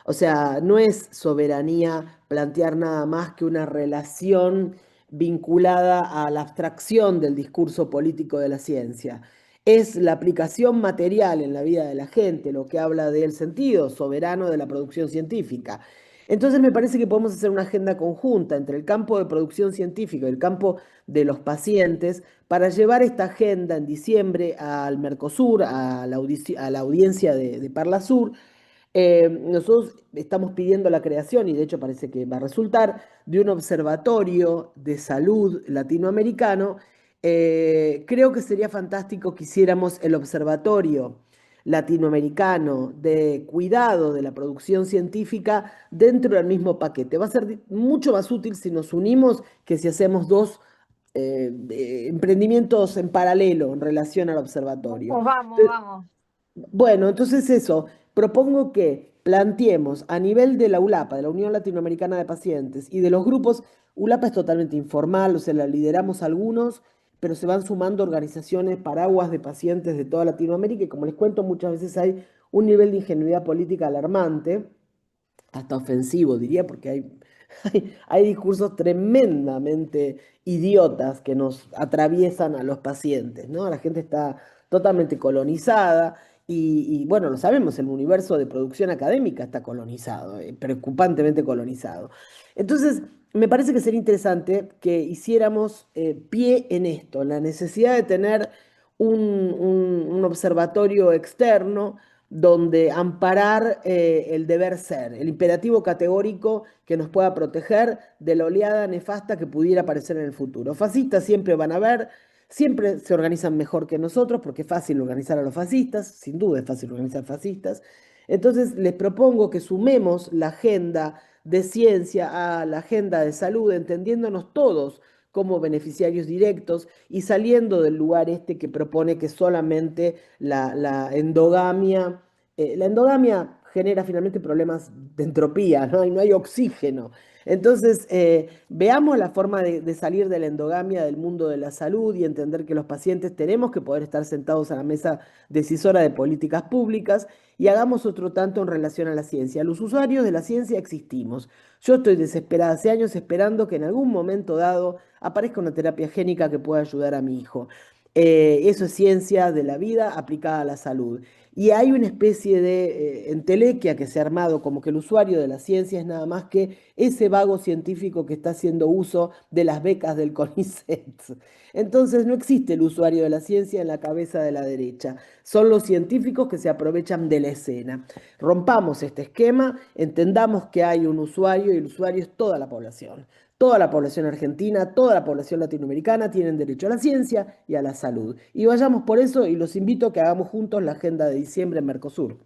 O sea, no es soberanía plantear nada más que una relación vinculada a la abstracción del discurso político de la ciencia. Es la aplicación material en la vida de la gente, lo que habla del sentido soberano de la producción científica. Entonces me parece que podemos hacer una agenda conjunta entre el campo de producción científica y el campo de los pacientes para llevar esta agenda en diciembre al Mercosur, a la audiencia de Parlasur. Nosotros estamos pidiendo la creación, y de hecho parece que va a resultar, de un observatorio de salud latinoamericano. Creo que sería fantástico que hiciéramos el observatorio latinoamericano de cuidado de la producción científica dentro del mismo paquete. Va a ser mucho más útil si nos unimos que si hacemos dos emprendimientos en paralelo en relación al observatorio. Vamos. Bueno, entonces eso, propongo que planteemos a nivel de la ULAPA, de la Unión Latinoamericana de Pacientes, y de los grupos. ULAPA es totalmente informal, o sea, la lideramos algunos, pero se van sumando organizaciones paraguas de pacientes de toda Latinoamérica, y como les cuento, muchas veces hay un nivel de ingenuidad política alarmante, hasta ofensivo, diría, porque hay discursos tremendamente idiotas que nos atraviesan a los pacientes, ¿no? La gente está totalmente colonizada y, bueno, lo sabemos, el universo de producción académica está colonizado, preocupantemente colonizado. Entonces, me parece que sería interesante que hiciéramos pie en esto, en la necesidad de tener un observatorio externo donde amparar el deber ser, el imperativo categórico que nos pueda proteger de la oleada nefasta que pudiera aparecer en el futuro. Fascistas siempre van a haber, siempre se organizan mejor que nosotros, porque es fácil organizar a los fascistas, sin duda es fácil organizar fascistas. Entonces les propongo que sumemos la agenda de ciencia a la agenda de salud, entendiéndonos todos como beneficiarios directos y saliendo del lugar este que propone que solamente la endogamia genera finalmente problemas de entropía, ¿no? Y no hay oxígeno. Entonces, veamos la forma de salir de la endogamia del mundo de la salud y entender que los pacientes tenemos que poder estar sentados a la mesa decisora de políticas públicas y hagamos otro tanto en relación a la ciencia. Los usuarios de la ciencia existimos. Yo estoy desesperada hace años esperando que en algún momento dado aparezca una terapia génica que pueda ayudar a mi hijo. Eso es ciencia de la vida aplicada a la salud. Y hay una especie de entelequia que se ha armado como que el usuario de la ciencia es nada más que ese vago científico que está haciendo uso de las becas del CONICET. Entonces no existe el usuario de la ciencia en la cabeza de la derecha. Son los científicos que se aprovechan de la escena. Rompamos este esquema, entendamos que hay un usuario y el usuario es toda la población. Toda la población argentina, toda la población latinoamericana tienen derecho a la ciencia y a la salud. Y vayamos por eso y los invito a que hagamos juntos la agenda de diciembre en Mercosur.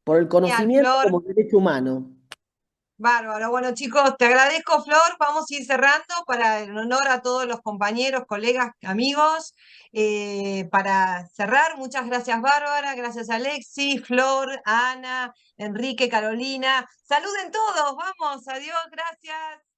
Por el Genial, conocimiento Flor. como derecho humano. Bárbaro. Bueno, chicos, te agradezco, Flor. Vamos a ir cerrando para en honor a todos los compañeros, colegas, amigos. Para cerrar, muchas gracias, Bárbara, gracias, Alexis, Flor, Ana, Enrique, Carolina. Saluden todos, vamos, adiós, gracias.